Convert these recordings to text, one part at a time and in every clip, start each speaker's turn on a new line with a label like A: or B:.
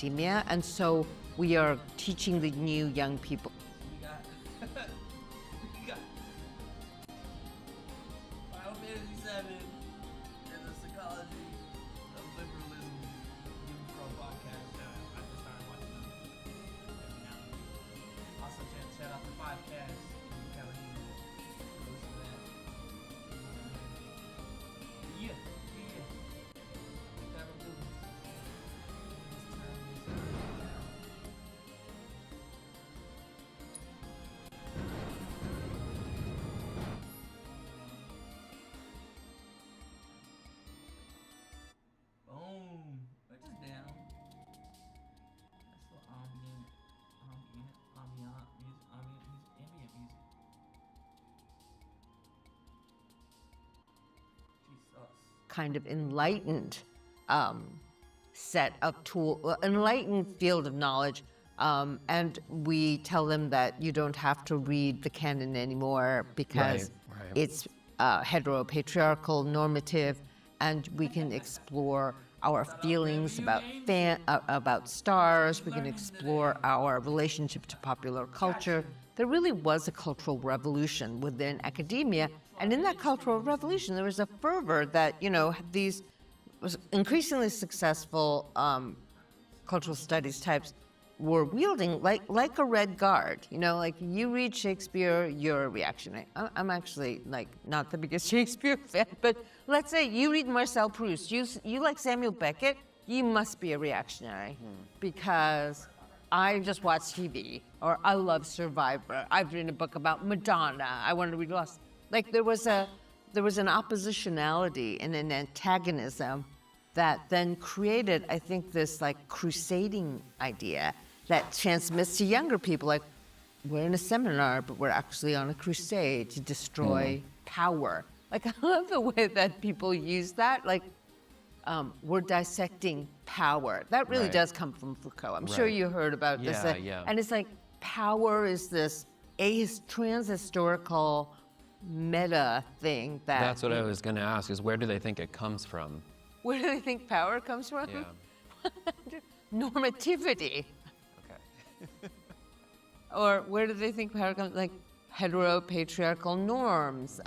A: academia. And so we are teaching the new young people.
B: We got Final Fantasy VII and the psychology of liberalism from podcast. I just started watching them every now and then. Also, shout out to Podcast. Kind of need to listen to that. Yeah. That'll do. Let's turn this down. Boom. Put this down. That's the ambient music. Jesus.
A: Kind of enlightened set of enlightened field of knowledge. And we tell them that you don't have to read the canon anymore because
C: Right.
A: it's heteropatriarchal, normative, and we can explore our feelings about stars. We can explore our relationship to popular culture. There really was a cultural revolution within academia, and in that cultural revolution, there was a fervor that these was increasingly successful cultural studies types were wielding like a red guard. Like you read Shakespeare, you're a reactionary. I'm actually not the biggest Shakespeare fan, but let's say you read Marcel Proust, you like Samuel Beckett, you must be a reactionary because I just watch TV, or I love Survivor. I've written a book about Madonna. I want to read Lost. Like there was an oppositionality and an antagonism that then created, I think, this crusading idea that transmits to younger people, like we're in a seminar, but we're actually on a crusade to destroy power. Like I love the way that people use that. We're dissecting power. That really does come from Foucault. I'm sure you heard about this.
C: Yeah.
A: And it's like power is this transhistorical meta thing that.
C: That's what I was going to ask, is where do they think it comes from?
A: Where do they think power comes from?
C: Yeah.
A: Normativity.
C: Okay.
A: Or where do they think power comes? Like heteropatriarchal norms,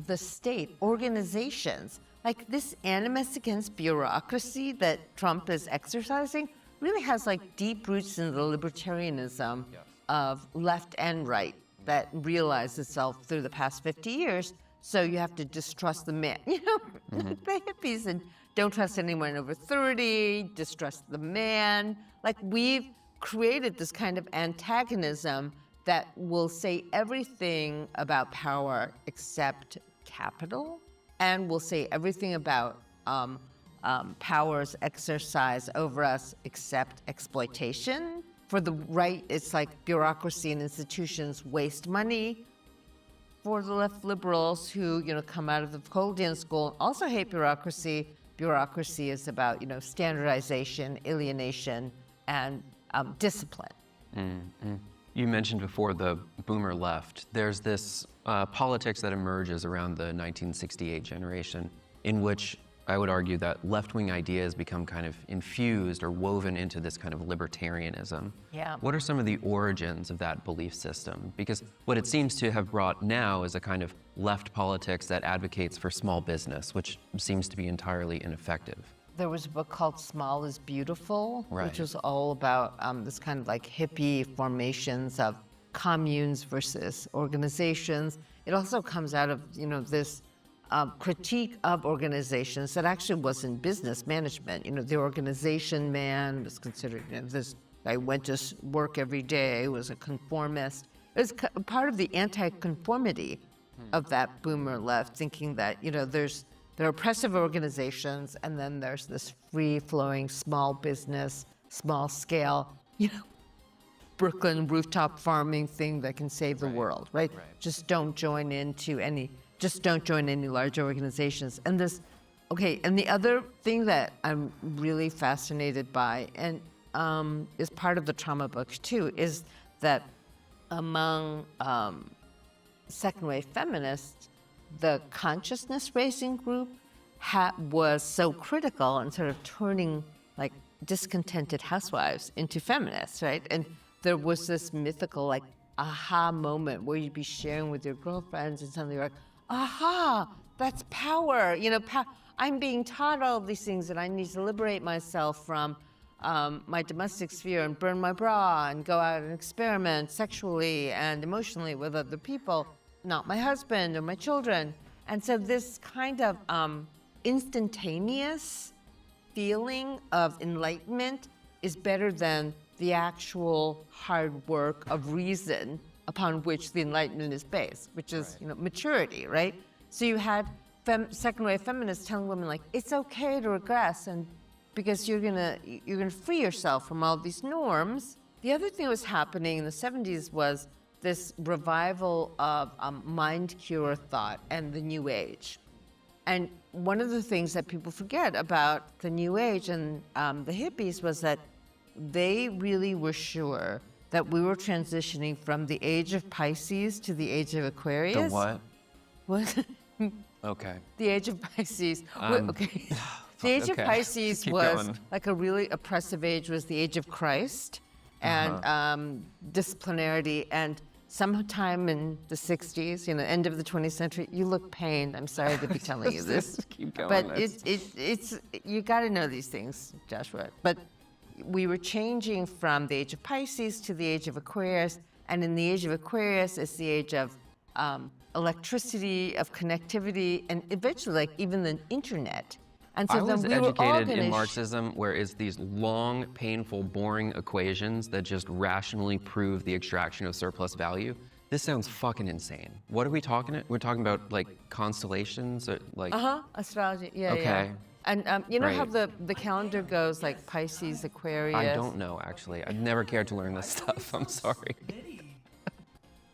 A: the state, organizations. Like this animus against bureaucracy that Trump is exercising really has deep roots in the libertarianism of left and right that realized itself through the past 50 years. So you have to distrust the man, the hippies, and don't trust anyone over 30, distrust the man. Like we've created this kind of antagonism that will say everything about power except capital, and will say everything about power's exercise over us except exploitation. For the right, it's like bureaucracy and institutions waste money. For the left liberals who, come out of the Foucauldian school, also hate bureaucracy. Bureaucracy is about, standardization, alienation, and discipline.
C: Mm-hmm. You mentioned before the boomer left. There's this politics that emerges around the 1968 generation, in which I would argue that left-wing ideas become kind of infused or woven into this kind of libertarianism.
A: Yeah.
C: What are some of the origins of that belief system? Because what it seems to have brought now is a kind of left politics that advocates for small business, which seems to be entirely ineffective.
A: There was a book called Small is Beautiful,
C: Right.
A: which was all about this kind of hippie formations of communes versus organizations. It also comes out of, this critique of organizations that actually wasn't business management. The organization man was considered, this guy went to work every day, was a conformist. It was part of the anti-conformity of that boomer left, thinking that, there are oppressive organizations, and then there's this free-flowing small business, small scale, Brooklyn rooftop farming thing that can save the world, right? Just don't join any large organizations. And and the other thing that I'm really fascinated by, and is part of the trauma book too, is that among second wave feminists, the consciousness raising group was so critical and sort of turning like discontented housewives into feminists, right? And there was this mythical like aha moment where you'd be sharing with your girlfriends and suddenly you're like, aha, that's power. You know, I'm being taught all of these things and I need to liberate myself from my domestic sphere and burn my bra and go out and experiment sexually and emotionally with other people, not my husband or my children. And so this kind of instantaneous feeling of enlightenment is better than the actual hard work of reason upon which the enlightenment is based, which is maturity, right? So you had second wave feminists telling women like it's okay to regress and because you're gonna free yourself from all these norms. The other thing that was happening in the 70s was this revival of mind cure thought and the New Age. And one of the things that people forget about the New Age and the hippies was that they really were sure that we were transitioning from the age of Pisces to the age of Aquarius.
C: The what?
A: What?
C: Okay.
A: The age of Pisces. Okay. The age of Pisces
C: Keep
A: was
C: going.
A: like a really oppressive age, was the age of Christ and disciplinarity. And sometime in the 60s, end of the 20th century, you look pained. I'm sorry to be telling you this.
C: Keep going.
A: But it's you got to know these things, Joshua. But we were changing from the age of Pisces to the age of Aquarius. And in the age of Aquarius, it's the age of electricity, of connectivity, and eventually, like even the internet. And so
C: I was
A: then we were all
C: educated
A: gonna
C: in Marxism, where it's these long, painful, boring equations that just rationally prove the extraction of surplus value. This sounds fucking insane. What are we talking about? We're talking about like constellations, or like.
A: Astrology, yeah,
C: Okay.
A: yeah. And you know how
C: Right.
A: the calendar goes, like Pisces, Aquarius.
C: I don't know actually. I've never cared to learn this stuff. I'm sorry.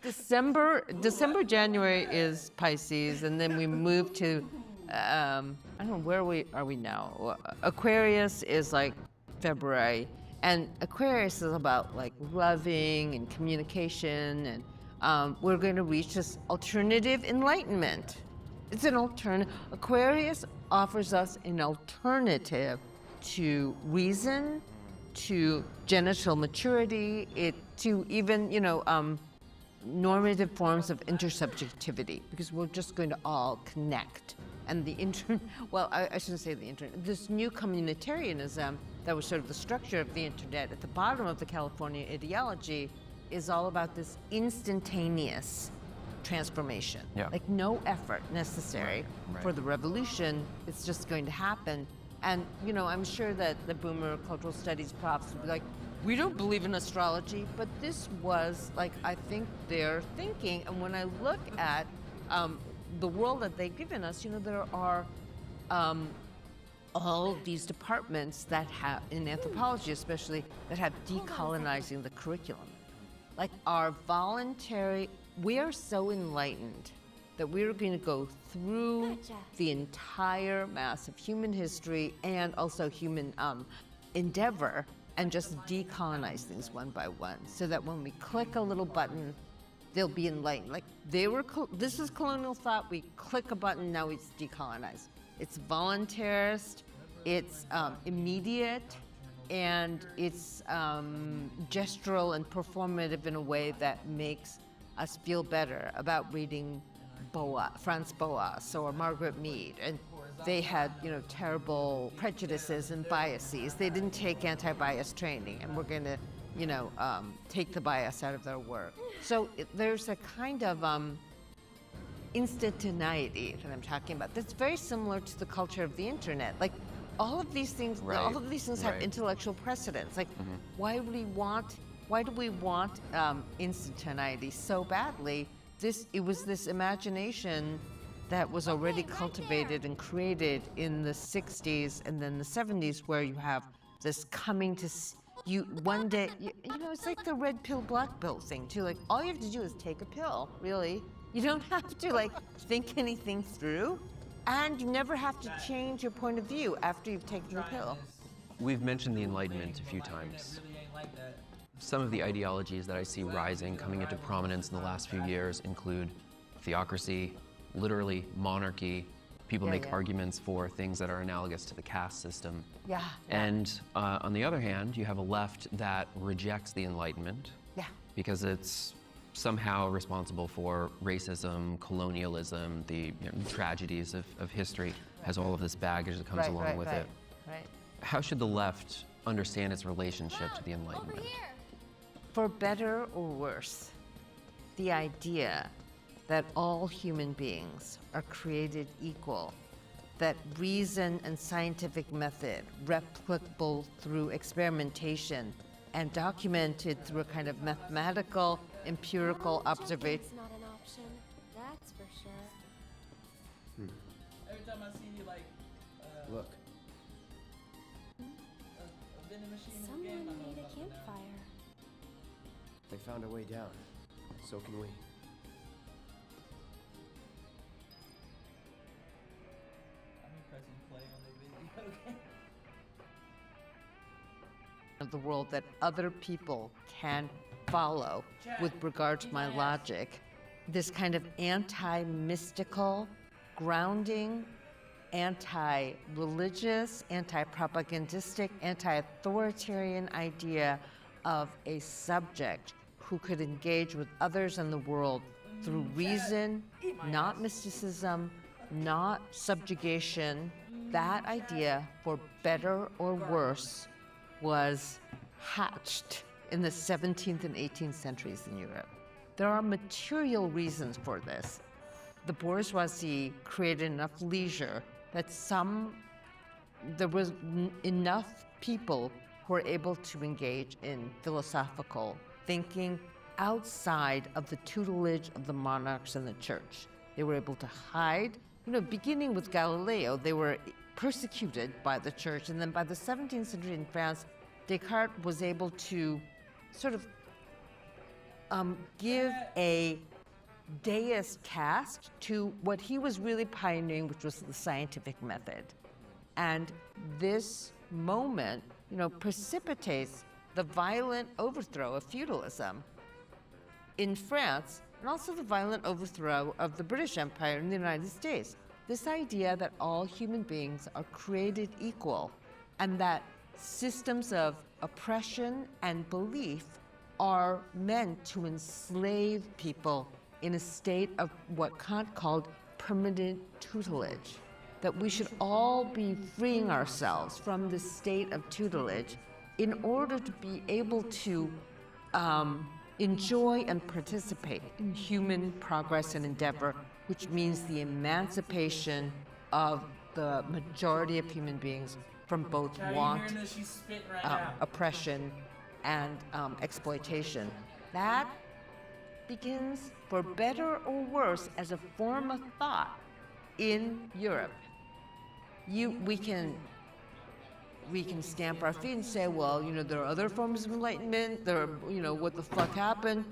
A: December, January is Pisces, and then we move to, I don't know, where are we now? Aquarius is like February, and Aquarius is about like loving and communication, and we're going to reach this alternative enlightenment. It's an alternative. Aquarius offers us an alternative to reason, to genital maturity, to even, normative forms of intersubjectivity, because we're just going to all connect. And the I shouldn't say the internet, this new communitarianism that was sort of the structure of the internet at the bottom of the California ideology is all about this instantaneous transformation.
C: Yeah.
A: Like no effort necessary
C: Right.
A: for the revolution, it's just going to happen. And, I'm sure that the boomer cultural studies profs would be like, we don't believe in astrology, but this was, like, I think their thinking. And when I look at the world that they've given us, there are all these departments that have, in anthropology especially, that have decolonizing the curriculum. Like our voluntary, we are so enlightened that we're going to go through the entire mass of human history and also human endeavor and just decolonize things one by one, so that when we click a little button, they'll be enlightened. Like this is colonial thought. We click a button, now it's decolonized. It's voluntarist, it's immediate, and it's gestural and performative in a way that makes us feel better about reading Franz Boas or Margaret Mead. And they had, terrible prejudices and biases. They didn't take anti-bias training, and we're going to, take the bias out of their work. So there's a kind of instantaneity that I'm talking about that's very similar to the culture of the internet. Like all of these things, all of these things have
C: Right.
A: intellectual precedence. Like why do we want instantaneity so badly? It was this imagination that was already cultivated and created in the 60s and then the 70s, where you have this coming to you one day, it's like the red pill, black pill thing too. Like all you have to do is take a pill, really. You don't have to like think anything through, and you never have to change your point of view after you've taken the pill.
C: We've mentioned the Enlightenment a few times. Some of the ideologies that I see rising, coming into prominence in the last few years include theocracy, literally monarchy, People
A: Yeah,
C: make
A: yeah.
C: arguments for things that are analogous to the caste system.
A: Yeah.
C: And on the other hand, you have a left that rejects the Enlightenment
A: Yeah.
C: because it's somehow responsible for racism, colonialism, the tragedies of history, has all of this baggage that comes along with it.
A: Right.
C: How should the left understand its relationship to the Enlightenment?
A: For better or worse, the idea that all human beings are created equal, that reason and scientific method, replicable through experimentation and documented through a kind of mathematical, empirical observation.
D: It's not an option, that's for sure.
B: Every time I see like
E: Look,
B: a vending machine in the
D: Someone
B: game, I know
D: made a
B: about that now.
D: campfire.
E: they found a way down. So can we.
B: I've been pressing play on the video game.
A: Of the world that other people can follow with regard to my logic. This kind of anti-mystical, grounding, anti-religious, anti-propagandistic, anti-authoritarian idea of a subject who could engage with others in the world through reason, not mysticism, not subjugation. That idea, for better or worse, was hatched in the 17th and 18th centuries in Europe. There are material reasons for this. The bourgeoisie created enough leisure that there was enough people who were able to engage in philosophical thinking outside of the tutelage of the monarchs and the church. They were able to hide, beginning with Galileo, they were persecuted by the church, and then by the 17th century in France, Descartes was able to sort of give a deist cast to what he was really pioneering, which was the scientific method. And this moment, precipitates the violent overthrow of feudalism in France, and also the violent overthrow of the British Empire in the United States. This idea that all human beings are created equal and that systems of oppression and belief are meant to enslave people in a state of what Kant called permanent tutelage. That we should all be freeing ourselves from this state of tutelage in order to be able to enjoy and participate in human progress and endeavor, which means the emancipation of the majority of human beings from both
B: Are you
A: want,
B: hearing this? She's spitting right now.
A: oppression, and exploitation. That begins, for better or worse, as a form of thought in Europe. We can stamp our feet and say, well, there are other forms of enlightenment, there are, what the fuck happened?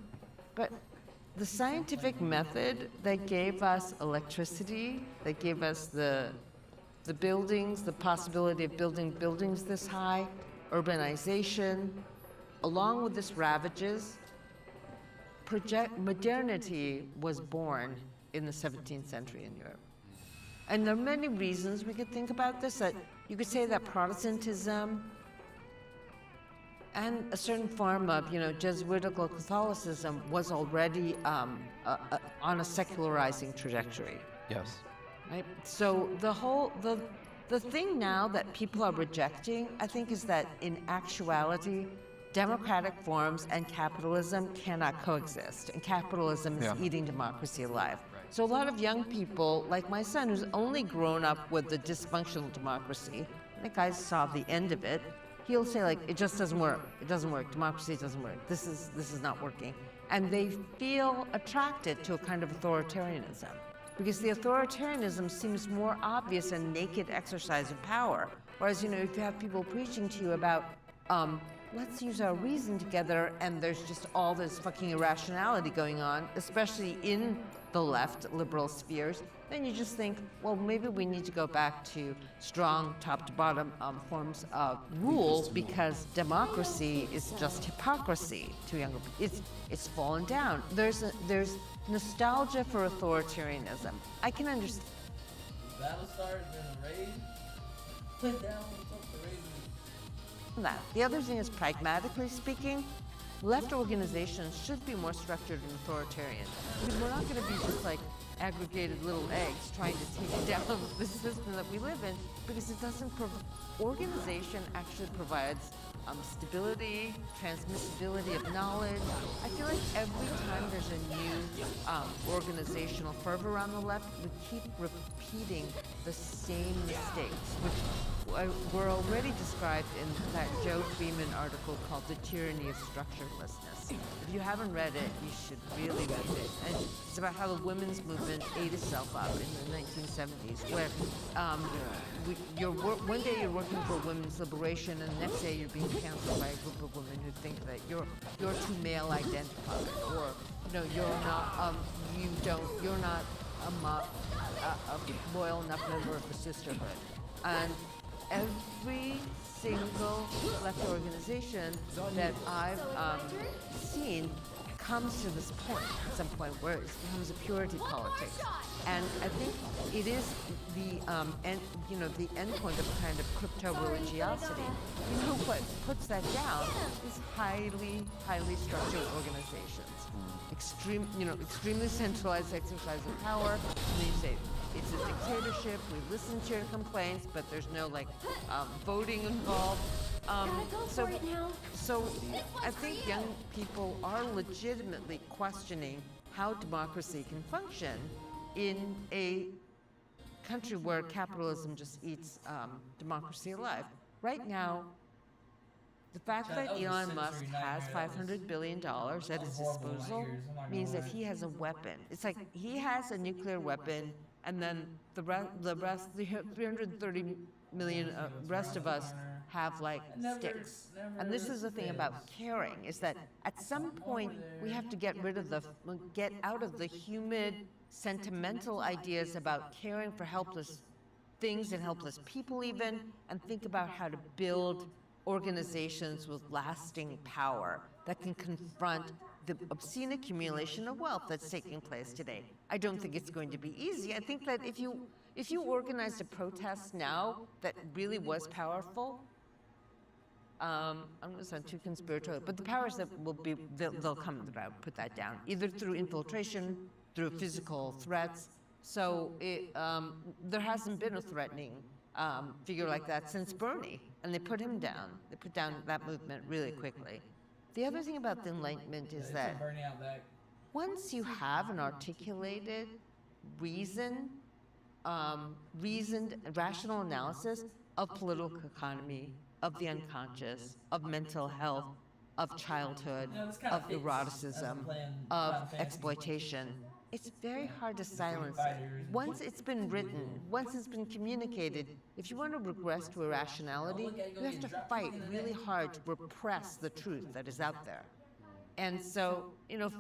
A: But the scientific method that gave us electricity, that gave us the buildings, the possibility of building buildings this high, urbanization, along with this ravages, modernity was born in the 17th century in Europe. And there are many reasons we could think about this. That you could say that Protestantism and a certain form of, Jesuitical Catholicism was already on a secularizing trajectory,
C: Yes.
A: right? So the thing now that people are rejecting, I think, is that in actuality, democratic forms and capitalism cannot coexist, and capitalism is eating democracy alive. So a lot of young people, like my son, who's only grown up with the dysfunctional democracy, the guys saw the end of it, he'll say, like, it just doesn't work. It doesn't work. Democracy doesn't work. This is not working. And they feel attracted to a kind of authoritarianism, because the authoritarianism seems more obvious and naked exercise of power. Whereas, if you have people preaching to you about, let's use our reason together, and there's just all this fucking irrationality going on, especially in the left liberal spheres, then you just think, well, maybe we need to go back to strong top to bottom forms of rule, because democracy is just hypocrisy to younger people. It's fallen down. There's nostalgia for authoritarianism. I can understand.
B: battle starts in a raid. Put down what's up the raid.
A: That. The other thing is, pragmatically speaking, left organizations should be more structured and authoritarian. Because we're not going to be just like aggregated little eggs trying to take down the system that we live in, because it doesn't. Organization actually provides stability, transmissibility of knowledge. I feel like every time there's a new organizational fervor on the left, we keep repeating the same mistakes, which were already described in that Joe Freeman article called The Tyranny of Structurelessness. If you haven't read it, you should really read it. And it's about how the women's movement ate itself up in the 1970s, where one day you're working for women's liberation, and the next day you're being counseled by a group of women who think that you're too male identified, or you're not a loyal enough member of the sisterhood. And every single left organization that I've seen comes to this point at some point where it becomes a purity politics, and I think it is the end point of kind of crypto religiosity. You know what puts that down is highly structured organizations, extremely centralized exercise of power. And then you say it's a dictatorship. We listen to your complaints, but there's no voting involved. So I think young people are legitimately questioning how democracy can function in a country where capitalism just eats democracy alive. Right now, the fact that Elon Musk has $500 billion at his disposal means that he has a weapon. It's like he has a nuclear weapon, and then the 330 million rest of us have sticks. And this is the thing about caring, is that at some point we have to get out of the humid, sentimental ideas about caring for helpless things and helpless people even, and think about how to build organizations with lasting power that can confront the obscene accumulation of wealth that's taking place today. I don't think it's going to be easy. I think that if you organized a protest now that really was powerful, I'm going to sound too conspiratorial, but the powers that will be, they'll come about, put that down, either through infiltration, through physical threats. So there hasn't been a threatening figure like that since Bernie, and they put him down. They put down that movement really quickly. The other thing about the Enlightenment is that once you have an articulated, reasoned, rational analysis of political economy, of the unconscious, of mental health, of childhood, of eroticism, of exploitation, it's very hard to silence it. Once it's been written, once it's been communicated, if you want to regress to irrationality, you have to fight really hard to repress the truth that is out there. And so,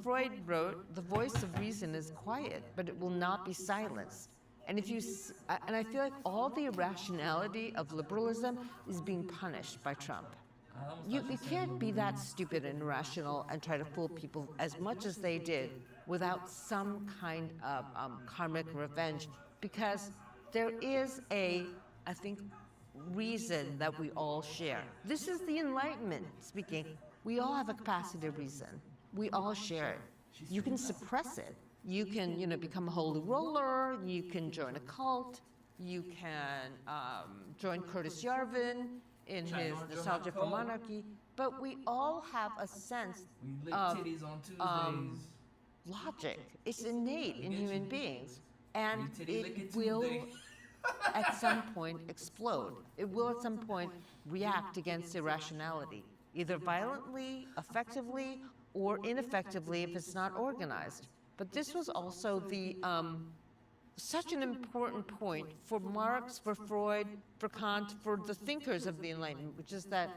A: Freud wrote, the voice of reason is quiet, but it will not be silenced. And and I feel like all the irrationality of liberalism is being punished by Trump. You can't be that stupid and irrational and try to fool people as much as they did without some kind of karmic revenge, because there is I think, reason that we all share. This is the Enlightenment speaking. We all have a capacity to reason. We all share it. You can suppress it. You can, become a holy roller. You can join a cult. You can join Curtis Yarvin in his Nostalgia for Monarchy. But we all have a sense of logic. It's innate in human beings. And it will, at some point, explode. It will, at some point, react against irrationality, either violently, effectively, or ineffectively if it's not organized. But this was also such an important point for Marx, for Freud, for Kant, for the thinkers of the Enlightenment, which is that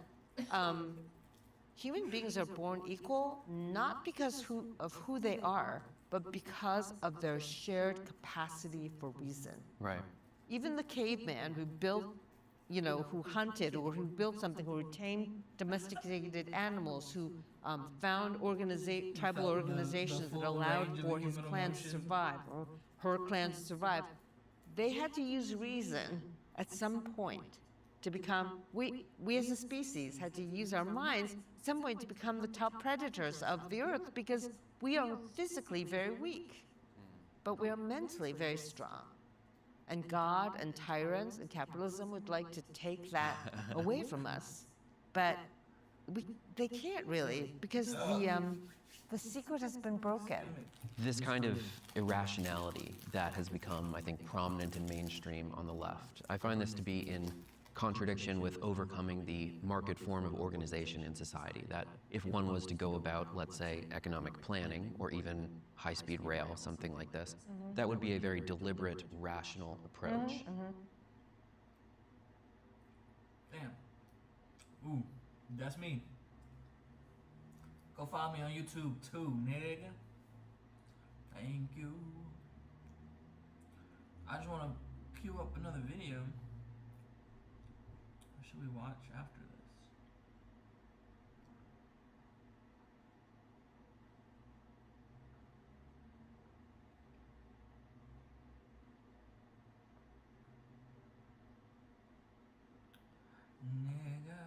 A: human beings are born equal, not because of who they are, but because of their shared capacity for reason.
C: Right.
A: Even the caveman who built, who hunted, or who built something, who tamed domesticated animals, who found tribal organizations that allowed for his clan to survive, or her clan to survive, they had to use reason at some point to become, we as a species had to use our minds at some point to become the top predators of the earth because we are physically very weak, but we are mentally very strong. And God and tyrants and capitalism would like to take that away from us, but they can't really because the secret has been broken.
C: This kind of irrationality that has become, I think, prominent and mainstream on the left, I find this to be in contradiction with overcoming the market form of organization in society, that if one was to go about, let's say, economic planning or even high-speed rail, something like this, that would be a very deliberate, rational approach.
B: Damn. Ooh, that's me. Go follow me on YouTube too, nigga. Thank you. I just want to queue up another video. What should we watch after this? Nigga.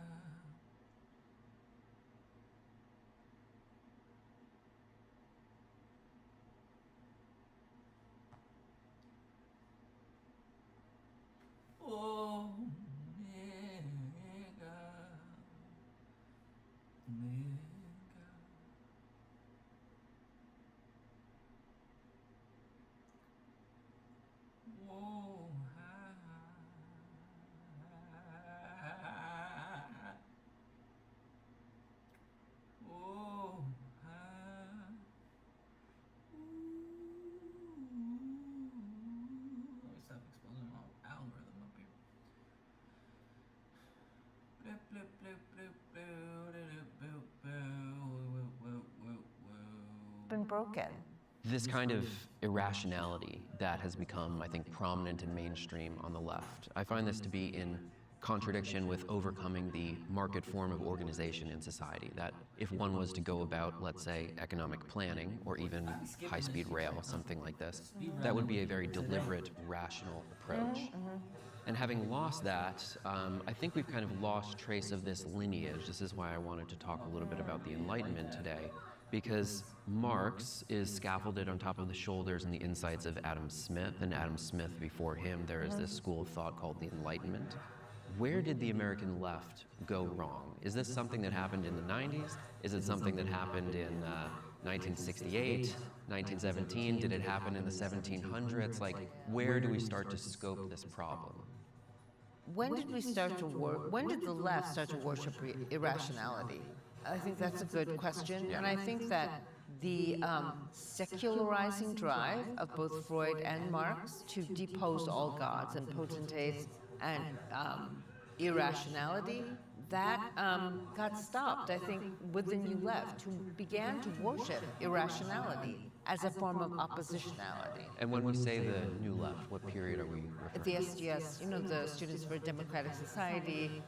B: Oh, nigga. Nigga. Whoa, whoa, let me stop exposing my algorithm up here.
A: Been broken.
C: This kind of irrationality that has become, I think, prominent and mainstream on the left, I find this to be in contradiction with overcoming the market form of organization in society, that if one was to go about, let's say, economic planning or even high-speed rail, something like this, that would be a very deliberate, rational approach. And having lost that, I think we've kind of lost trace of this lineage. This is why I wanted to talk a little bit about the Enlightenment today, because Marx is scaffolded on top of the shoulders and the insights of Adam Smith, and Adam Smith before him, there is this school of thought called the Enlightenment. Where did the American left go wrong? Is this something that happened in the 90s? Is it something that happened in 1968, 1917? Did it happen in the 1700s? Like, where do we start to scope this problem?
A: When did we start to when did the left start to worship irrationality? I think that's a good question, and I think that the secularizing drive of both Freud and Marx to depose all gods and potentates and irrationality, that got stopped, I think, with the New Left, who began to worship irrationality as a form of oppositionality.
C: And when we say the New Left, what period are we
A: At
C: referring
A: the
C: to?
A: SDS, the Students for a Democratic Society,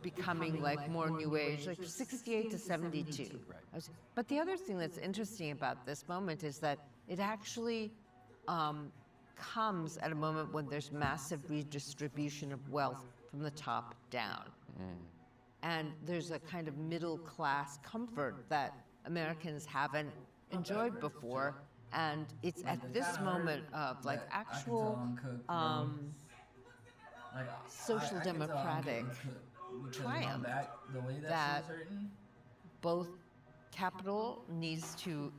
A: becoming like more New Age, like 68 to 72.
C: Right.
A: But the other thing that's interesting about this moment is that it actually comes at a moment when there's massive redistribution of wealth from the top down. And there's a kind of middle class comfort that Americans haven't enjoyed before. And it's at this moment of like actual social democratic triumph that both capital needs to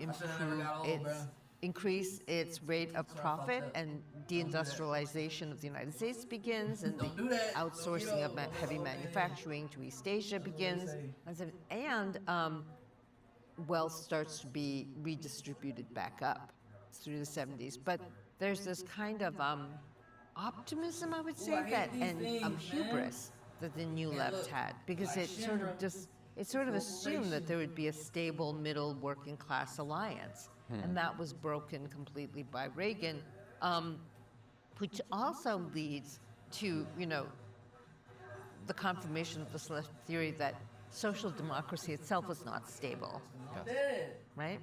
A: increase its rate of profit, and deindustrialization of the United States begins, and the outsourcing of heavy manufacturing to East Asia begins, and wealth starts to be redistributed back up through the 70s. But there's this kind of optimism, I would say, and hubris that the New Left had, because it sort of assumed that there would be a stable middle working class alliance, and that was broken completely by Reagan, which also leads to the confirmation of this left theory that social democracy itself is not stable, right?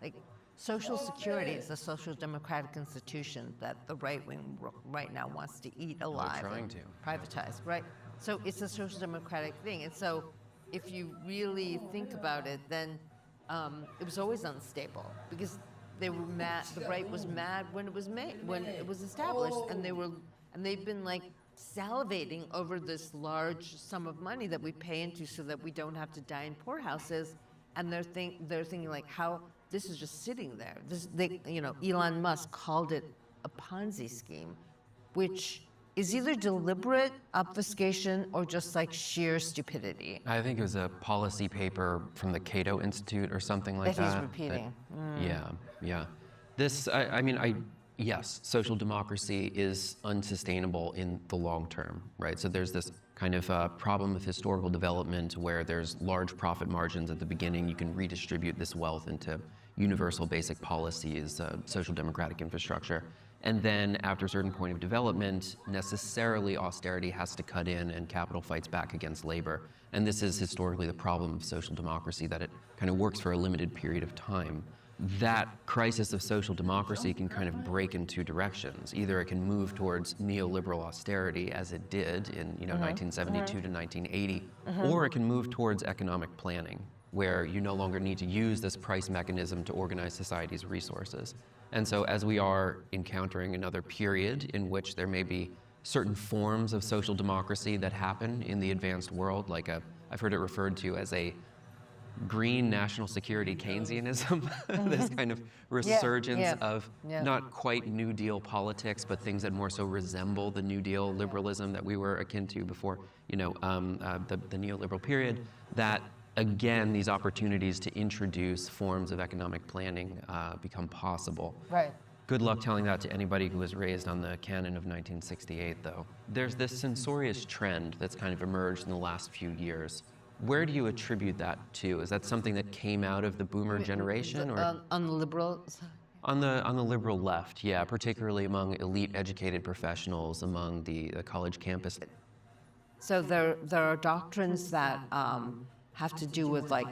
A: Like, Social Security is a social democratic institution that the right wing right now wants to eat alive
C: trying
A: and
C: to.
A: privatize, right? So it's a social democratic thing. And so if you really think about it, then it was always unstable because they were mad. The right was mad when it was made, when it was established, and they've been like salivating over this large sum of money that we pay into so that we don't have to die in poorhouses. And they're thinking like, how this is just sitting there. Elon Musk called it a Ponzi scheme, which is either deliberate obfuscation or just like sheer stupidity.
C: I think it was a policy paper from the Cato Institute or something like
A: That
C: that.
A: he's repeating.
C: Yeah. Yes, social democracy is unsustainable in the long term, right? So there's this kind of problem of historical development where there's large profit margins at the beginning. You can redistribute this wealth into universal basic policies, social democratic infrastructure. And then after a certain point of development, necessarily austerity has to cut in and capital fights back against labor. And this is historically the problem of social democracy, that it kind of works for a limited period of time. That crisis of social democracy can kind of break in two directions. Either it can move towards neoliberal austerity, as it did in 1972 to 1980, or it can move towards economic planning, where you no longer need to use this price mechanism to organize society's resources. And so as we are encountering another period in which there may be certain forms of social democracy that happen in the advanced world, like I've heard it referred to as a green national security Keynesianism, this kind of resurgence of not quite New Deal politics, but things that more so resemble the New Deal liberalism that we were akin to before, the neoliberal period, that again, these opportunities to introduce forms of economic planning become possible.
A: Right.
C: Good luck telling that to anybody who was raised on the canon of 1968, though. There's this censorious trend that's kind of emerged in the last few years. Where do you attribute that to? Is that something that came out of the boomer generation, or
A: On the liberals?
C: on the liberal left? Yeah, particularly among elite educated professionals, among the college campus.
A: So there are doctrines that have to do with like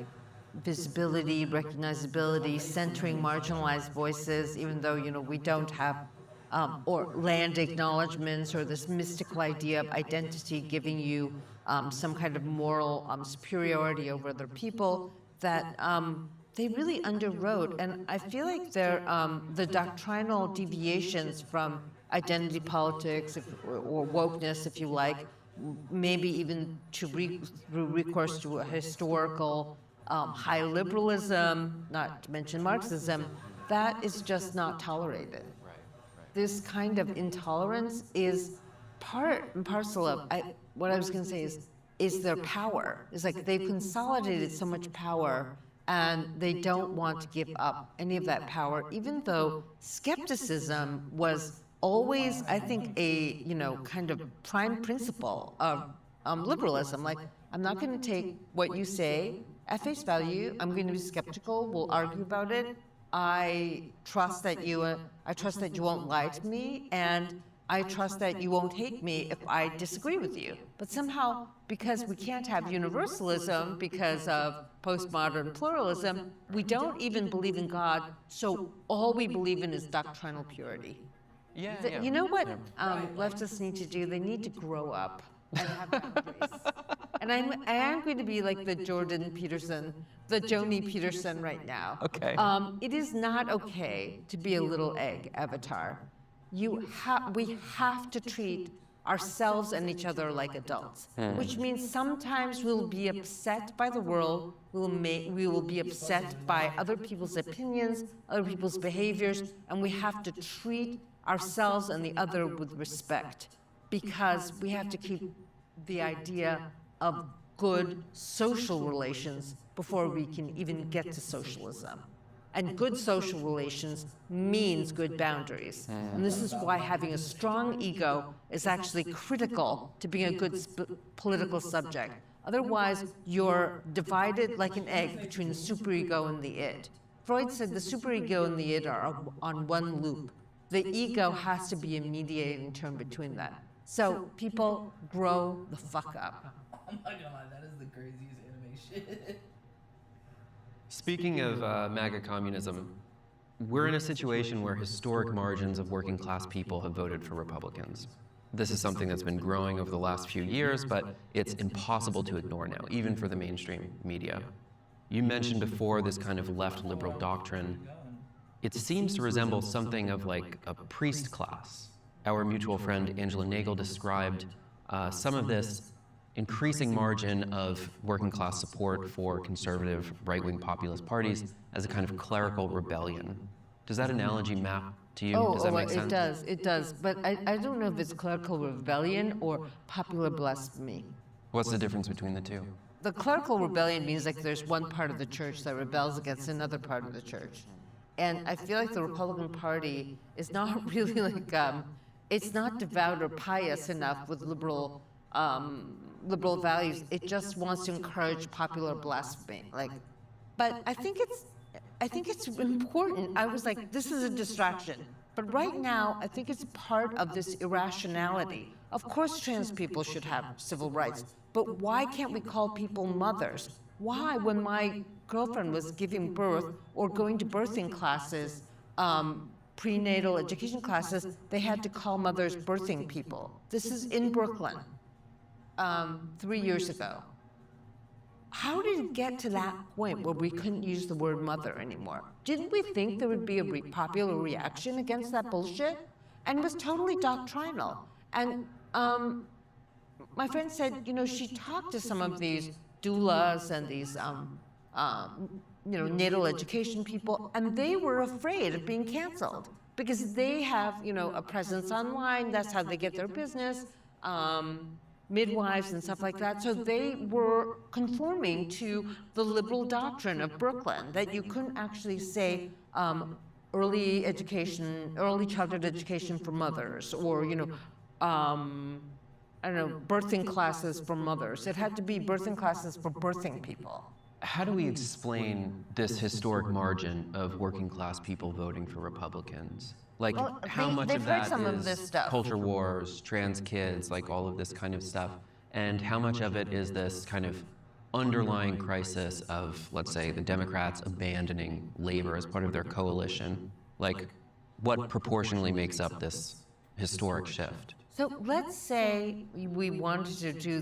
A: visibility, recognizability, centering marginalized voices, even though we don't have or land acknowledgments, or this mystical idea of identity giving you some kind of moral superiority over other people, that they really underwrote. And I feel like they're the doctrinal deviations from identity politics or wokeness, if you like, maybe even through recourse to a historical high liberalism, not to mention Marxism, that is just not tolerated. This kind of intolerance is part and parcel of, what I was going to say is their power. It's like they've consolidated so much power and they don't want to give up any of that power, even though skepticism was always, I think, a kind of prime principle of liberalism. Like, I'm not going to take what you say at face value. I'm going to be skeptical. We'll argue about it. I trust that you won't lie to me, and I trust that you won't hate me if I disagree with you. But somehow, because we can't have universalism because of postmodern pluralism, we don't even believe in God. So all we believe in is doctrinal purity. You know what leftists need to do? They need to grow up and have boundaries. And I am going to be like the Joni Peterson right now.
C: Okay.
A: It is not okay to be a little egg avatar. We have to treat ourselves and each other like adults, which means sometimes we'll be upset by the world, we will be upset by other people's opinions, other people's behaviors, and we have to treat ourselves and the other with respect, because we have to keep the idea of good social relations before we can even get to socialism. And good social relations means good boundaries. And this is why having a strong ego is actually critical to being a good political subject. Otherwise, you're divided like an egg between the superego and the id. Freud said the superego and the id are on one loop. The ego has to be a mediating term between that. So people grow the fuck up.
B: I'm not gonna lie, that is the craziest animation.
C: Speaking of MAGA communism, we're in a situation where historic margins of working class people have voted for Republicans. This is something that's been growing over the last few years, but it's impossible to ignore now, even for the mainstream media. You mentioned before this kind of left liberal doctrine. It seems to resemble something of like a priest class. Our mutual friend Angela Nagel described some of this increasing margin of working class support for conservative right-wing populist parties as a kind of clerical rebellion. Does that analogy map to you? Does that make sense?
A: It does. But I don't know if it's clerical rebellion or popular blasphemy.
C: What's the difference between the two?
A: The clerical rebellion means like there's one part of the church that rebels against another part of the church. And I feel like the Republican Party is not really like, it's not devout or pious enough with liberal values. It just wants to encourage popular blasphemy. But I think it's important. I was like, this is a distraction. But right now, I think it's part of this irrationality. Of course, trans people should have civil rights, but why can't we call people mothers? Why, when my girlfriend was giving birth or going to birthing classes, prenatal education classes, they had to call mothers birthing people. This is in Brooklyn, 3 years ago. How did it get to that point where we couldn't use the word mother anymore? Didn't we think there would be a popular reaction against that bullshit? And it was totally doctrinal. And my friend said, you know, she talked to some of these doulas and these, natal education people, and they were afraid of being canceled because they have, a presence online. That's how they get their business. Midwives and stuff like that. So they were conforming to the liberal doctrine of Brooklyn that you couldn't actually say early childhood education for mothers, or birthing classes for mothers. It had to be birthing classes for birthing people.
C: How do we explain this historic margin of working class people voting for Republicans? Like, how much of that is culture wars, trans kids, like all of this kind of stuff, and how much of it is this kind of underlying crisis of, let's say, the Democrats abandoning labor as part of their coalition? Like, what proportionally makes up this historic shift?
A: So let's say we wanted to do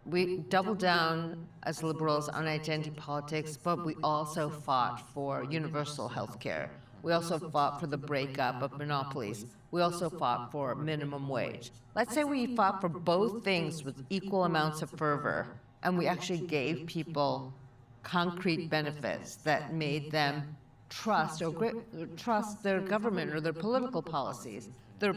A: we doubled down as liberals on identity politics, but we also fought for universal health care. We also fought for the breakup of monopolies. We also fought for minimum wage. Let's say we fought for both things with equal amounts of fervor, and we actually gave people concrete benefits that made them trust their government or their political policies, their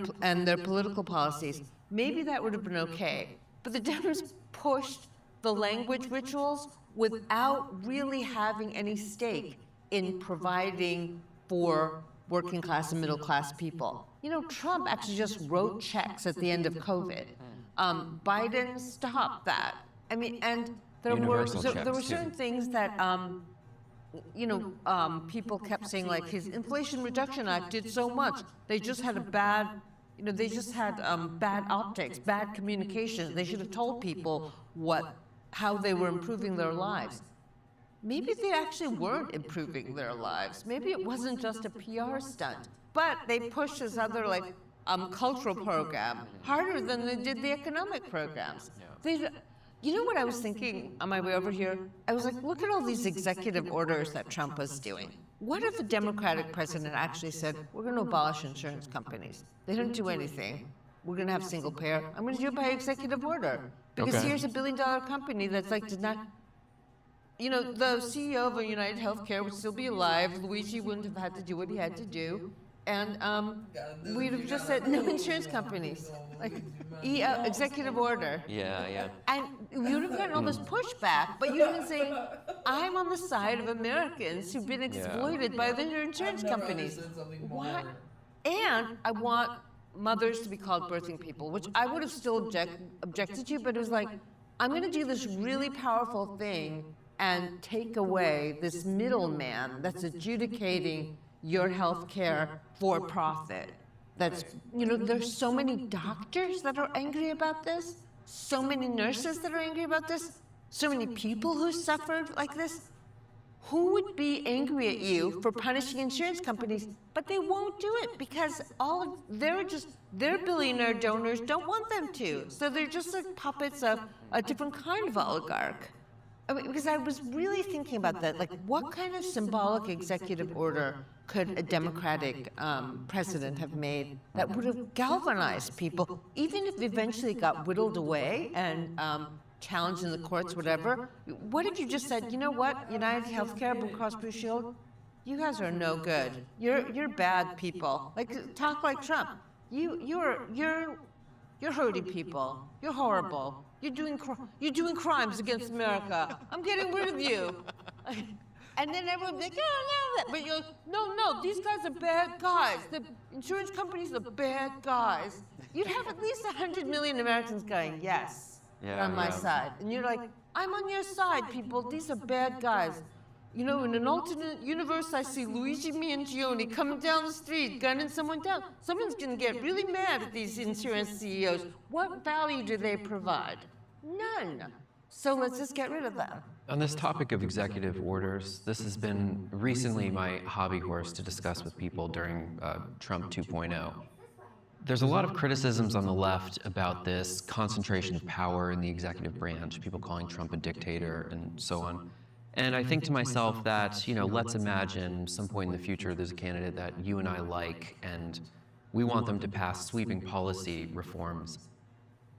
A: political policies. Maybe that would have been okay. But the Dems pushed the language rituals without really having any stake in providing for working class and middle class people. Trump actually just wrote checks at the end of COVID. Biden stopped that. I mean, and there were certain things that people kept saying, like, his Inflation Reduction Act did so much. They just had bad optics, bad communication. They should have told people how they were improving their lives. Maybe they actually weren't improving their lives. Maybe it wasn't just a PR stunt. But they pushed this other, cultural program harder than they did the economic programs. You know what I was thinking on my way over here? I was like, look at all these executive orders that Trump was doing. What if a Democratic president actually said, we're going to abolish insurance companies? They don't do anything. We're going to have single payer. I'm going to do it by executive order. Because here's $1 billion company that's did not... the CEO of United Healthcare would still be alive. Luigi wouldn't have had to do what he had to do. And we'd have just said, no insurance companies. Executive order.
C: Yeah.
A: And we would have gotten all this pushback, but you've been saying, I'm on the side of Americans who've been exploited by the insurance companies. Why? And I want mothers to be called birthing people, which I would have still objected to, but it was like, I'm going to do this really powerful thing and take away this middleman that's adjudicating your health care for profit. There's so many doctors that are angry about this, so many nurses that are angry about this, so many people who suffered like this. who would be angry at you for punishing insurance companies? But they won't do it because their billionaire donors don't want them to. So they're just like puppets of a different kind of oligarch. I mean, because I was really thinking about that, like what kind of symbolic executive order could a Democratic president have made that would have galvanized people, even if eventually it got whittled away and challenged in the courts, whatever. What if you just said, you know what, United Healthcare, Blue Cross Blue Shield, you guys are no good. You're bad people. Like talk like Trump. You're hurting people. You're horrible. You're doing crimes against America. I'm getting rid of you. And then everyone's like, oh, no, but you're like, no, these guys are bad guys. The insurance companies are bad guys. You'd have at least 100 million Americans going, yes, you're on my side. And you're like, I'm on your side, people. These are bad guys. You know, in an alternate universe, I see Luigi Mangione coming down the street, gunning someone down. Someone's going to get really mad at these insurance CEOs. What value do they provide? None. So let's just get rid of them.
C: On this topic of executive orders, this has been recently my hobby horse to discuss with people during Trump 2.0. There's a lot of criticisms on the left about this concentration of power in the executive branch, people calling Trump a dictator and so on. And I think to myself that, let's imagine some point in the future there's a candidate that you and I like, and we want them to pass sweeping policy reforms.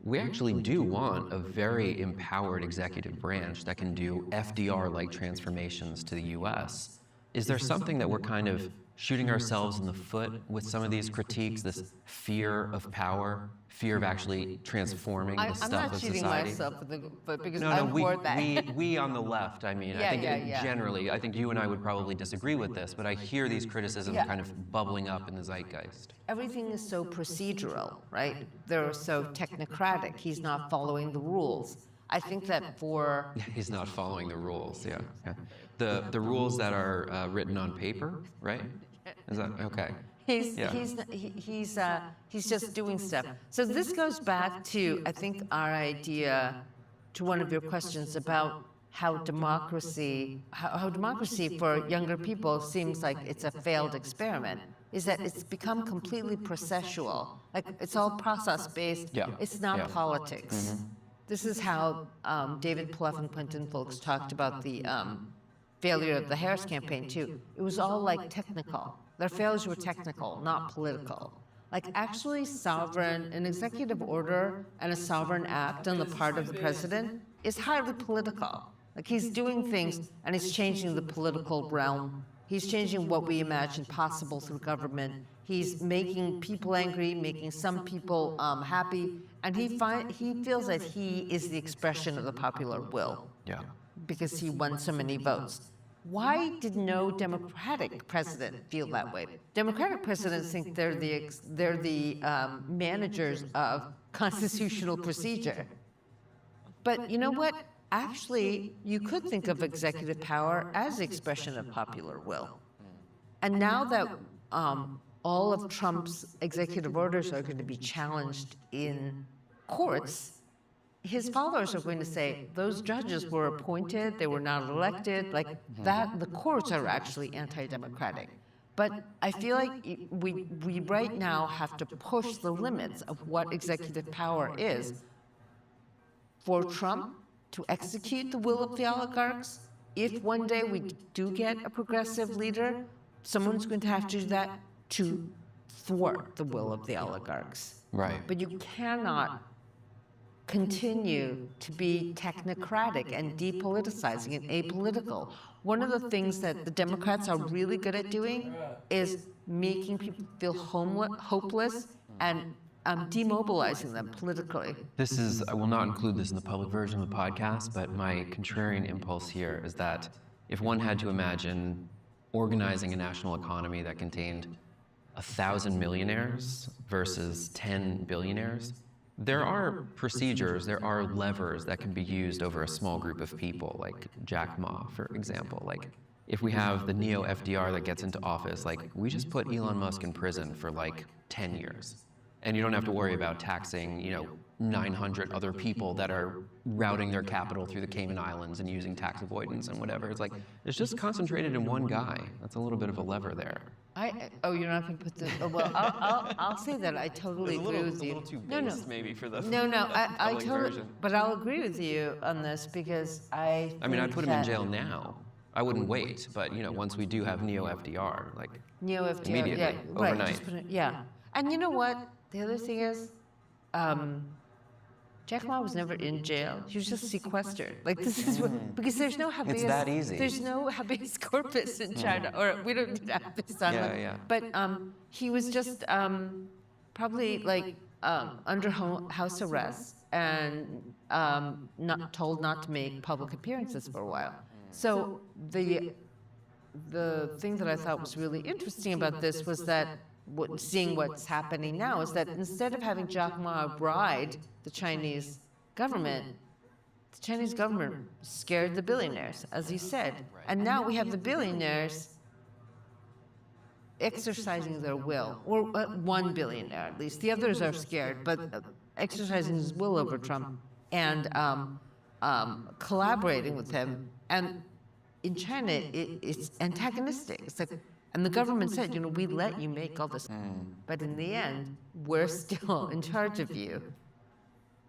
C: We actually do want a very empowered executive branch that can do FDR-like transformations to the US. Is there something that we're kind of shooting ourselves in the foot with some of these critiques, this fear of power, fear of actually transforming the stuff of society?
A: I'm not shooting myself in the foot because
C: No,
A: I'm for that.
C: we on the left, I mean, I think generally, I think you and I would probably disagree with this, but I hear these criticisms kind of bubbling up in the zeitgeist.
A: Everything is so procedural, right? They're so technocratic. He's not following the rules. I think that for...
C: He's not following the rules, yeah. The rules that are written on paper, right? Is that, okay.
A: He's just doing stuff. So this goes back to, I think, our idea, to one of your questions about how democracy for younger people seems like it's a failed experiment, is that it's become completely processual. Like, it's all process-based.
C: Yeah.
A: It's not
C: Yeah.
A: politics.
C: Mm-hmm.
A: This is how David Plouffe and Quentin folks talked about the failure of the Harris campaign, too. It was all, like, technical. Their failures were technical, not political. Like, actually, an executive order and a sovereign act on the part of the president is highly political. Like, he's doing things, and he's changing the political realm. He's changing what we imagine possible through government. He's making people angry, making some people happy, and he feels that he is the expression of the popular will.
C: Yeah.
A: Because he won so many votes. Why did no Democratic president feel that way? Democratic presidents think they're the managers of constitutional procedure. But you know what? Actually, you could think of executive power as the expression of popular will. And now that all of Trump's executive orders are going to be challenged in courts, his followers are going to say, those judges were appointed, they were not elected, like that, the courts are actually anti-democratic. But I feel like we right now have to push the limits of what executive power is for Trump to execute the will of the oligarchs. If one day we do get a progressive leader, someone's going to have to do that to thwart the will of the oligarchs.
C: Right.
A: But you cannot continue to be technocratic and depoliticizing and apolitical. One of the things that the Democrats are really good at doing is making people feel hopeless and demobilizing them politically.
C: I will not include this in the public version of the podcast, but my contrarian impulse here is that if one had to imagine organizing a national economy that contained 1,000 millionaires versus 10 billionaires, there are procedures, there are levers that can be used over a small group of people, like Jack Ma, for example. Like, if we have the neo-FDR that gets into office, like, we just put Elon Musk in prison for like 10 years. And you don't have to worry about taxing, 900 other people that are routing their capital through the Cayman Islands and using tax avoidance and whatever. It's like, it's just concentrated in one guy. That's a little bit of a lever there.
A: You're not going to put the. Oh, well, I'll say that I totally agree with you.
C: It's a little too
A: No,
C: based maybe for the
A: No, I
C: public
A: totally.
C: version.
A: But I'll agree with you on this because I.
C: I mean, I'd
A: think
C: put him in
A: that
C: jail now. I wouldn't wait, but once we do have Neo FDR, like
A: Neo FDR,
C: immediately,
A: yeah, right,
C: overnight.
A: just put it, yeah. And you know what? The other thing is, Jack Ma was never in jail. He was just sequestered. Like this is what, because there's no habeas.
C: that easy.
A: There's no habeas corpus in China, or we don't need habeas on him.
C: Yeah.
A: But he was just probably like under house arrest and not told not to make public appearances for a while. So the thing that I thought was really interesting about this was that seeing what's happening now is that instead of having Jack Ma bride the Chinese government scared the billionaires, as he said. And now we have the billionaires exercising their will, or one billionaire at least. The others are scared, but exercising his will over Trump and collaborating with him. And in China, it's antagonistic. It's like, and the government said, we let you make all this, but in the end, we're still in charge of you.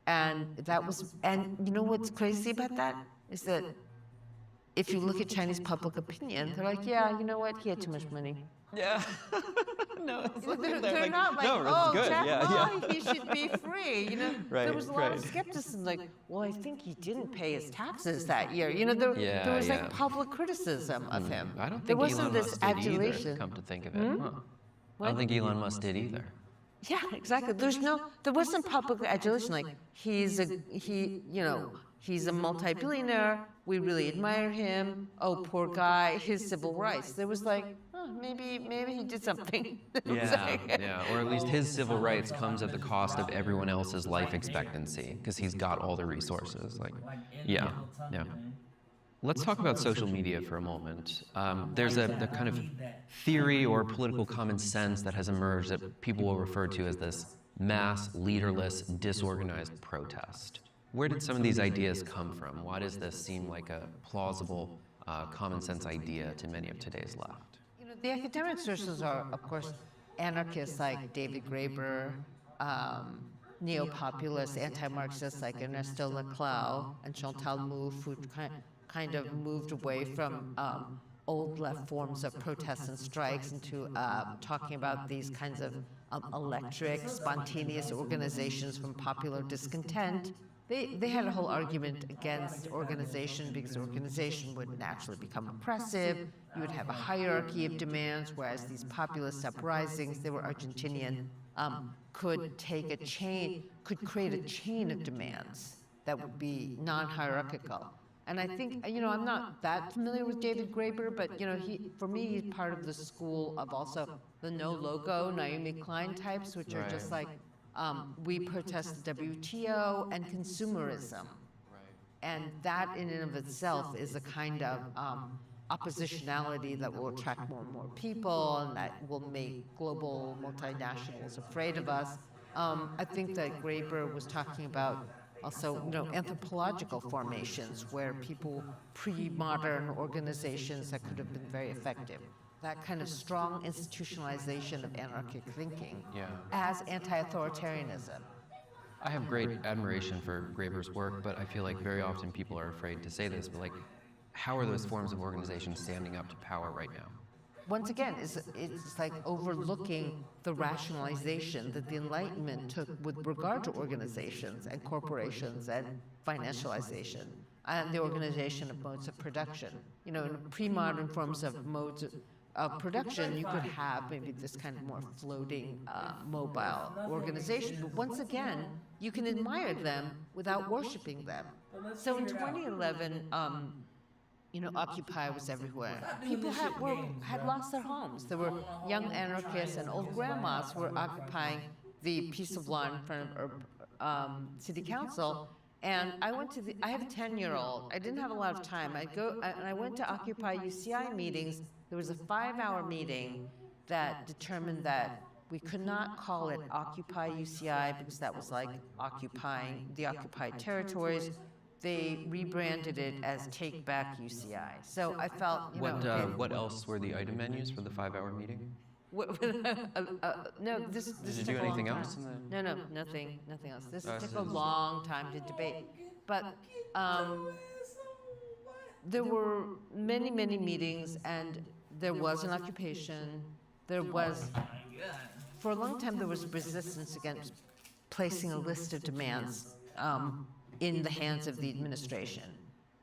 A: And that was, and you know what's crazy about that is that if you look at Chinese public opinion, they're like, yeah, you know what, he had too much money.
C: Yeah. No, it's
A: They're not like,
C: no, it's
A: oh,
C: good.
A: Jack
C: Yeah,
A: Ma,
C: yeah.
A: he should be free. There
C: Right,
A: was a lot of
C: right.
A: skepticism, like, well, I think he didn't pay his taxes that year. There
C: Yeah,
A: was
C: yeah.
A: like public criticism of him.
C: I don't
A: There
C: think
A: wasn't
C: Elon
A: this
C: Musk did
A: adulation.
C: either, come to think of it. Huh. I don't think Elon Musk did either.
A: Yeah, exactly. There wasn't public adulation. Like he's a multi-billionaire. We really admire him. Oh, poor guy. His civil rights. There was like, oh, maybe he did something.
C: Yeah. Or at least his civil rights comes at the cost of everyone else's life expectancy because he's got all the resources. Yeah. Let's talk about social media for a moment. There's a kind of theory or political common sense that has emerged that people will refer to as this mass, leaderless, disorganized protest. Where did some of these ideas come from? Why does this seem like a plausible, common sense idea to many of today's left?
A: The academic sources are, of course, anarchists like David Graeber, neo-populists, anti-Marxists like Ernesto Laclau and Chantal Mouffe, who kind of moved away from old left forms of protests and strikes into talking about these kinds of electric, spontaneous organizations from popular discontent. They had a whole argument against organization because organization would naturally become oppressive. You would have a hierarchy of demands, whereas these populist uprisings, they were Argentinian, could create a chain of demands that would be non-hierarchical. And I think, I'm not that familiar with David Graeber, but, for me, he's part of the school of also the no logo, Naomi Klein types, which are just like, we protest the WTO and consumerism. And that in and of itself is a kind of oppositionality that will attract more and more people and that will make global multinationals afraid of us. I think that Graeber was talking about also, anthropological formations where people, pre-modern organizations that could have been very effective. That kind of strong institutionalization of anarchic thinking as anti-authoritarianism.
C: I have great admiration for Graeber's work, but I feel like very often people are afraid to say this, but how are those forms of organization standing up to power right now?
A: Once again, it's like overlooking the rationalization that the Enlightenment took with regard to organizations and corporations and financialization and the organization of modes of production. In pre-modern forms of modes of production, you could have maybe this kind of more floating, mobile organization. But once again, you can admire them without worshiping them. So in 2011, Occupy was everywhere. People had lost their homes. There were young anarchists and old grandmas who were occupying the piece of lawn in front of city council. And I have a 10-year-old. I didn't have a lot of time. I went to Occupy UCI meetings. There was a 5-hour meeting that determined that we could not call it Occupy UCI because that was like occupying the occupied territories. They rebranded it as Take Back UCI. So I felt,
C: What else were the item menus for the 5-hour meeting?
A: no, this
C: Did you
A: took
C: do
A: a long
C: anything
A: time.
C: else?
A: No, nothing else. This
C: Oh,
A: took
C: so
A: a long time to debate. But there were many meetings, and there was an occupation. There was, for a long time, there was resistance against placing a list of demands in the hands of the administration.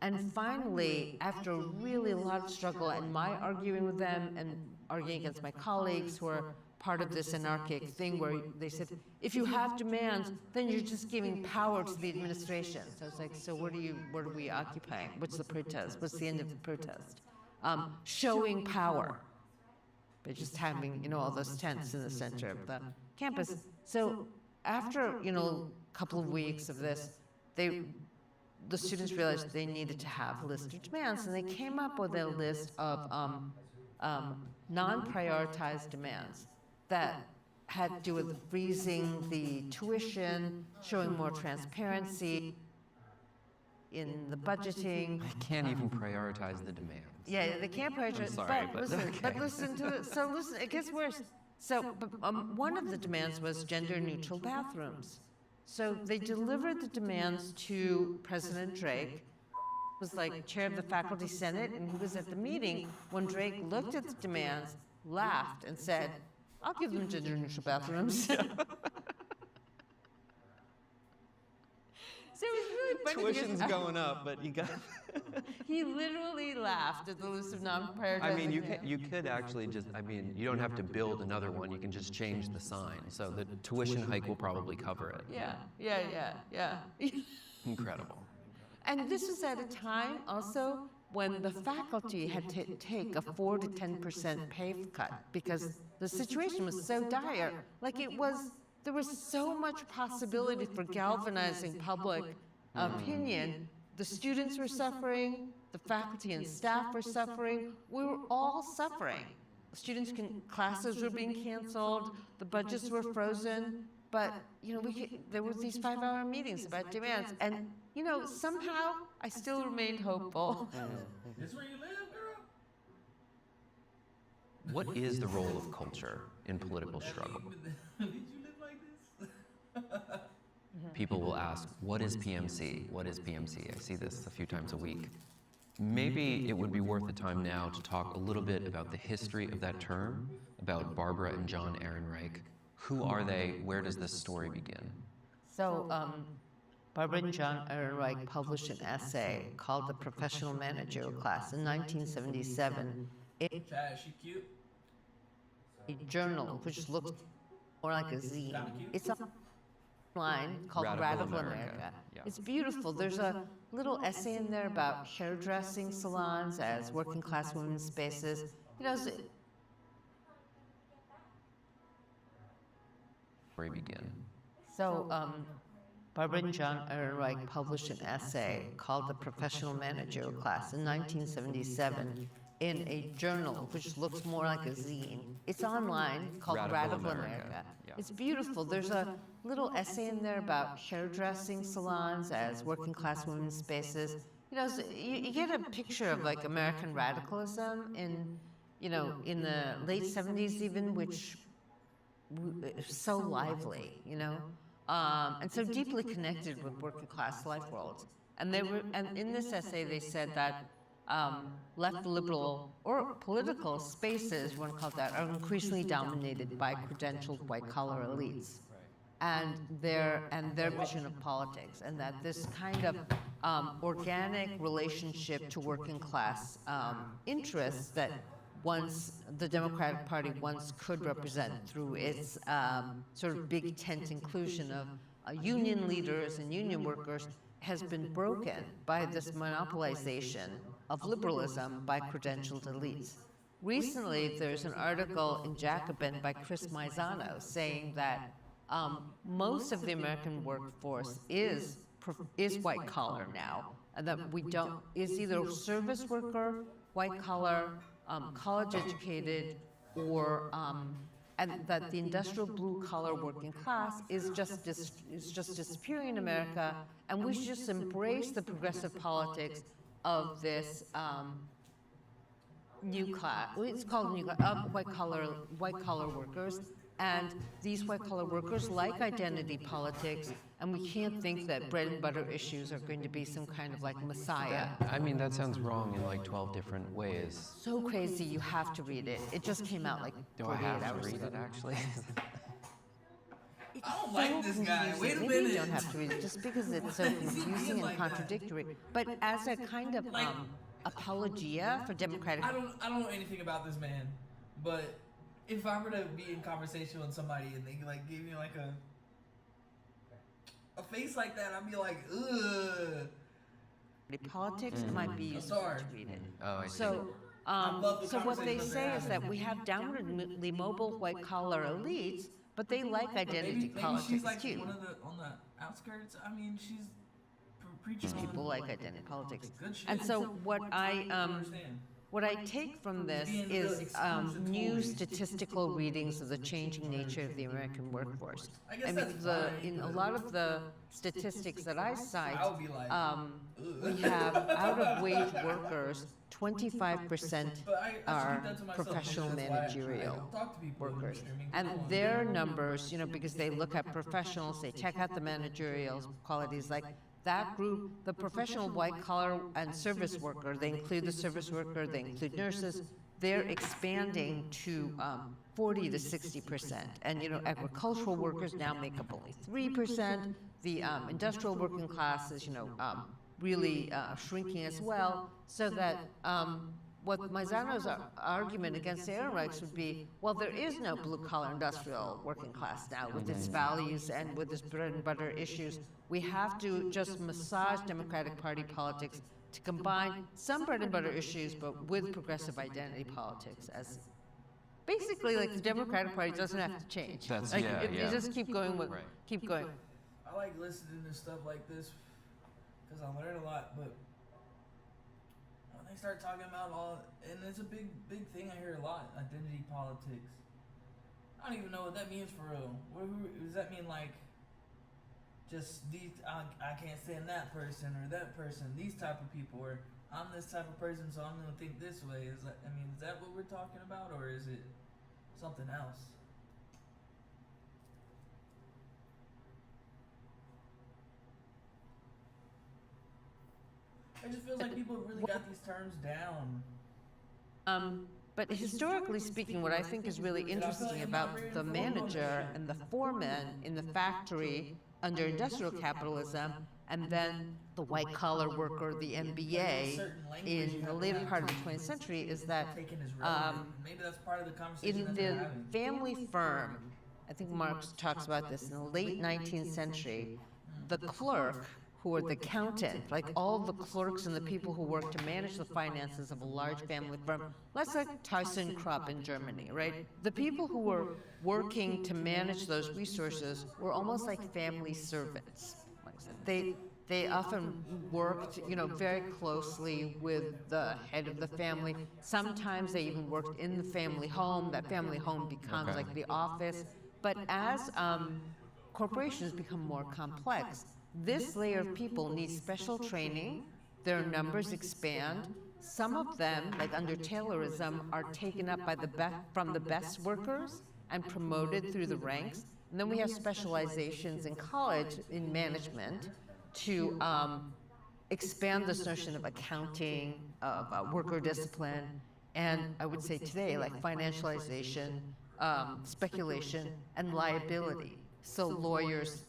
A: And finally, after really a lot of struggle and my arguing with them and arguing against my colleagues who are part of this anarchic thing where they said, if you have demands, then you're just giving power to the administration. So it's like, so what are we occupying? What's the protest? What's the end of the protest? Showing power. By just having, all those tents in the center of the campus. So after, a couple of weeks of this, the students realized they needed to have a list of demands, and they came up with a list of non-prioritized demands that had to do with freezing the tuition, showing more transparency in the budgeting.
C: I can't even prioritize the demands.
A: Yeah, they can't prioritize.
C: sorry, but
A: listen,
C: okay.
A: but listen to it. So listen, it gets worse. So one of the demands was gender-neutral bathrooms. So they delivered the demands to President Drake, who was like chair of the faculty senate, and he was at the meeting when Drake looked at the demands, laughed, and said, "I'll give them gender-neutral bathrooms." So it was really funny because
C: Tuition's going up, but you got.
A: he literally laughed at the list of non-prioritized.
C: I mean, you could actually just. I mean, you don't have to build another one. You can just change the sign. So the tuition hike will probably cover it.
A: Yeah.
C: Incredible.
A: And this was at a time also when the faculty had to take a 4 to 10% pay cut because the situation was so dire. Like there was so much possibility for galvanizing public opinion. The students were suffering, the faculty and staff were suffering, we were all suffering. Classes were being canceled, the budgets were frozen, but there were these 5-hour meetings about demands, and somehow I still remained hopeful.
B: This where you live, girl?
C: What is the role of culture in political struggle?
B: Did you live like this?
C: People will ask, what is PMC? What is PMC? I see this a few times a week. Maybe it would be worth the time now to talk a little bit about the history of that term, about Barbara and John Ehrenreich. Who are they? Where does this story begin?
A: So, Barbara and John Ehrenreich published an essay called The Professional Managerial Class in 1977 in
B: Chad, is she cute?
A: a journal which looks more like a zine. It's online called Radical America.
C: Yeah.
A: It's beautiful. There's a little essay in there about hairdressing salons as working class women's spaces.
C: Story begin.
A: So, Barbara and John Ehrenreich published an essay called The Professional Managerial Class in 1977 in a journal which looks more like a zine. It's online called Radical America.
C: Yeah.
A: It's beautiful. There's a little essay in there about hairdressing salons as working class women's spaces. You get a picture of like American radicalism in the late 70s even, which is so lively, and so deeply connected with working class life worlds. And in this essay they said that left liberal or political spaces, one called that, are increasingly dominated by credentialed white-collar elites and their vision of politics, and that this kind of organic relationship to working class interests that the Democratic Party once could represent through its sort of big tent inclusion of union leaders and union workers has been broken by this monopolization of liberalism by credentialed elites. Recently, there's an article in Jacobin by Chris Maizano saying that most of the American workforce is white collar now, and that is either service worker, white collar, college educated, or and that the industrial blue-collar working class is just disappearing in America, and we should just embrace the progressive politics of this new class. Well, it's called new class, white-collar workers, and these white-collar workers like identity politics, and we can't think that bread and butter issues are going to be some kind of like messiah.
C: I mean, that sounds wrong in like 12 different ways.
A: So crazy, you have to read it. It just came out like
C: Do I
A: 48
C: have
A: hours
C: to read
A: ago.
C: it, actually?
B: I don't like this guy. Wait a
A: Maybe
B: minute.
A: you don't have to read it just because it's so confusing and contradictory. But as a kind of apologia for democratic,
B: I don't know anything about this man, but if I were to be in conversation with somebody and they like gave me like a face like that, I'd be like, ugh.
A: politics, it might be useful
B: Sorry.
A: to read it.
C: Oh, I see.
A: So,
B: love the
A: so what they
B: conversations
A: say
B: they're
A: is that we have downwardly mobile white-collar elites, but they like identity
B: Maybe
A: politics
B: she's like
A: too.
B: one of the on the outskirts. I mean, she's preaching.
A: People
B: on,
A: like identity politics.
B: good shit.
A: And so what I
B: understand.
A: what I take from this is new statistical readings of the changing nature of the American workforce.
B: I guess
A: mean,
B: that's fine,
A: in a
B: but-
A: lot of the statistics that I cite,
B: I would be like,
A: we have out-of-wage workers. 25%
B: but I
A: are
B: keep that to myself,
A: professional
B: maybe that's why I
A: managerial
B: don't talk to people in the
A: workers.
B: industry. I mean,
A: And
B: come on.
A: their numbers, because they look at professionals, they check out the managerial qualities, like that group, the professional white collar and service worker, they include the service worker, they include nurses, they're expanding to 40 to 60%. And, agricultural workers now make up only 3%. The industrial working class is, really shrinking as well, so that what Maizano's argument against the Ehrenreichs would be, well, there is no blue-collar industrial working class now with its values and with its bread and butter issues. We have to just massage Democratic Party politics to combine some bread and butter issues, but with progressive identity politics as basically like the Democratic Party doesn't have to change.
C: That's-
A: like,
C: yeah,
A: if you
C: yeah.
A: just keep going with,
C: Right.
A: keep going.
B: I like listening to stuff like this because I learn a lot, but when they start talking about and it's a big thing I hear a lot, identity politics. I don't even know what that means for real. Does that mean like just these? I can't stand that person or that person. These type of people, or I'm this type of person, so I'm gonna think this way. Is that what we're talking about, or is it something else? It just feels like people have really got these terms down.
A: But historically speaking, what I think is really interesting about the manager and the foreman in the factory under industrial capitalism, and then the white-collar worker, the MBA, in the later part of the 20th century, is that
B: Taken as relevant. Maybe that's part of the conversation
A: in
B: that
A: the
B: they're having.
A: family firm, I think Marx talks about this, in the late 19th century, the clerk, who are the accountant, like all the clerks and the people who work to manage the finances of a large family firm, let's like ThyssenKrupp in Germany, right? The people who were working to manage those resources were almost like family servants. Like I said, they often worked, very closely with the head of the family. Sometimes they even worked in the family home. That family home becomes like the office. But as corporations become more complex, this layer of people needs special training. Their numbers expand. Some of them, like under Taylorism, are taken up by from the best workers and promoted through the ranks. And then we have specializations in college in management to expand this notion of accounting, of worker discipline, and I would say today, like financialization, speculation, and liability. So lawyers,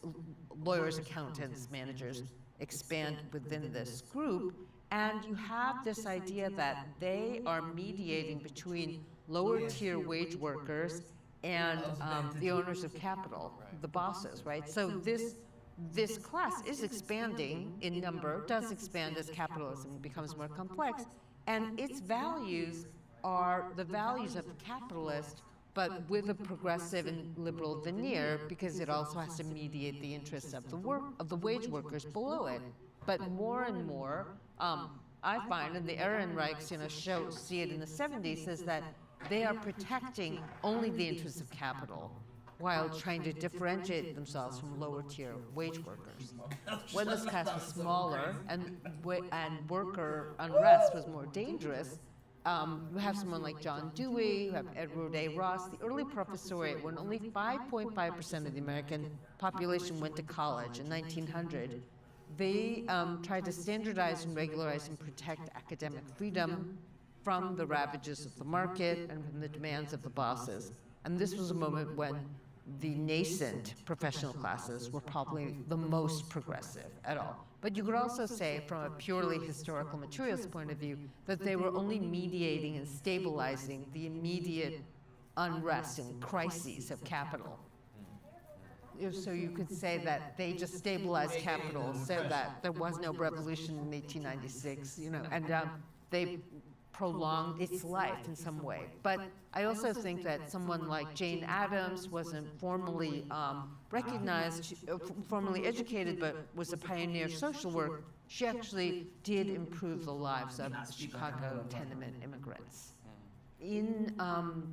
A: accountants, managers expand within this group, and you have this idea that they are mediating between lower tier wage workers and the owners of capital, the bosses, right? So this class is expanding in number, does expand as capitalism becomes more complex, and its values are the values of the capitalist, but with a progressive and liberal veneer, because it also has to mediate the interests of the wage workers below it. But more and more, I find, and the Ehrenreichs, see it in the 70s, is that they are protecting only the interests of capital while trying to differentiate themselves from lower tier wage workers. When this class was smaller and worker unrest was more dangerous, you have someone like John Dewey, you have Edward A. Ross, the early professoriate, when only 5.5% of the American population went to college in 1900. They tried to standardize and regularize and protect academic freedom from the ravages of the market and from the demands of the bosses. And this was a moment when the nascent professional classes were probably the most progressive at all. But you could also say, from a purely historical materials point of view, that they were only mediating and stabilizing the immediate unrest and crises of capital. So you could say that they just stabilized capital so that there was no revolution in 1896, and they prolonged its life in some way. But I also think that someone like Jane Addams wasn't formally recognized, formally educated, but was a pioneer of social work. She actually did improve the lives of Chicago tenement immigrants. In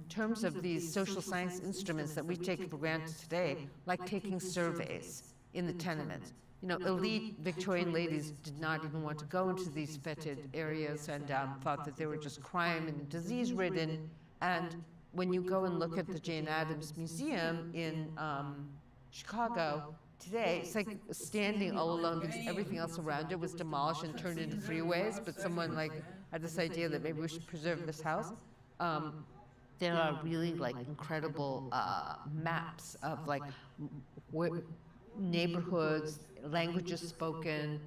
A: terms of these social science instruments that we take for granted today, like taking surveys in the tenements, elite Victorian ladies did not even want to go into these fetid areas and thought that they were just crime and disease-ridden. And when you go and look at the Jane Addams Museum in Chicago today, it's like standing all alone because everything else around it was demolished and turned into freeways, but someone had this idea that maybe we should preserve this house. There are really incredible maps of neighborhoods, languages spoken,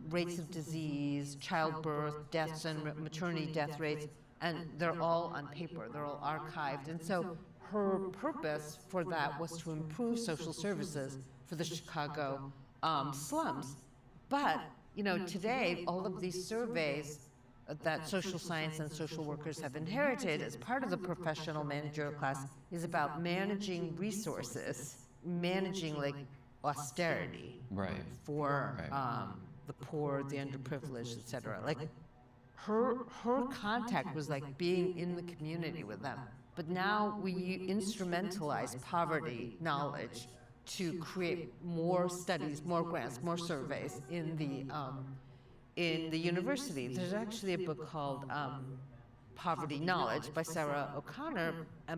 A: rates of disease, childbirth, deaths, and maternity death rates, and they're all on paper, they're all archived. And so her purpose for that was to improve social services for the Chicago slums. But, today, all of these surveys that social science and social workers have inherited as part of the professional managerial class is about managing resources, managing austerity for the poor, the underprivileged, etc. Her contact was being in the community with them. But now we instrumentalize poverty knowledge to create more studies, more grants, more surveys in the university. There's actually a book called Poverty Knowledge by Sarah O'Connor,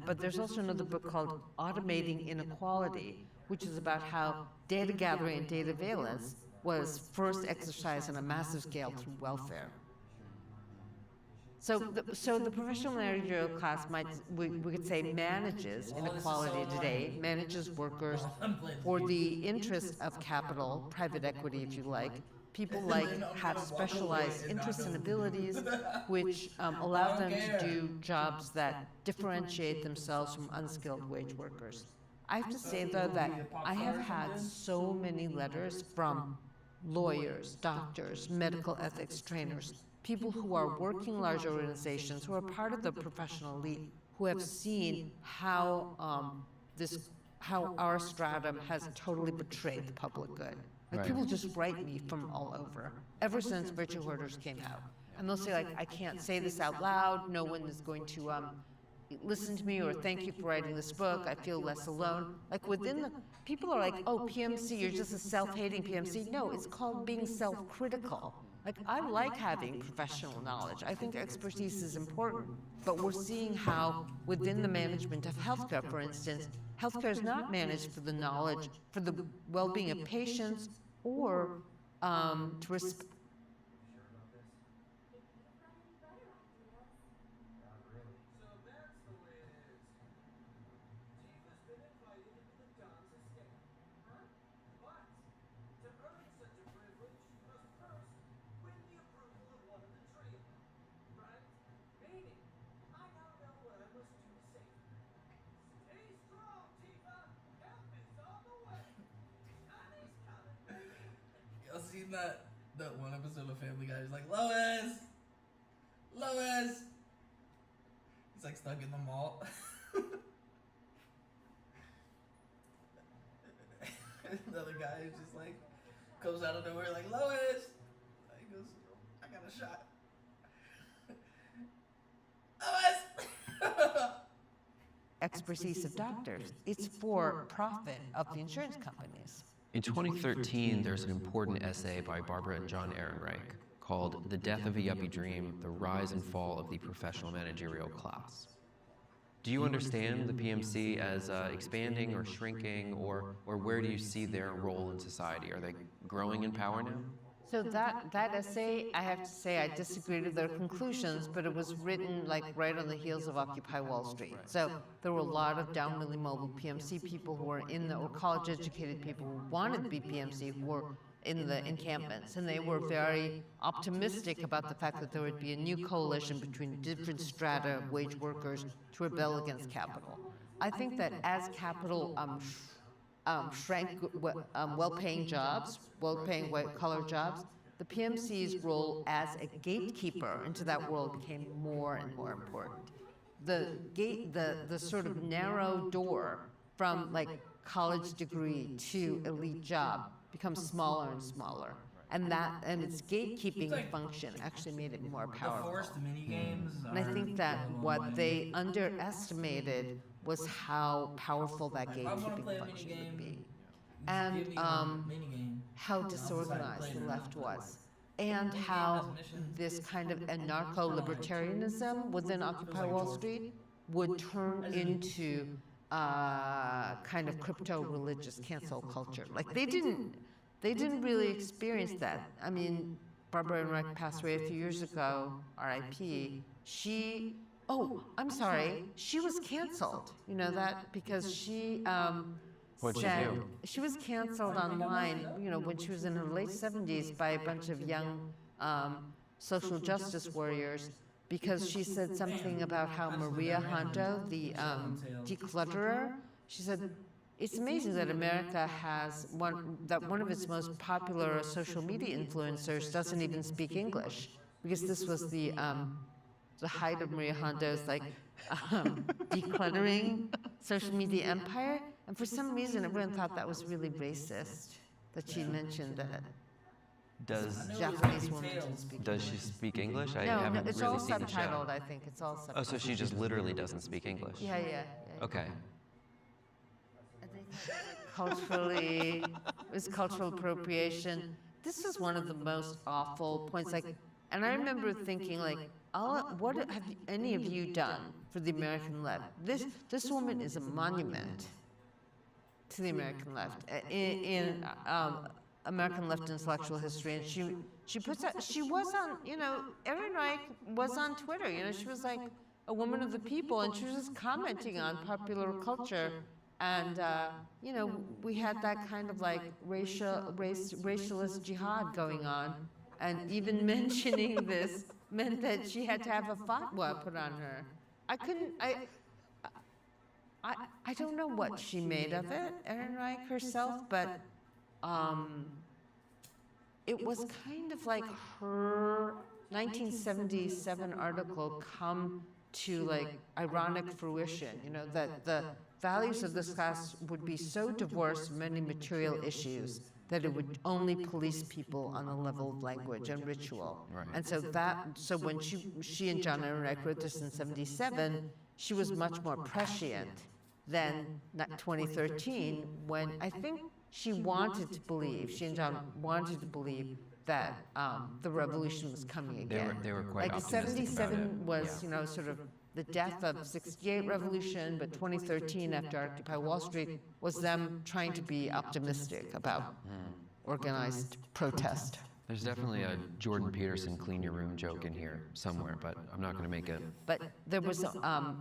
A: but there's also another book called Automating Inequality, which is about how data gathering and data valence was first exercised on a massive scale through welfare. So the professional managerial class we could say manages inequality today, manages workers for the interest of capital, private equity if you like. People have specialized interests and abilities which allow them to do jobs that differentiate themselves from unskilled wage workers. I have to say, though, that I have had so many letters from lawyers, doctors, medical ethics trainers, people who are working large organizations, who are part of the professional elite, who have seen how how our stratum has totally betrayed the public good. People just write me from all over, ever since Virtue Hoarders came out. And they'll say, I can't say this out loud, no one is going to listen to me, or thank you for writing this book, I feel less alone. People are oh, PMC, you're just a self-hating PMC. No, it's called being self-critical. I like having professional knowledge. I think expertise is important, but we're seeing how within the management of healthcare, for instance, healthcare is not managed for the knowledge, for the well-being of patients, or to respect.
B: Y'all seen that one episode of Family Guy? He's like, Lois! He's stuck in the mall. Another guy is just comes out of nowhere Lois! He goes, I got a shot. Lois!
A: expertise of doctors. It's for profit of the insurance companies.
C: In 2013, there's an important essay by Barbara and John Ehrenreich called The Death of a Yuppie Dream, The Rise and Fall of the Professional Managerial Class. Do you understand the PMC as expanding or shrinking, or where do you see their role in society? Are they growing in power now?
A: So that essay, I have to say, I disagreed with their conclusions, but it was written like right on the heels of Occupy Wall Street. So there were a lot of down really mobile PMC people who were in the, or college-educated people who wanted to be PMC who were in the encampments, and they were very optimistic about the fact that there would be a new coalition between different strata of wage workers to rebel against capital. I think that as capital shrank well-paying jobs, well-paying white-collar jobs, the PMC's role as a gatekeeper into that world became more and more important. The sort of narrow door from like college degree to elite job becomes smaller and smaller, and its gatekeeping function actually made it more
B: The
A: powerful.
B: forced mini games.
A: And I think that what they underestimated was how powerful that
B: If I want to
A: gatekeeping
B: play a mini
A: function would
B: game,
A: be,
B: give
A: and
B: me a mini game.
A: how
B: I'll decide to
A: disorganized
B: play
A: the
B: it or
A: left
B: not.
A: was, and how this kind of anarcho-libertarianism within Occupy Wall Street would turn into kind of crypto-religious cancel culture. Like they didn't really experience that. I mean, Barbara Enright passed away a few years ago, R.I.P. I'm sorry, she was canceled. You know that because she
C: What'd she
A: said
C: do?
A: she was canceled online. You know, when she was in her late 70s by a bunch of young social justice warriors, because she said something about how Maria Hondo, the declutterer, she said, it's amazing that America has one of its most popular social media influencers doesn't even speak English, because this was the height of Maria Hondo's like decluttering social media empire, and for some reason everyone thought that was really racist that she mentioned that
C: Does
A: Japanese woman didn't speak
C: does
A: English.
C: she speak English? I
A: No,
C: haven't
A: it's
C: really
A: all
C: seen the show.
A: subtitled. I think it's all subtitled.
C: Oh, so she just literally doesn't speak English.
A: Yeah.
C: Okay.
A: Culturally, it was cultural appropriation. This was one of the most awful points. Like, and I remember thinking, like, what have any of you done for the American left? This woman is a monument to the American left in American left intellectual history, and she puts out. She was on, Erin Reich was on Twitter. She was like a woman of the people, and she was just commenting on popular culture. And we had that kind of like racialist jihad going on, and even mentioning this meant that she had to have a fatwa put on her. I don't know what she made of it, Erin Reich herself, but it was kind of like her 1977 article come to like ironic fruition, that the values of this class would be so divorced from many material issues that it would only police people on the level of language and ritual.
C: Right.
A: And so when she and John Ehrenreich wrote this in '77, she was much more prescient than 2013, when I think she and John wanted to believe that the revolution was coming again.
C: They were quite
A: Like
C: optimistic about it.
A: '77 was, sort of the death of '68 revolution, but 2013, after Occupy Wall Street, was them trying to be optimistic about organized protest.
C: There's definitely a Jordan Peterson clean your room joke in here somewhere, but I'm not going to make it.
A: But there was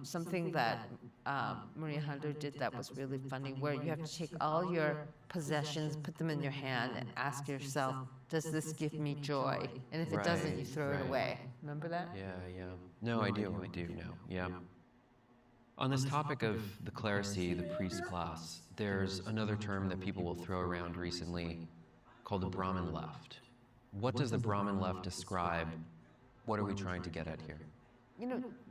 A: something that Maria Hondo did that was really funny, where you have to take all your possessions, put them in your hand, and ask yourself, does this give me joy? And if it doesn't, you throw it away. Remember that?
C: Yeah. No, I do know. Yeah. On this topic of the clerisy, the priest class, there's another term that people will throw around recently called the Brahmin left. What does the Brahmin left describe? What are we trying to get at here?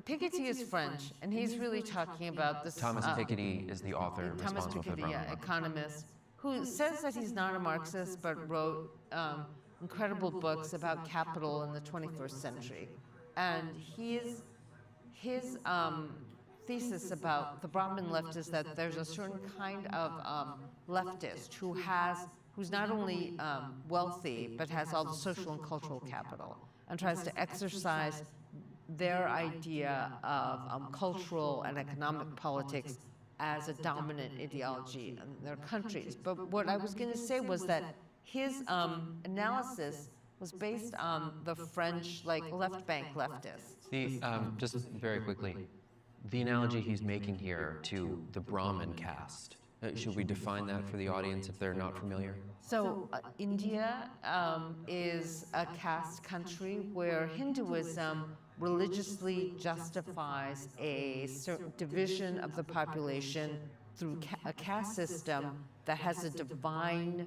A: Piketty is French, and he's really talking about this.
C: Thomas Piketty is the author
A: Thomas
C: responsible for the
A: Piketty,
C: Brahmin
A: yeah,
C: left.
A: economist, who says that he's not a Marxist, but wrote incredible books about capital in the 21st century. And his thesis about the Brahmin left is that there's a certain kind of leftist who's not only wealthy but has all the social and cultural capital and tries to exercise their idea of cultural and economic politics as a dominant ideology in their countries. But what I was going to say was that his analysis was based on the French, like, left bank leftists.
C: Just very quickly, the analogy he's making here to the Brahmin caste, should we define that for the audience if they're not familiar?
A: So India is a caste country where Hinduism religiously justifies a certain division of the population through a caste system that has a divine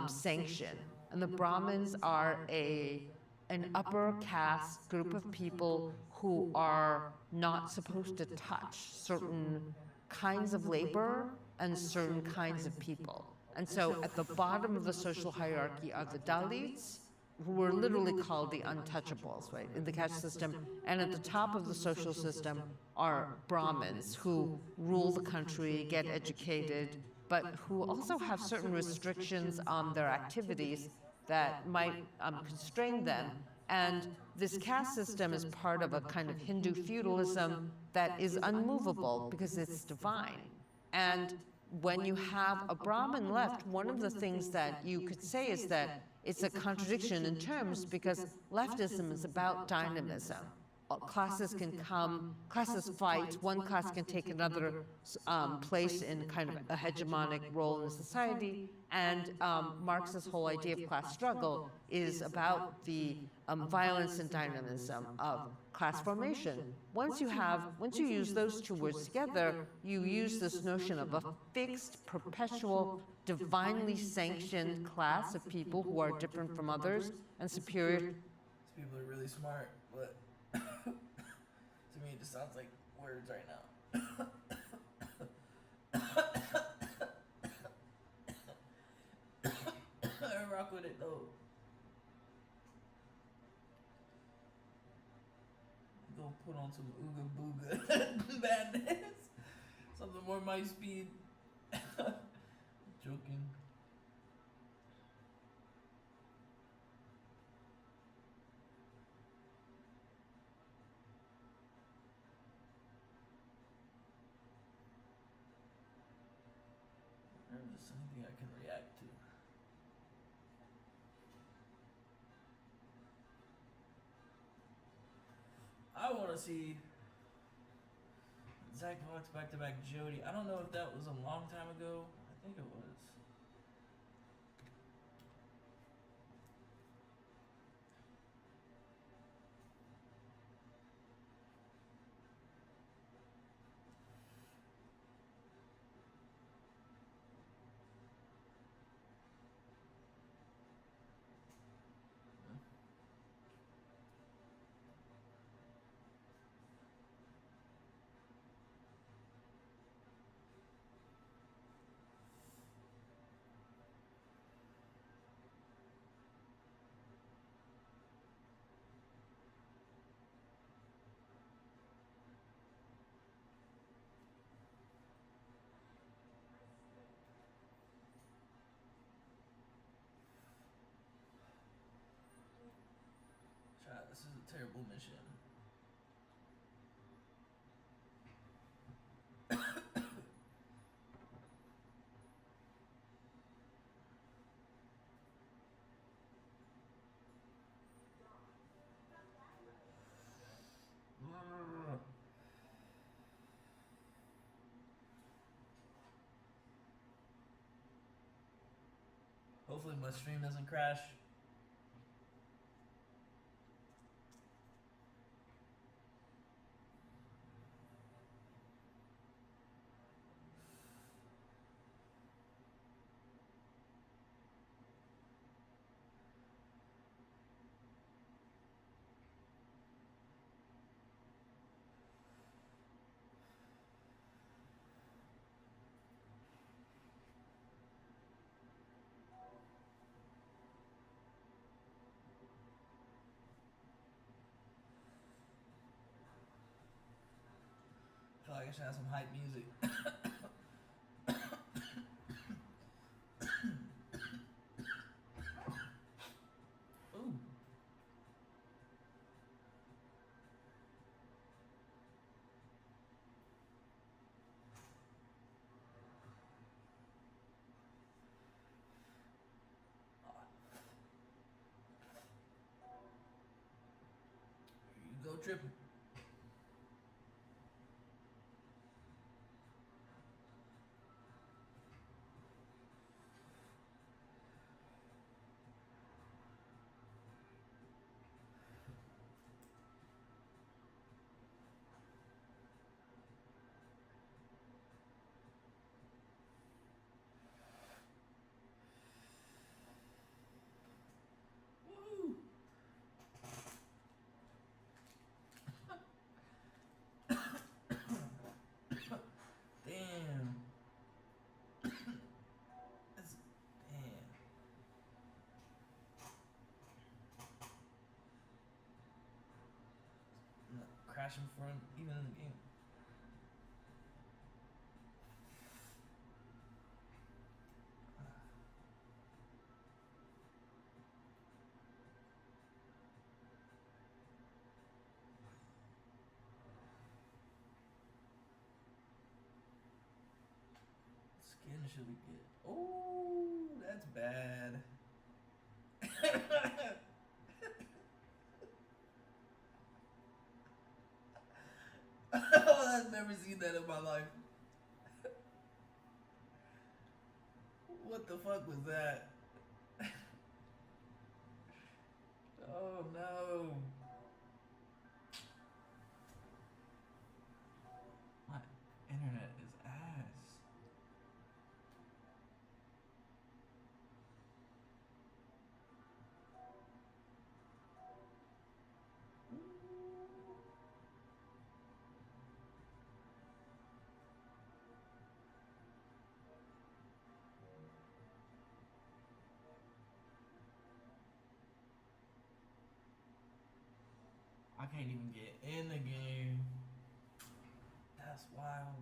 A: sanction. And the Brahmins are an upper caste group of people who are not supposed to touch certain kinds of labor and certain kinds of people. And so at the bottom of the social hierarchy are the Dalits, who were literally called the untouchables, right, in the caste system. And at the top of the social system are Brahmins, who rule the country, get educated, but who also have certain restrictions on their activities that might constrain them. And this caste system is part of a kind of Hindu feudalism that is unmovable because it's divine. And when you have a Brahmin left, one of the things that you could say is that it's a contradiction in terms because leftism is about dynamism. Classes can come, classes fight, one class can take another place in kind of a hegemonic role in society, and Marx's whole idea of class struggle is about the violence and dynamism of class formation. Once you use those two words together, you use this notion of a fixed, perpetual, divinely sanctioned class of people who are different from others and superior.
B: These people are really smart, but to me it just sounds like words right now. I rock with it though. Go put on some ooga booga madness. Something more my speed. Joking. There's just anything I can react to. I want to see Zach Fox back-to-back Jody. I don't know if that was a long time ago. I think it was. Chat, this is a terrible mission. Hopefully my stream doesn't crash. should have some hype music. Ooh. You go tripping. Woo! Damn. That's damn. Not crashing front even in the game. Skin should we get? Oh, that's bad. Oh, I've never seen that in my life. What the fuck was that? Oh no. My internet is ass. I can't even get in the game. That's wild.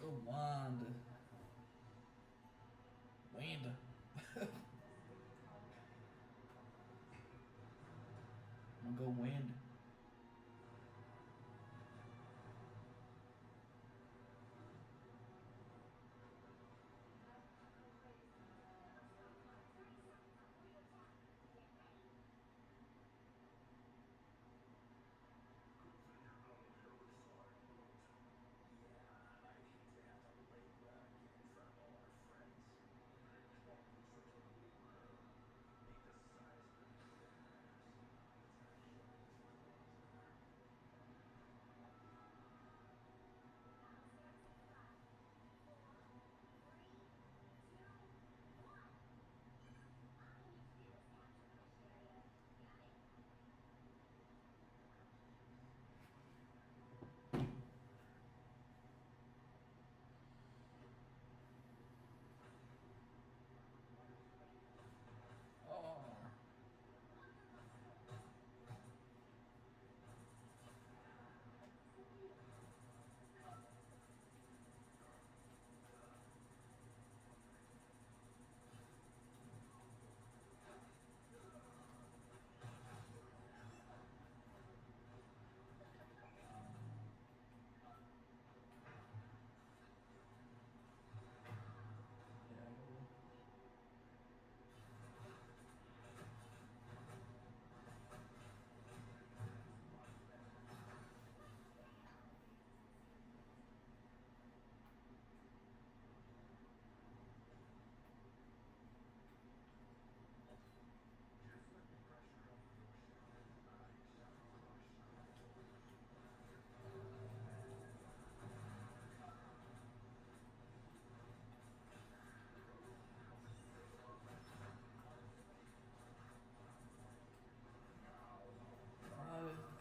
B: Go Wanda. Wanda. I'm gonna go Wanda.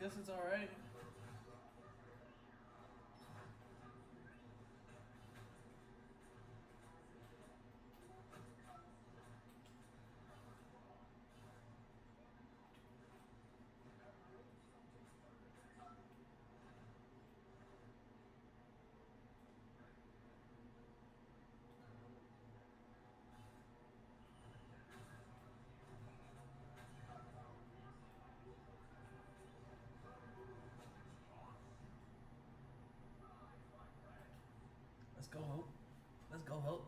B: guess it's alright. Let's go, Hope. Let's go, Hope.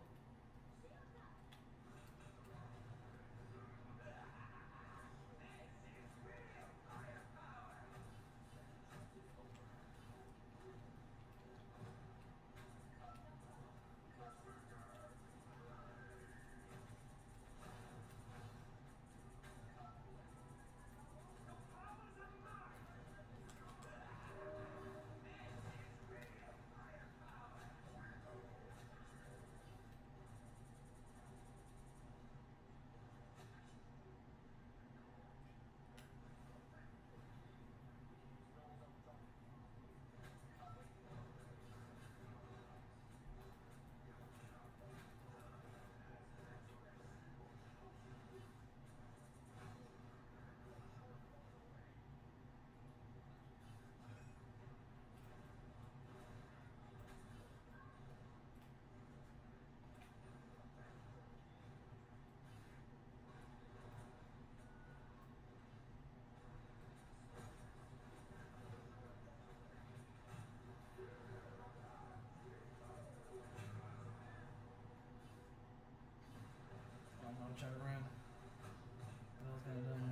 B: I'm trying to run. That was kind of dumb.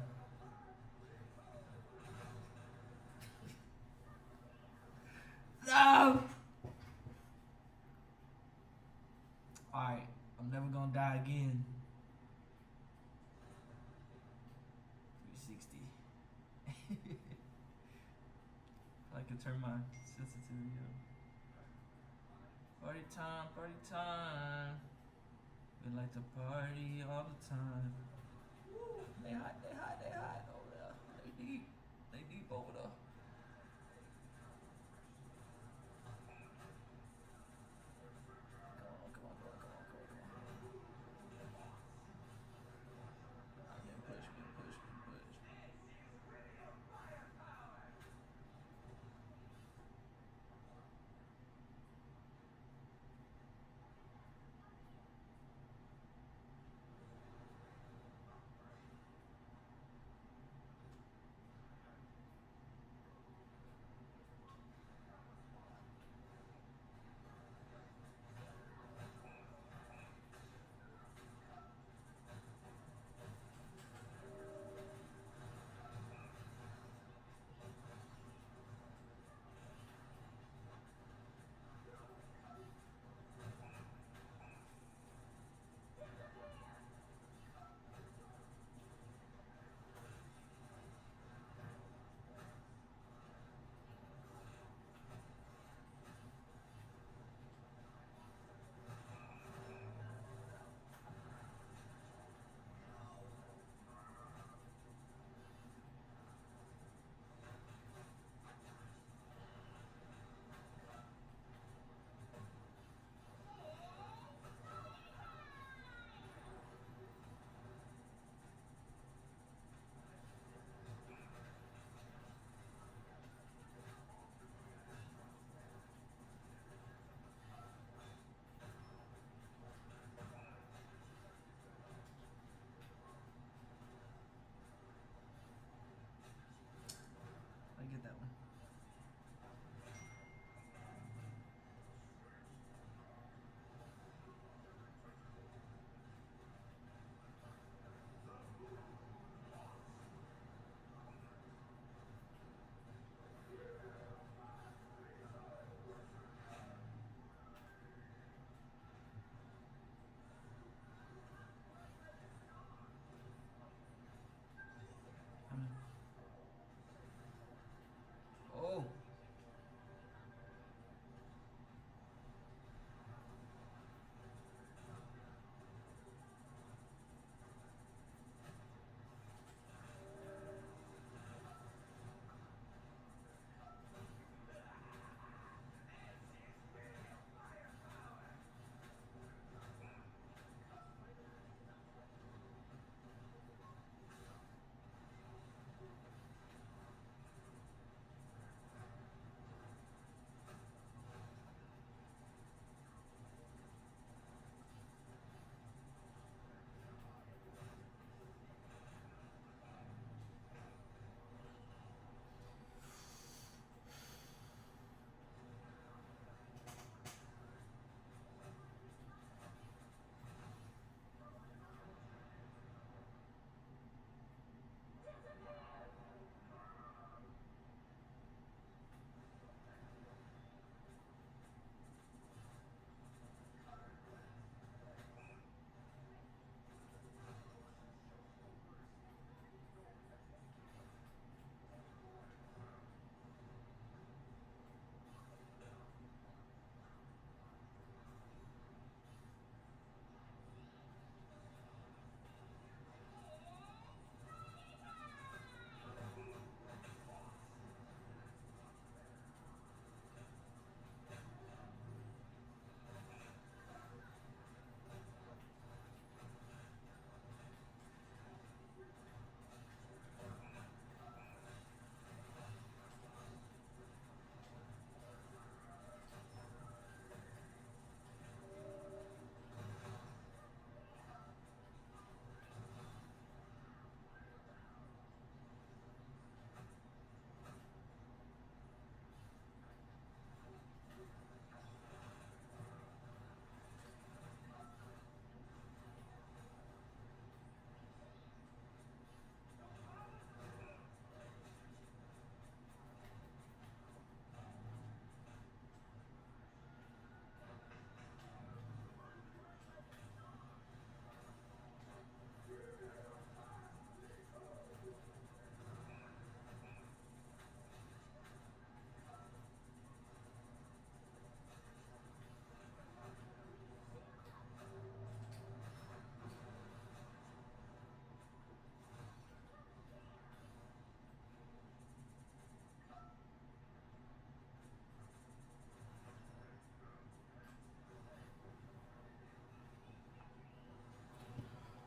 B: No! Alright, I'm never gonna die again. 360. I can turn my sensitivity up. Party time, party time. We like to party all the time. Woo, they hot, they hot, they hot over there. They deep over there. Come on, come on, come on, come on, come on, come on. Yeah, push me, push me, push me.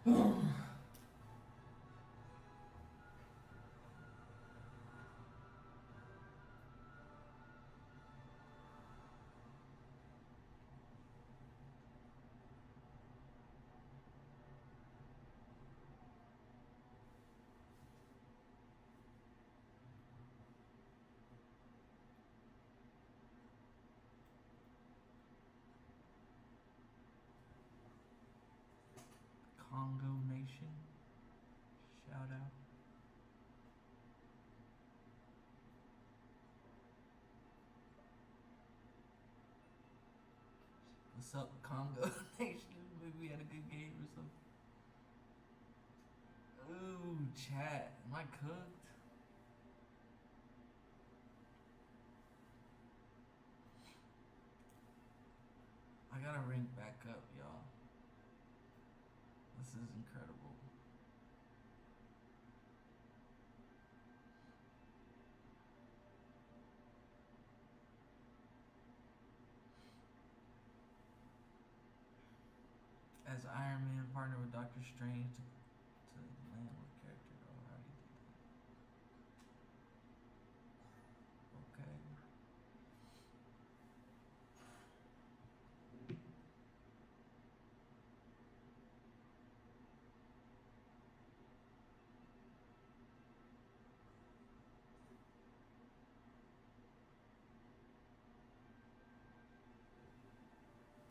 B: Congo Nation. Shout out. What's up, Congo Nation? Maybe we had a good game or something. Ooh, chat. Am I cooked? I gotta rank back up, y'all. This is incredible. As Iron Man partnered with Doctor Strange to land what character? Oh, how do you do that? Okay.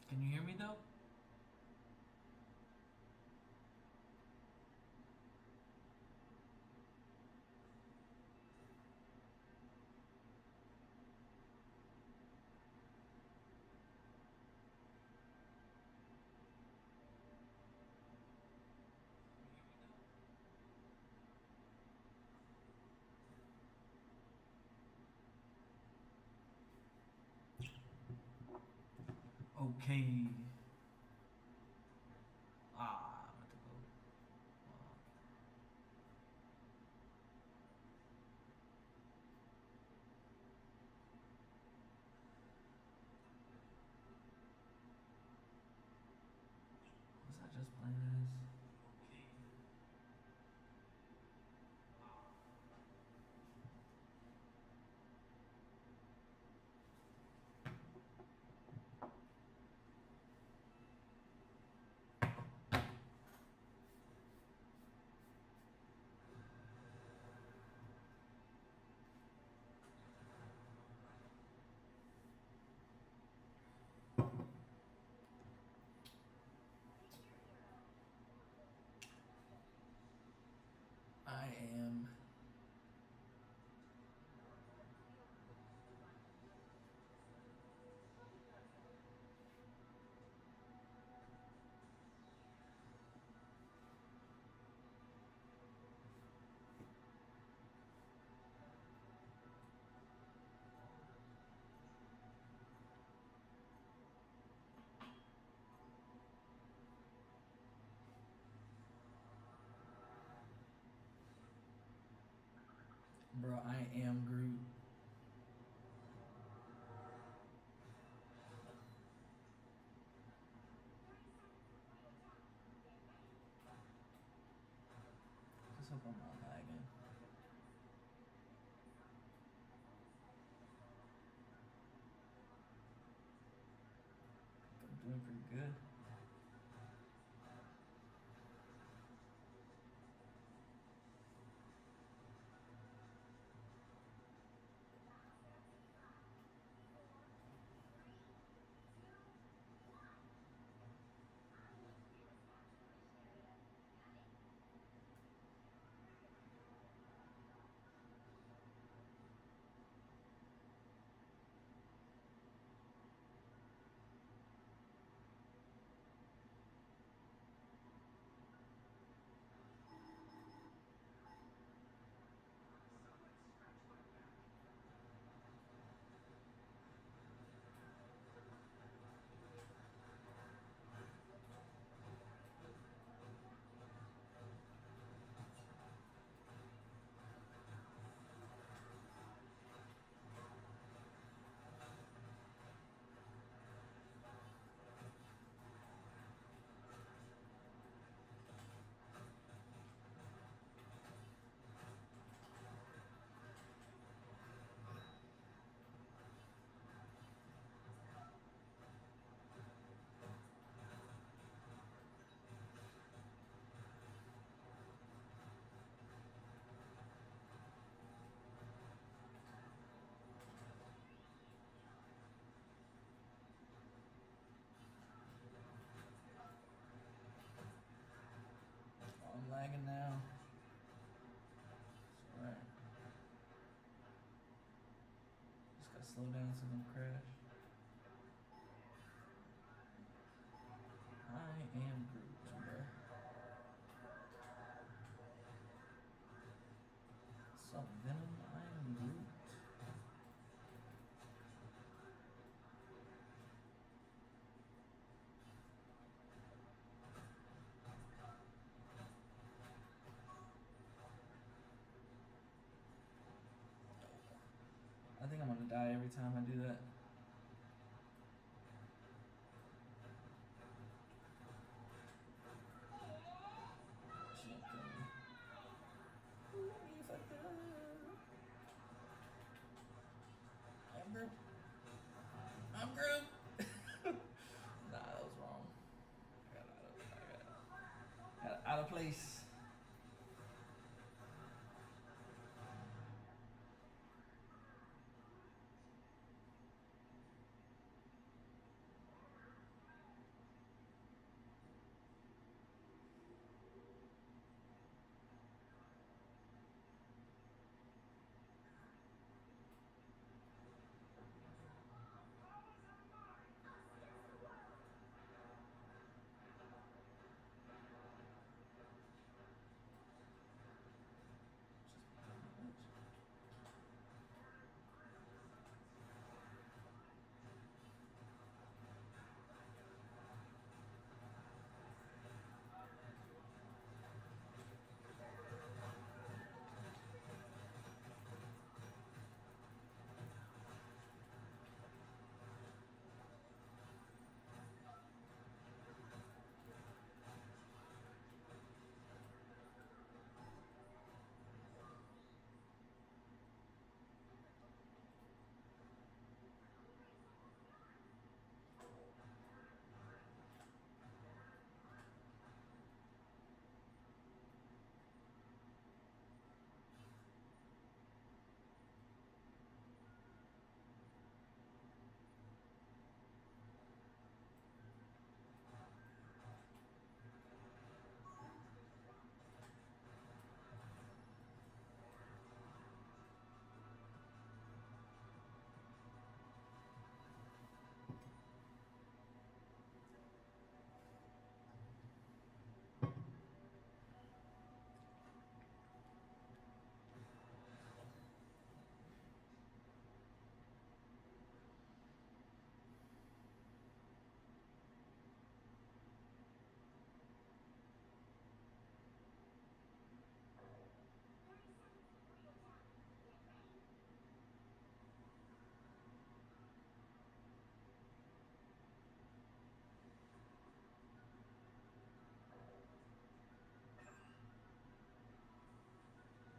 B: Can you hear me though? Okay. Ah, I meant to go. Was I just playing as? I am. Bro, I am Groot. Just hope I'm not lagging. I'm doing pretty good. slow down so don't crash. I am Groot, bruh. What's up, Venom? I am Groot. I think I'm gonna die every time I do that. She won't kill me. Let me if I die. I'm Groot. I'm Groot. Nah, that was wrong. I got out of place.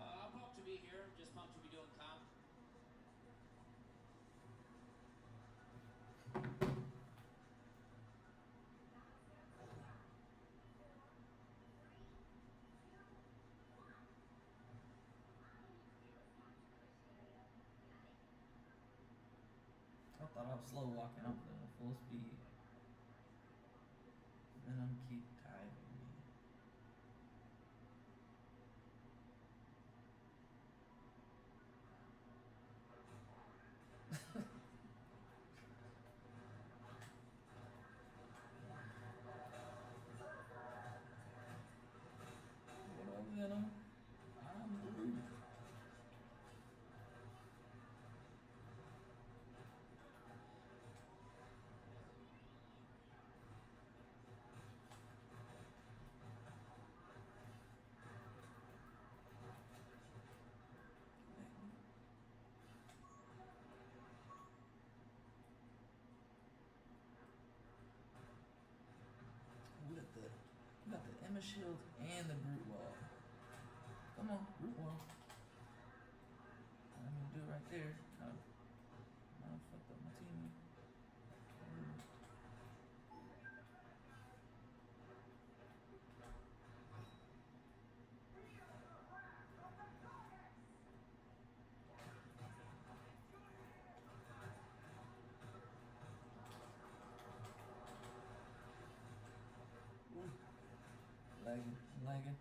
F: I'm pumped to be here. Just pumped to be doing comp.
B: I thought I was slow walking. I'm putting full speed. Venom keep diving me. What up, Venom? I'm Groot. We got the Emma Shield and the Groot Wall. Come on, Groot Wall. I'm gonna do it right there. Kind of fucked up my team. Lagging.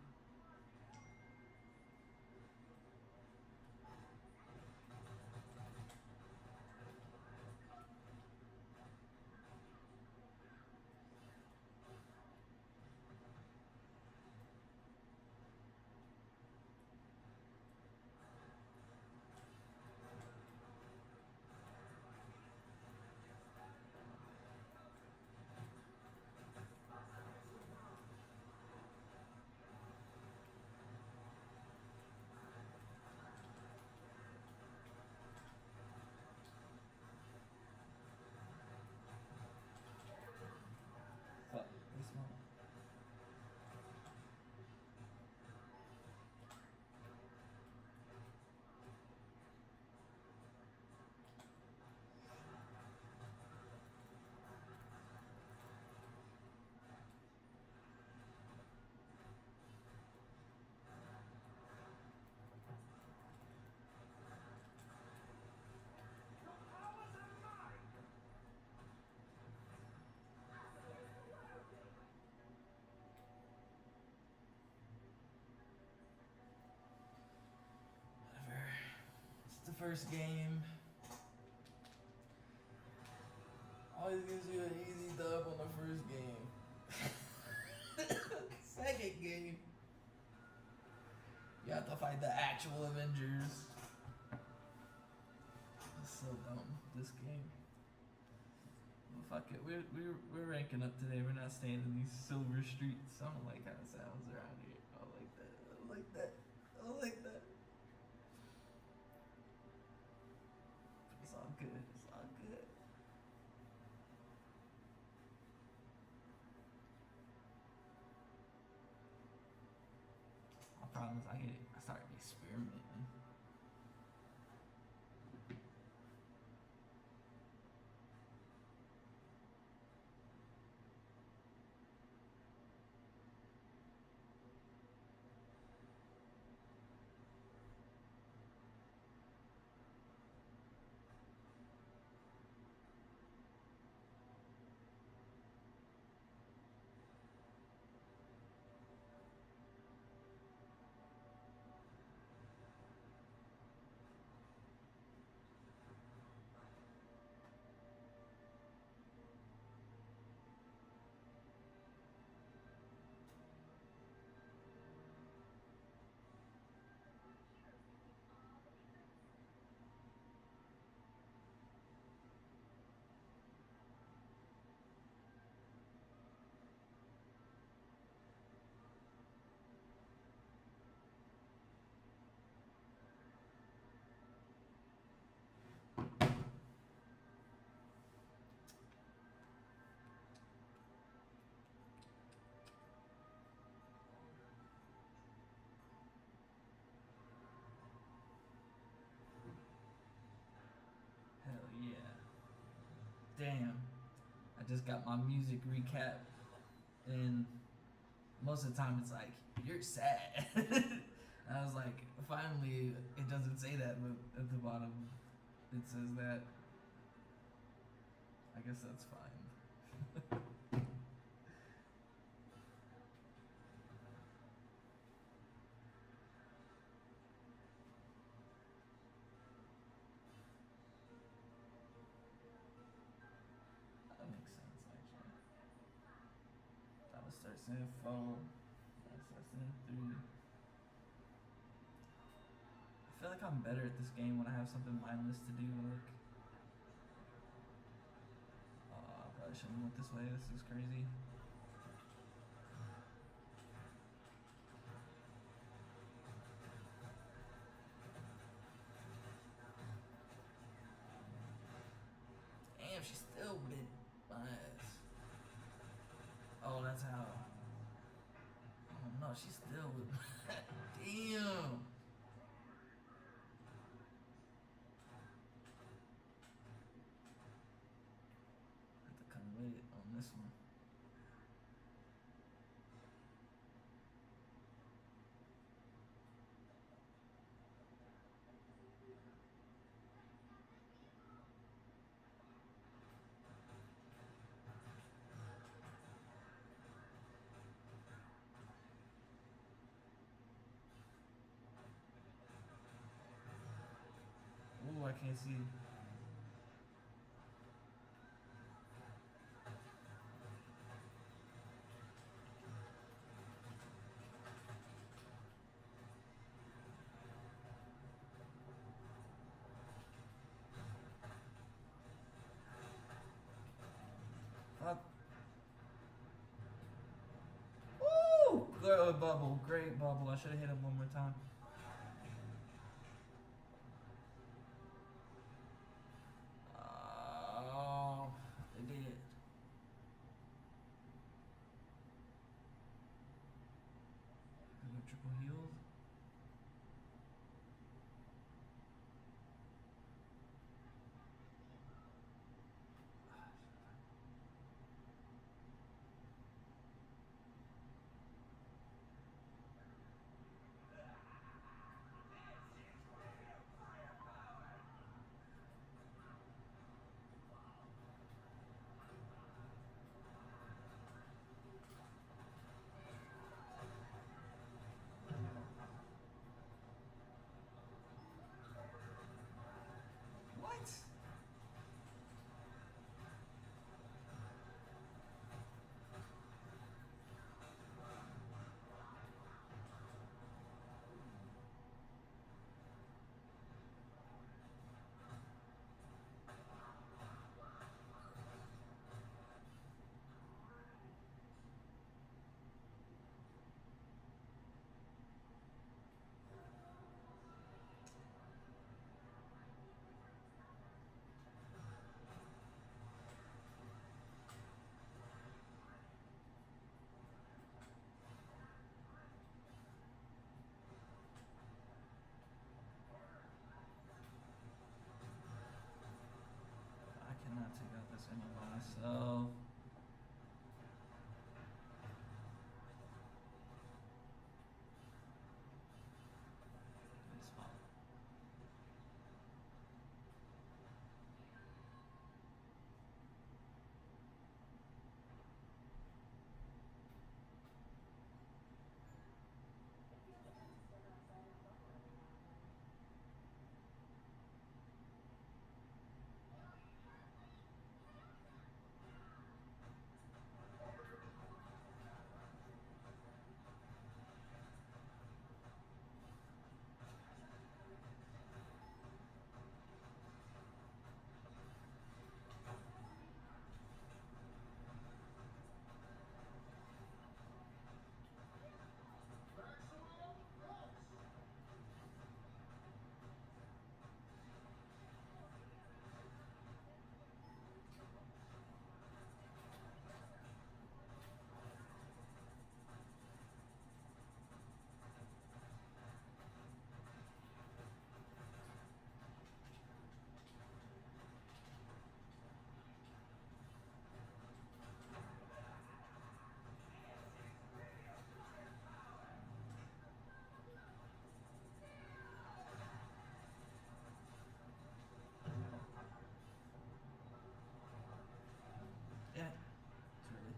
B: first game. Always gives you an easy dub on the first game. Second game, you have to fight the actual Avengers. It's so dumb, this game. Well, fuck it, we're ranking up today. We're not staying in these silver streets. I don't like how it sounds around here. I don't like that. I don't like that. I don't like that. It's all good. It's all good. My problem is I started experimenting. Hell yeah. Damn. I just got my music recap, and most of the time it's like, you're sad. I was like, finally, it doesn't say that, but at the bottom it says that. I guess that's fine. That makes sense, actually. That was starts in 4. That starts in 3. I feel like I'm better at this game when I have something mindless to do, like. I probably shouldn't have went this way. This is crazy. Damn, she still bit my ass. Oh, that's how. Oh no, she's still with. Damn. Have to come with it on this one. Ooh, I can't see. Fuck. Woo! Good bubble. Great bubble. I should have hit him one more time. Oh, they did. I got triple healed. So it's fun. Yeah. It's really.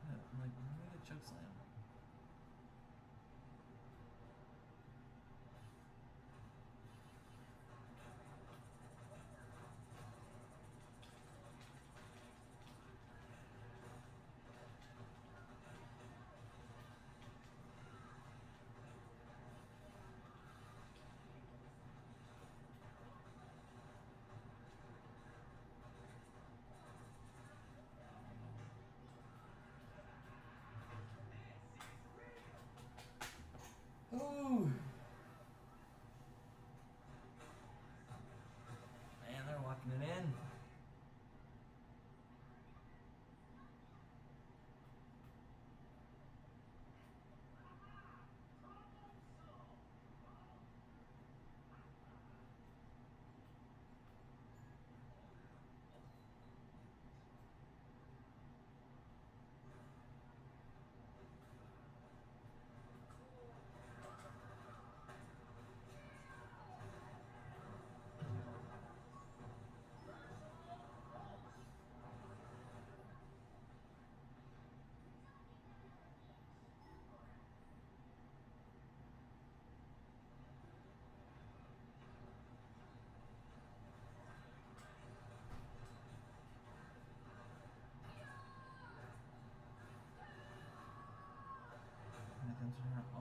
B: Yeah, I'm like, when do we get choke slam? Ooh. Man, they're locking it in.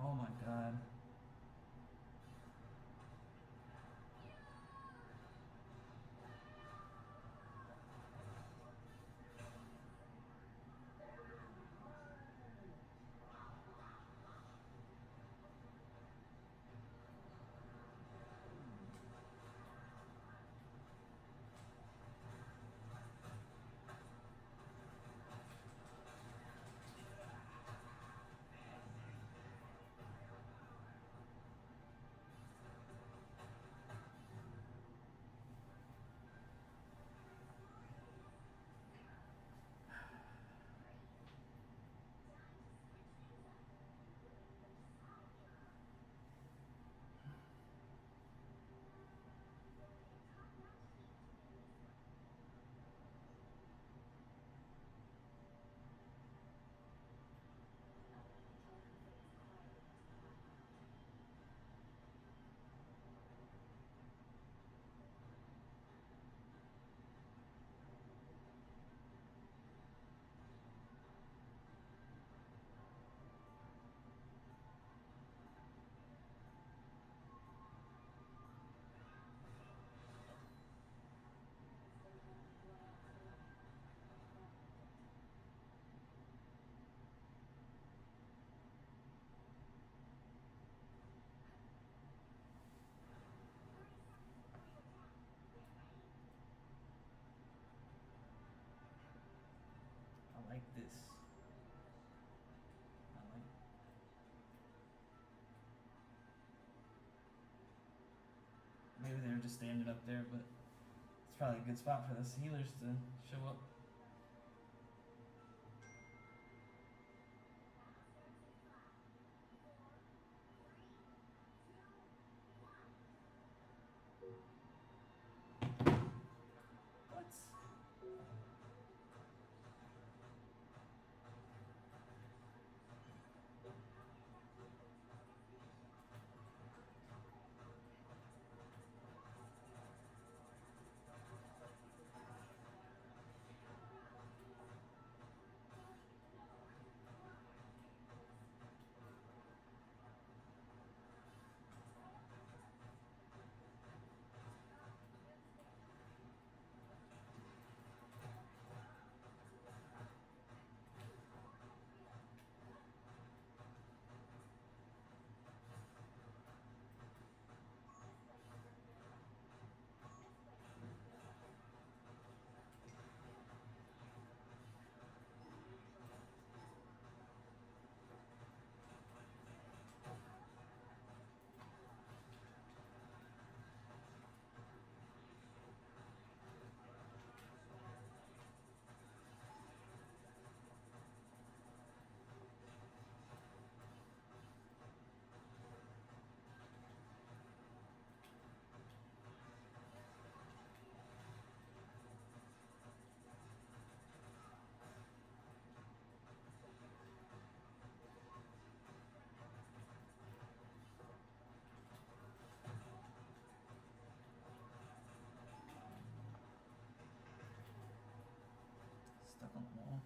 B: Oh my god. like this. Not like. Maybe they were just standing up there, but it's probably a good spot for the healers to show up. What? Stuck on the wall.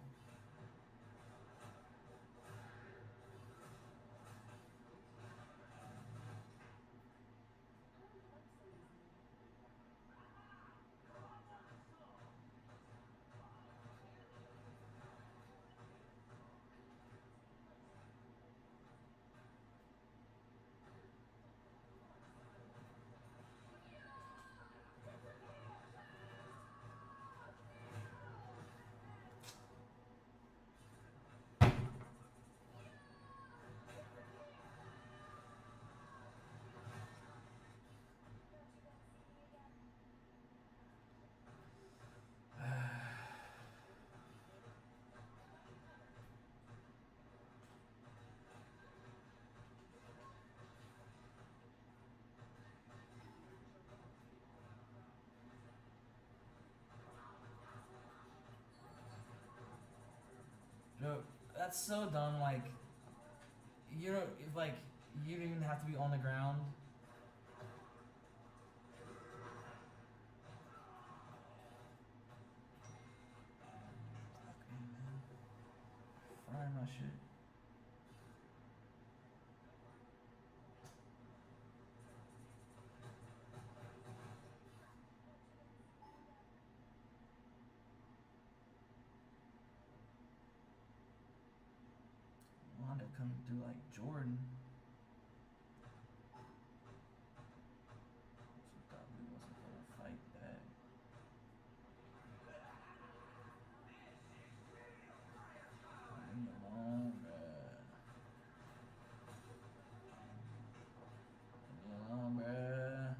B: Bro, that's so dumb. Like, you don't like you don't even have to be on the ground. Fuck me, man. Frying my shit. Wanda come do like Jordan. She thought we wasn't gonna fight that. Leave me alone, bruh. Leave me alone, bruh.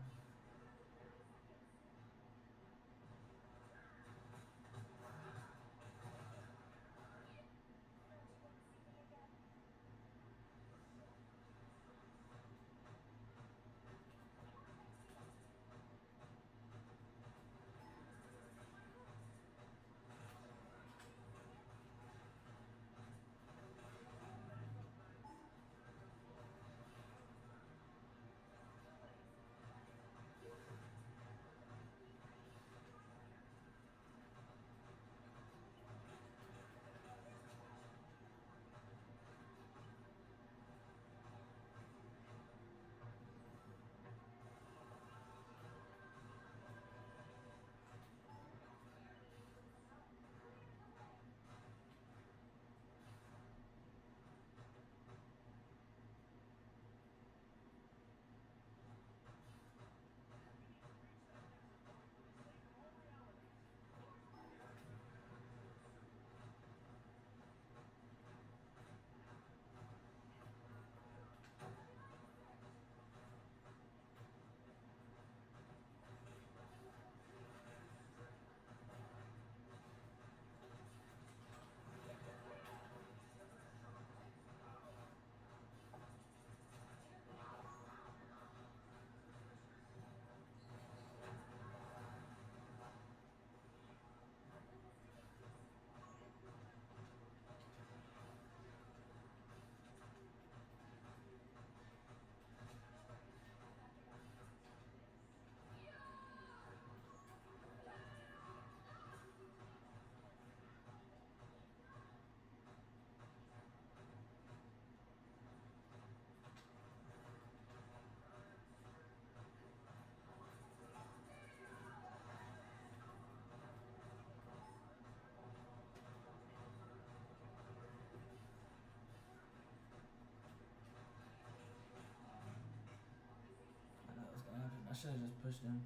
B: should have just pushed him.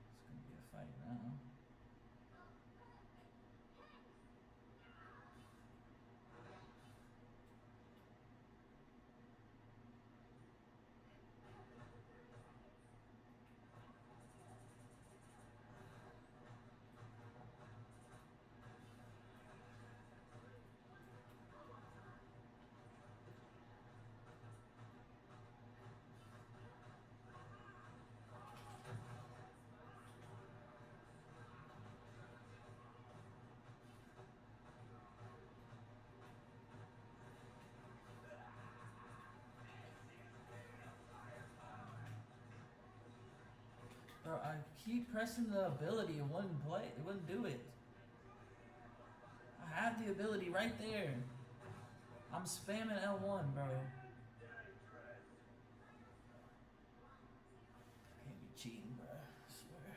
B: It's gonna be a fight now. Bro, I keep pressing the ability. It wouldn't play. It wouldn't do it. I have the ability right there. I'm spamming L1, bro. I can't be cheating, bro. I swear.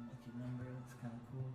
B: Lucky number. That's kind of cool.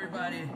B: everybody.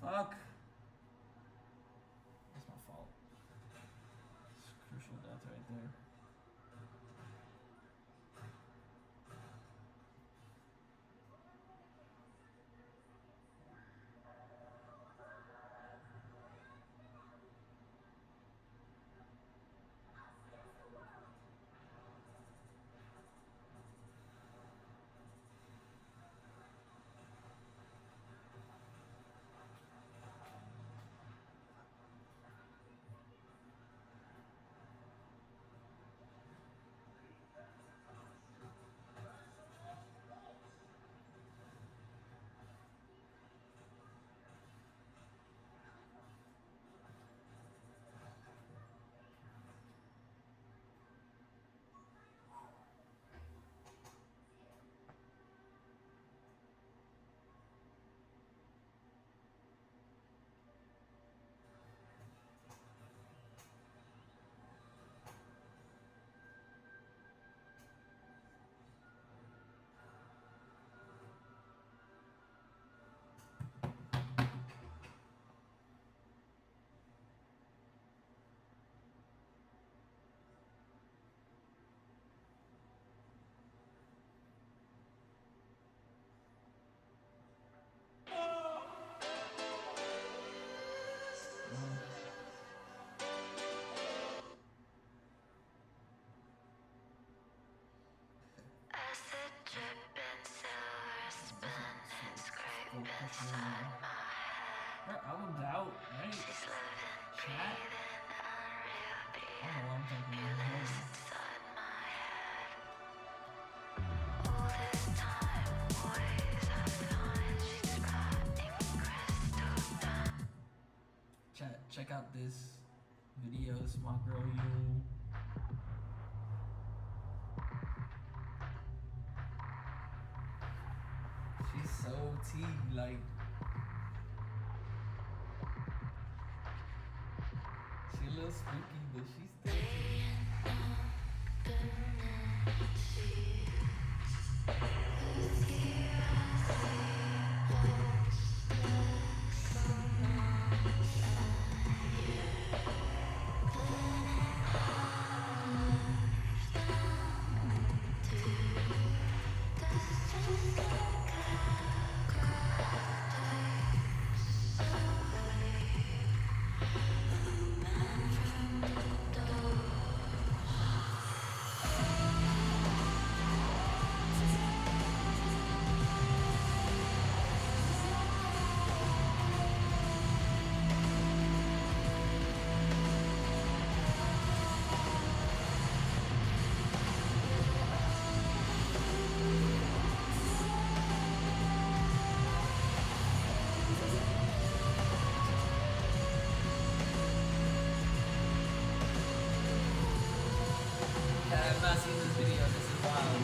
B: Fuck. That's my fault. It's crucial death right there. Her album's out, right? Chat? I don't know what I'm talking about. check out this video. It's my girl Yule. She's so T, like she a little spooky, but she's still T. I have not seen this video. This is wild,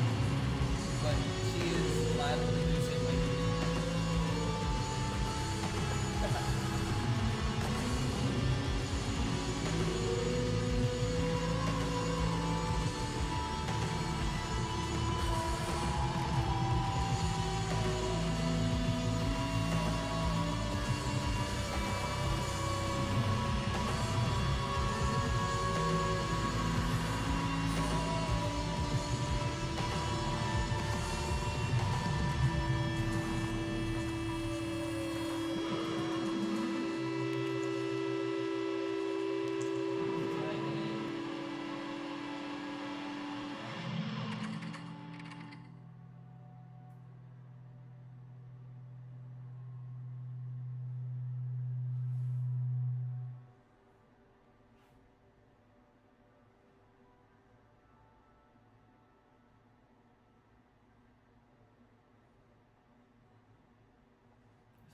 B: but she is live producing like.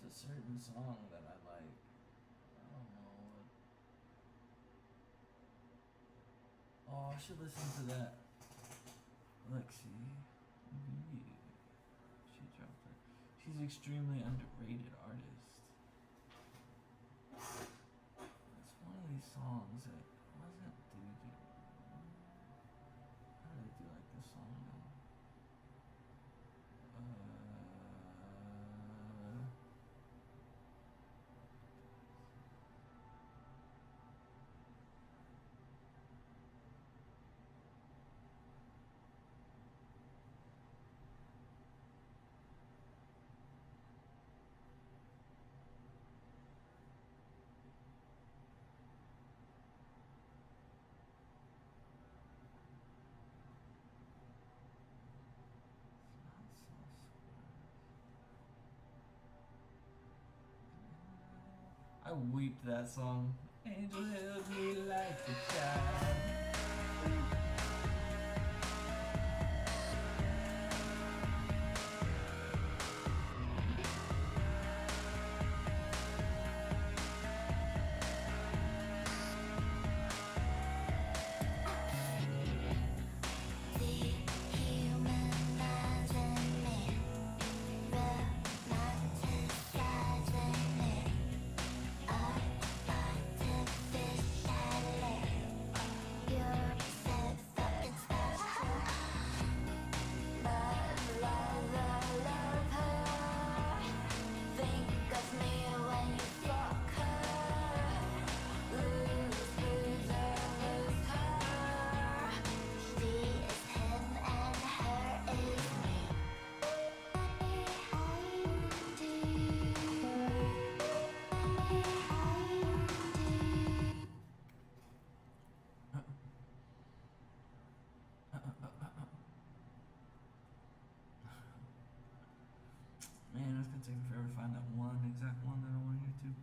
B: There's a certain song that I like. I don't know what. Oh, I should listen to that. Lexi. She dropped it. She's an extremely underrated artist. It's one of these songs that wasn't dude. How did I do like this song now? I weeped that song. Angel held me like a child. Man, it's gonna take me forever to find that one exact one that I want to hear too.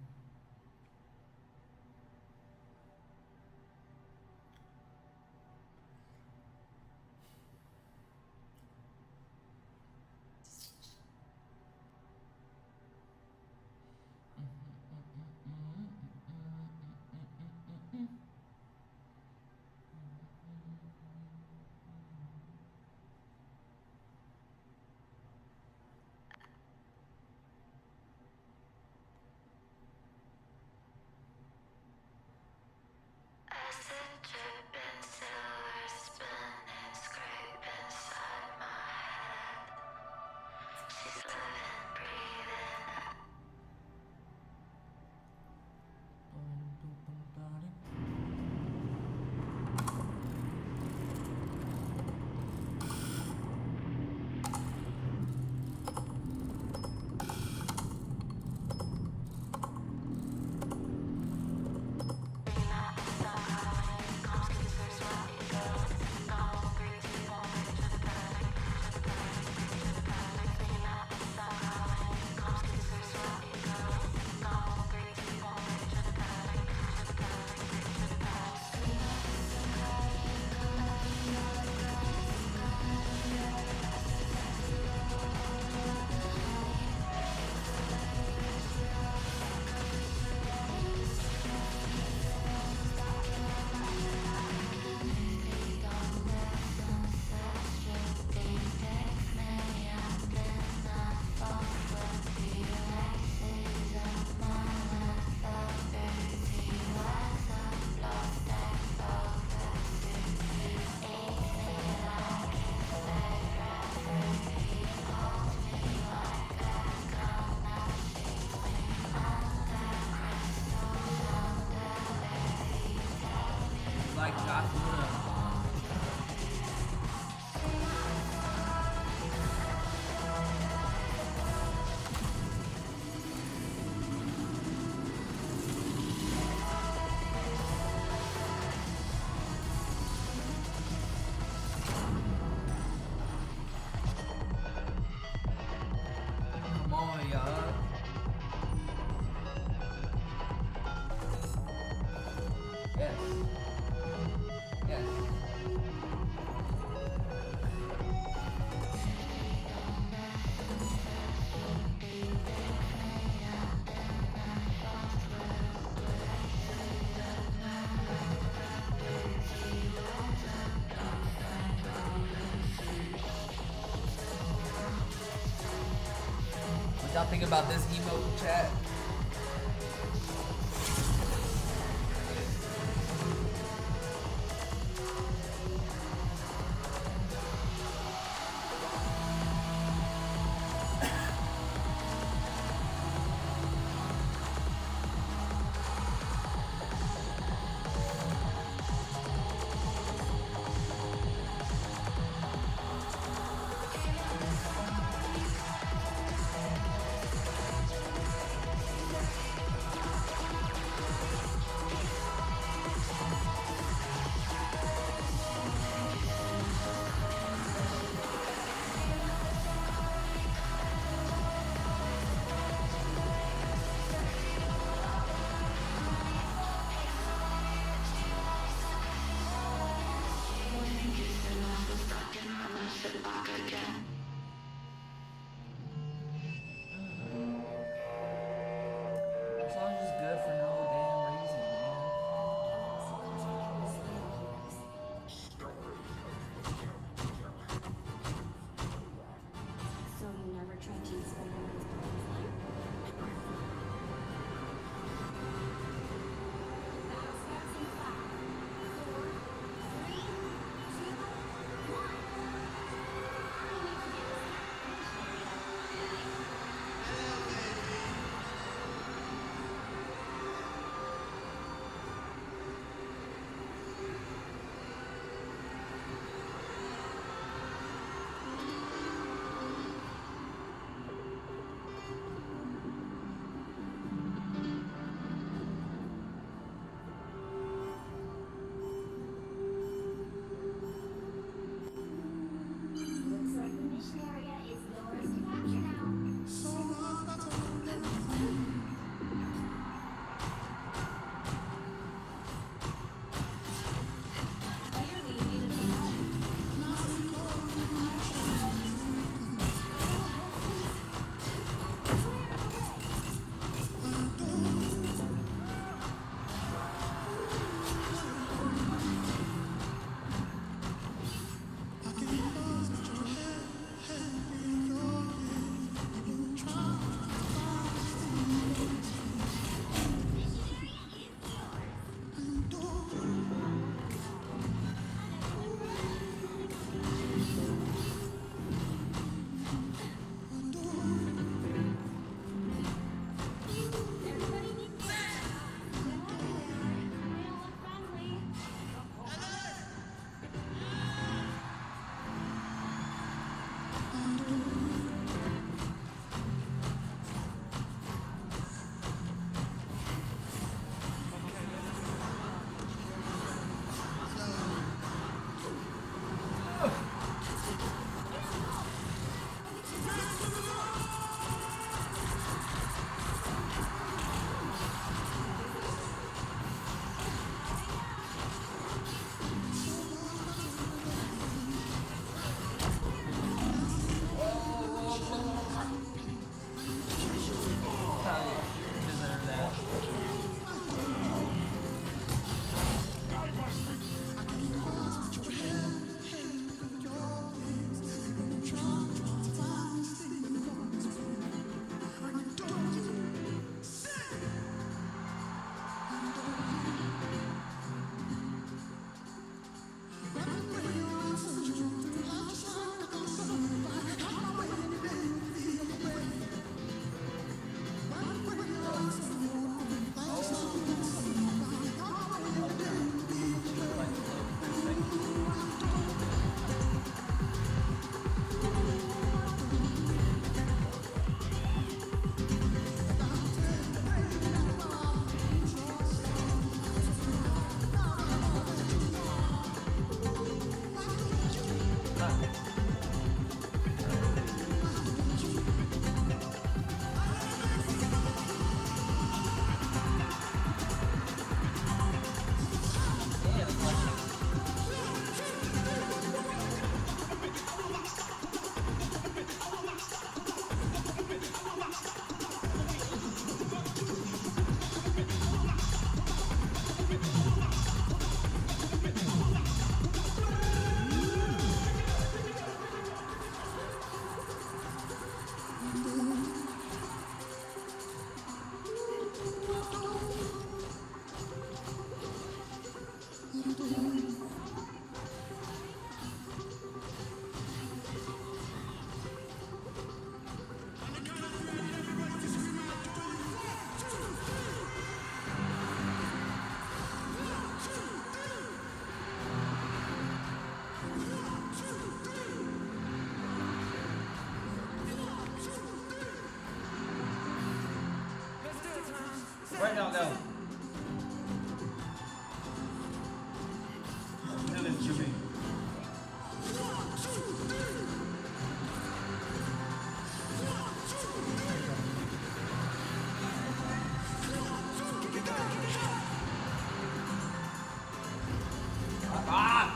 B: y'all think about this emote chat? Right now, go. That is Jimmy. Ah!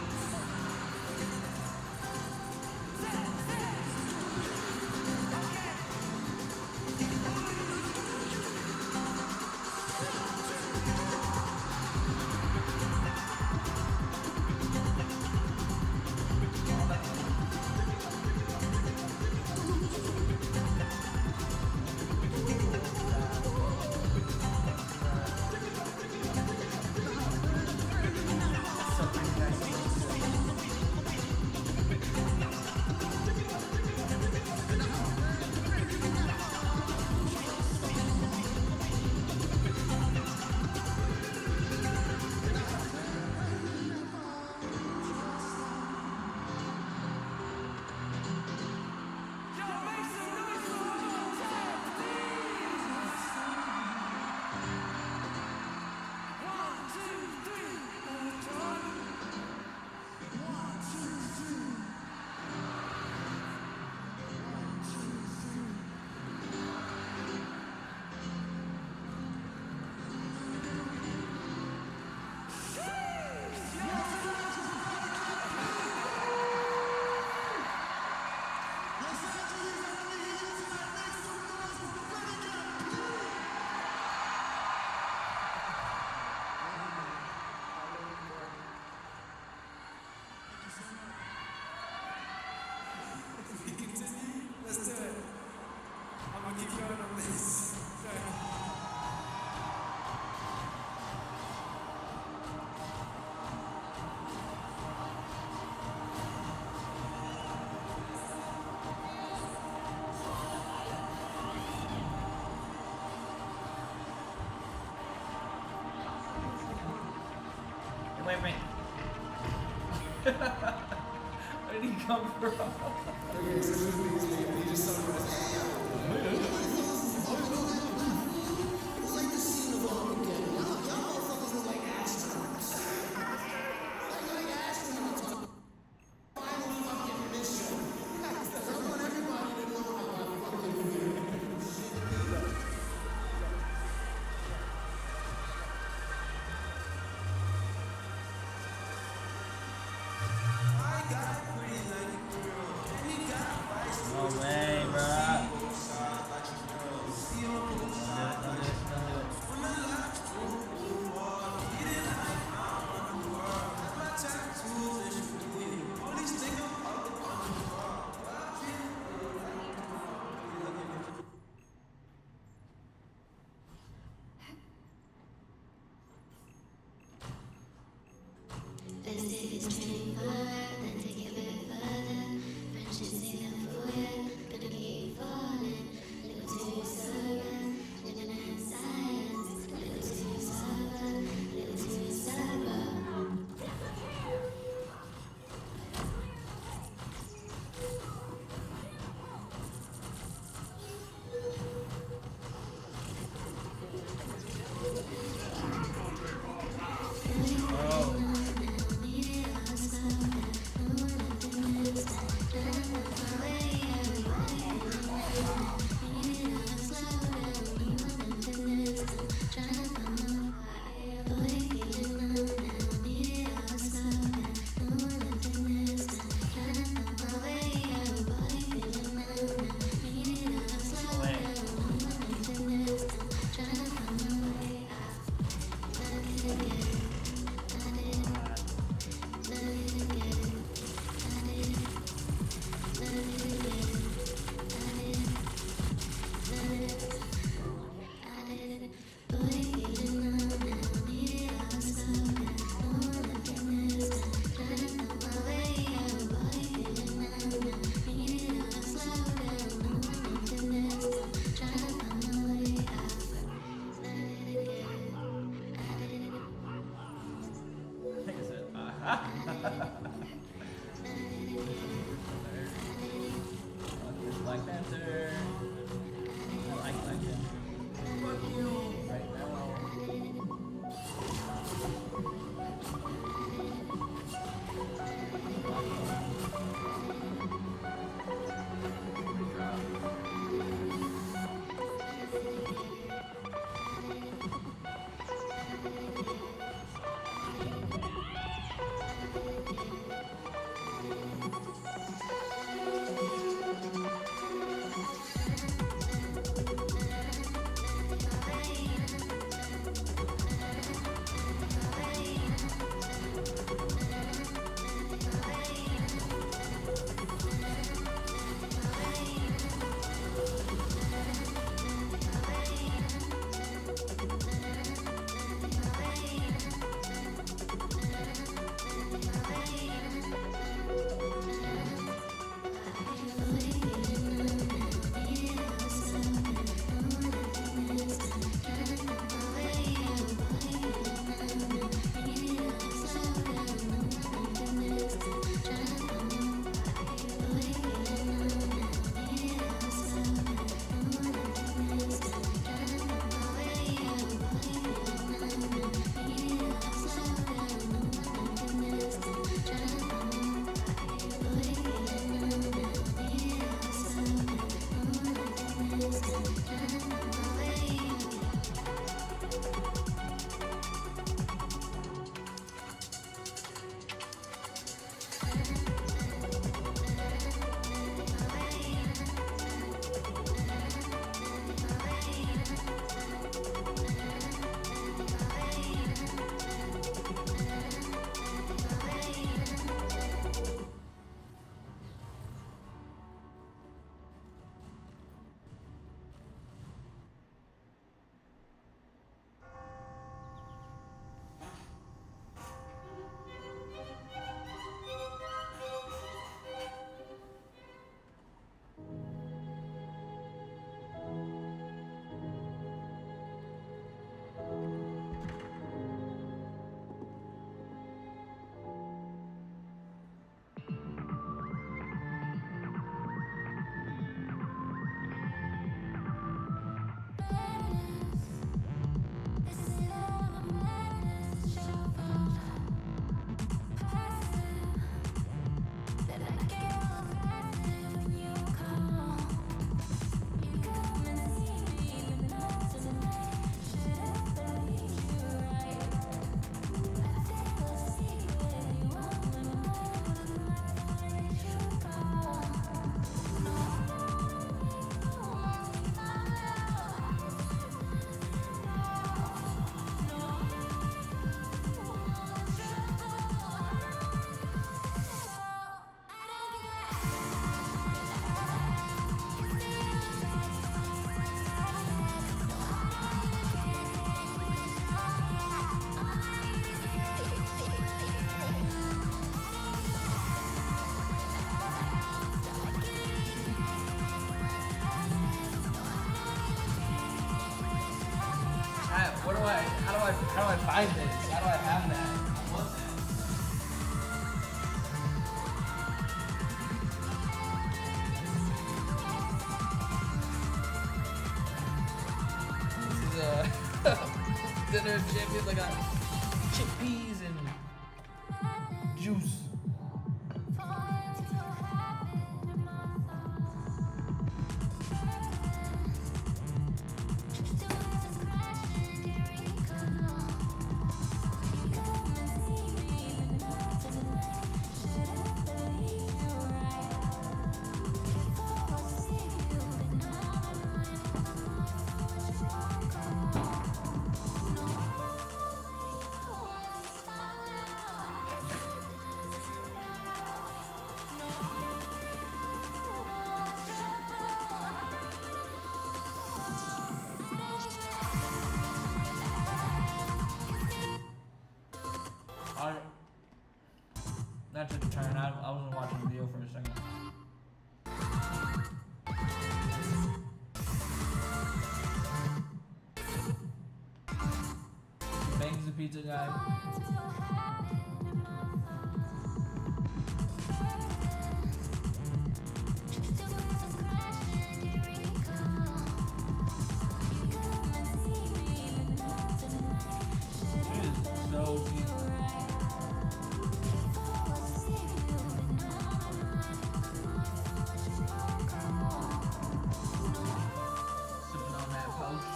G: Let's do it. I'm gonna keep going on this.
B: Hey, wait. Where did he come from?
G: Okay, so this is he just summarized.
B: No way, bruh. How do I find this? How do I have that? I want that. This is a dinner of champions. I got chickpeas and juice. That took a turn. I wasn't watching the video for a second. Bangs the pizza guy. It is so cheap. Sipping on that post.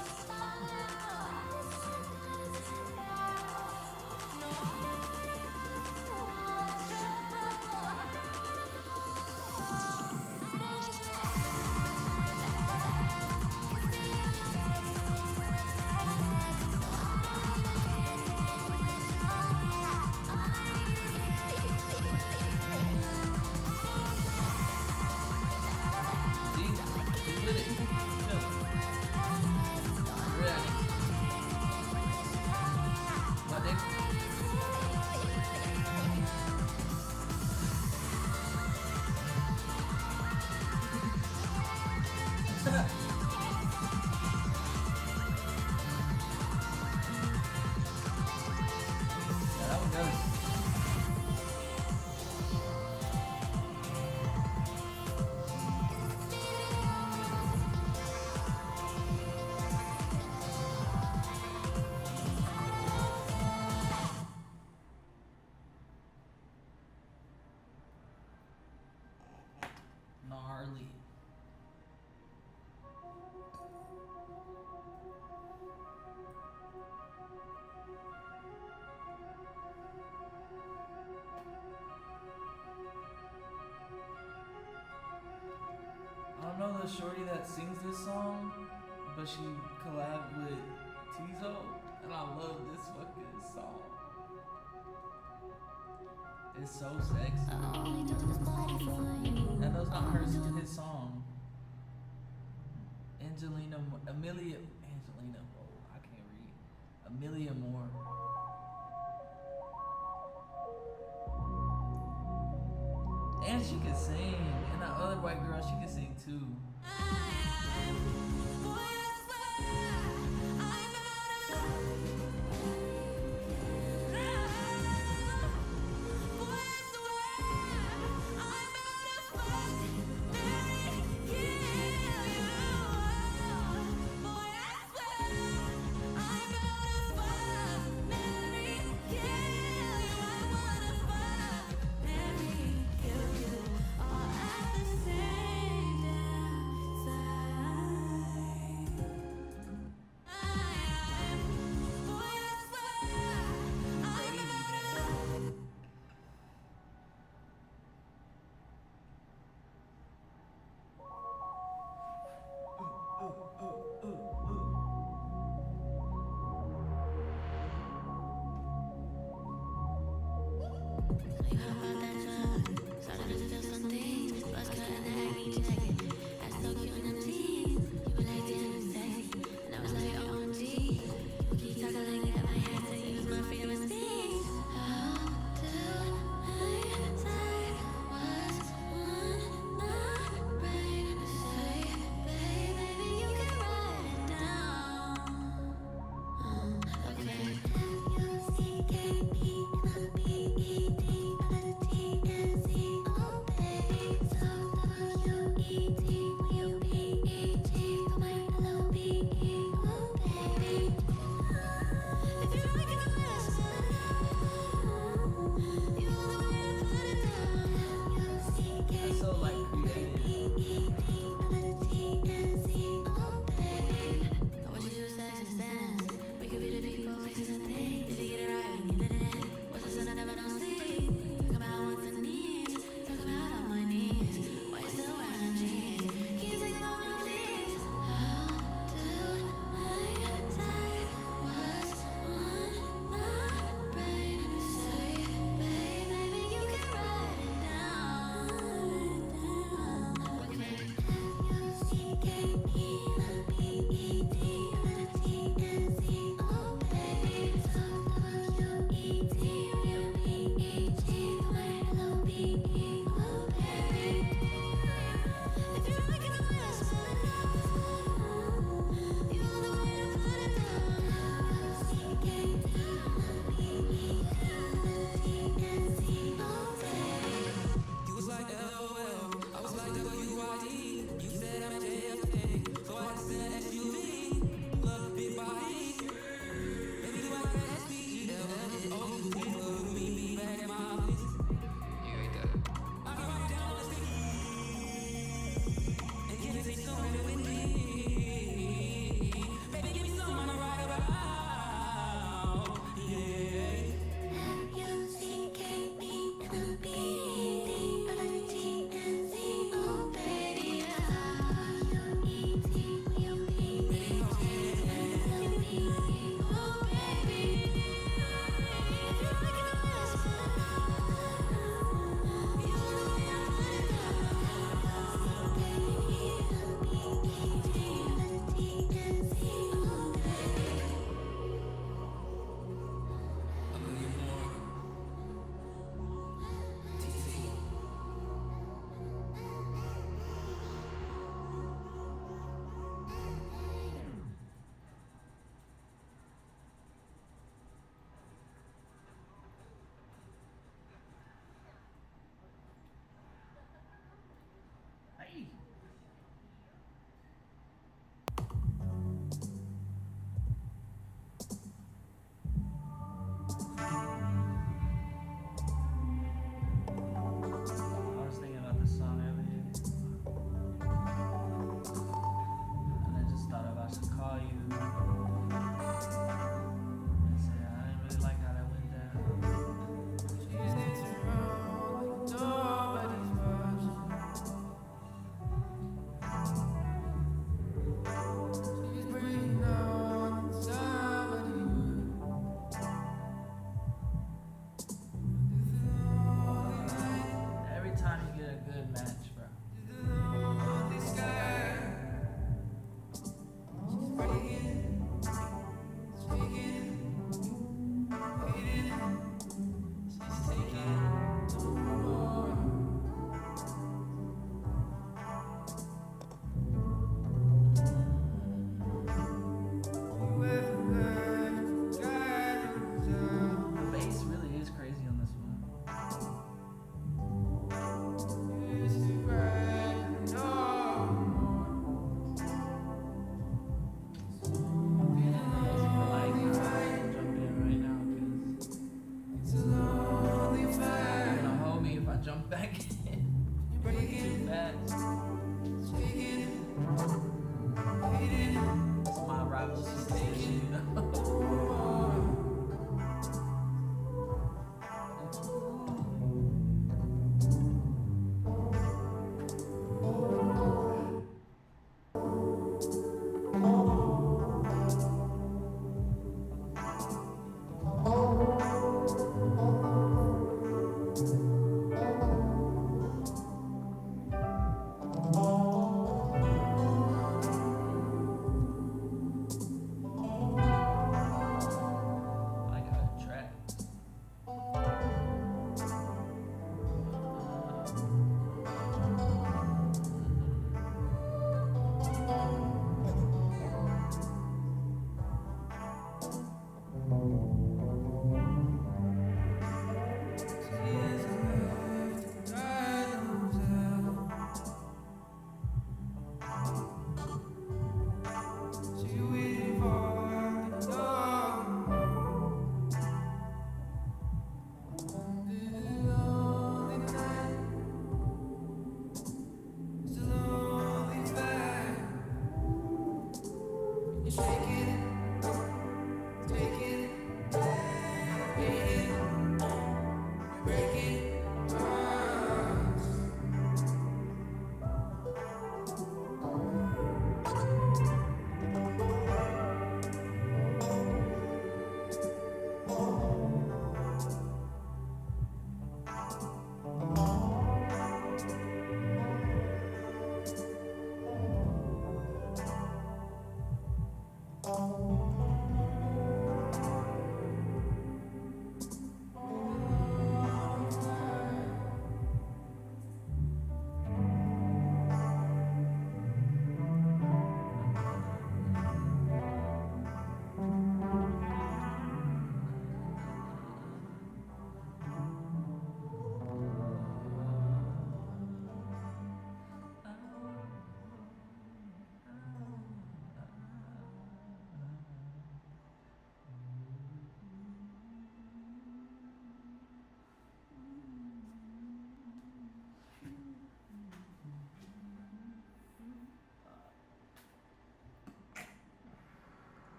B: See? Just with it. Chill. Ready. What, Nick? Yeah, that one goes. Gnarly. I don't know the shorty that sings this song, but she collabed with Tizo, and I love this fucking song. It's so sexy. And that's not his song. Amelia, oh, I can't read. Amelia Moore. And she can sing. And that other white girl, she can sing too.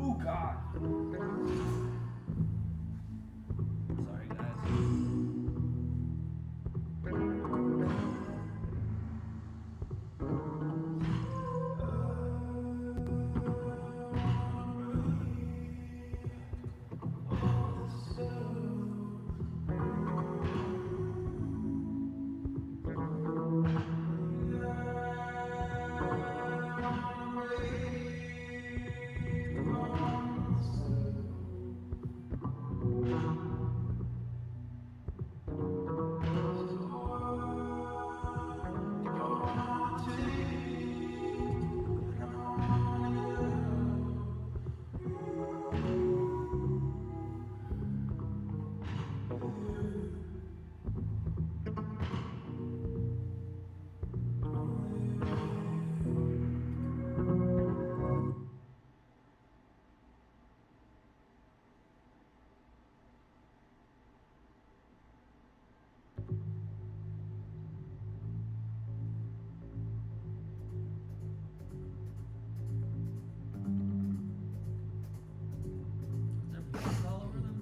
B: Oh God. Sorry, guys. Is there blood all over them?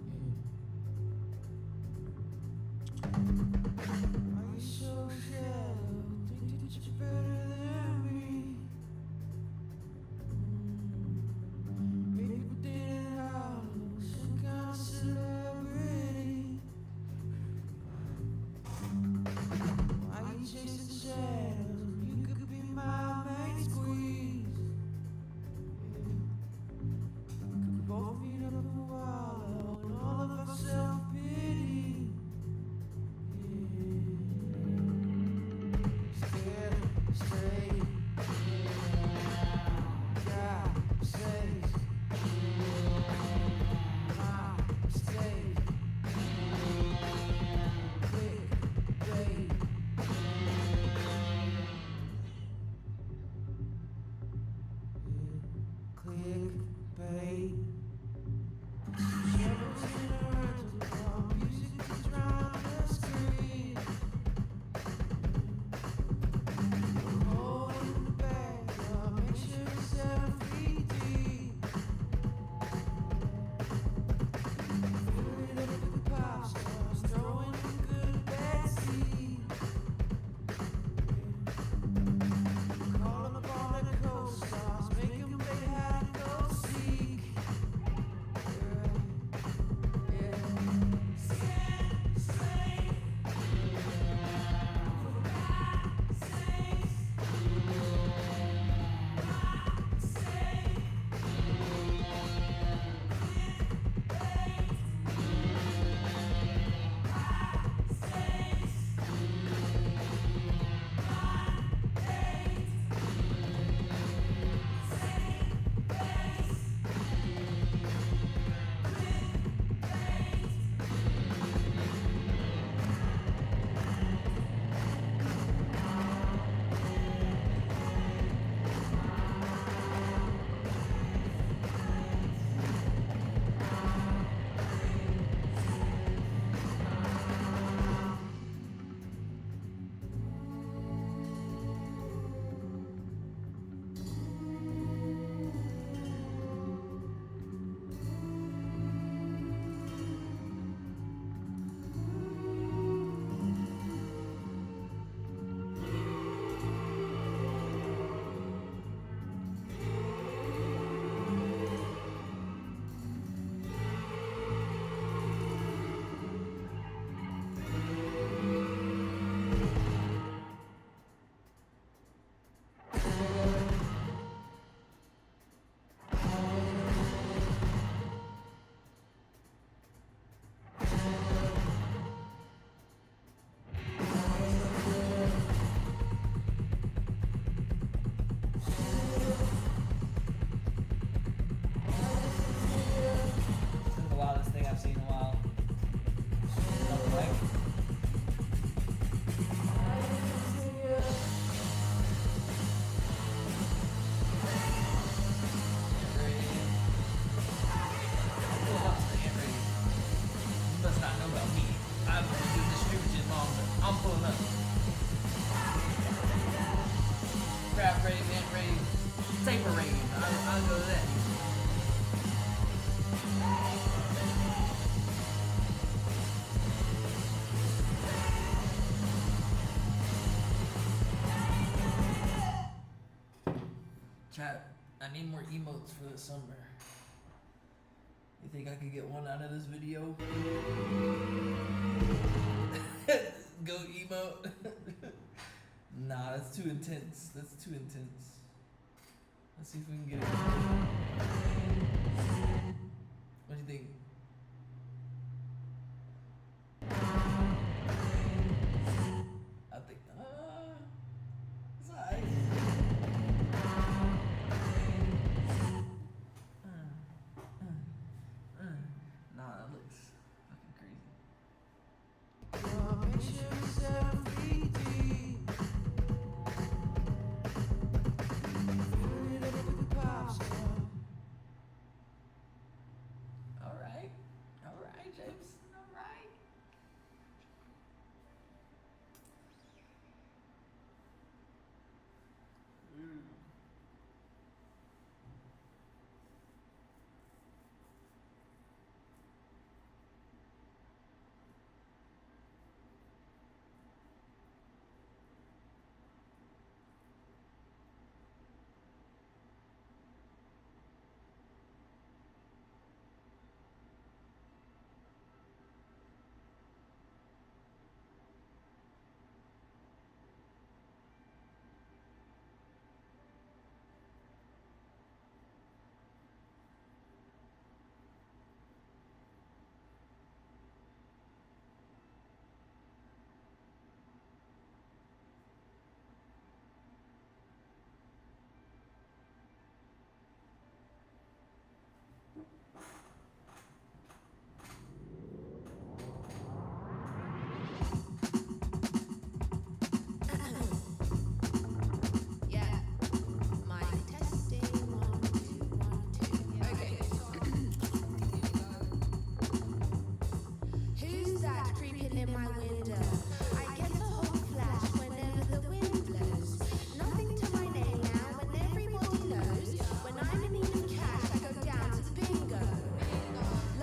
B: Chat, I need more emotes for the summer. You think I could get one out of this video? Go emote. Nah, that's too intense. That's too intense. Let's see if we can get it. What do you think? I think, it's alright. Nah, that looks fucking crazy. Alright, James. Alright.
H: Yeah. Mic testing. 1, 2, 1, 2. Okay. Who's that creeping in my window? I get a hot flash whenever the wind blows. Nothing to my name now, and everybody knows. When I'm in need of cash, I go down to the bingo.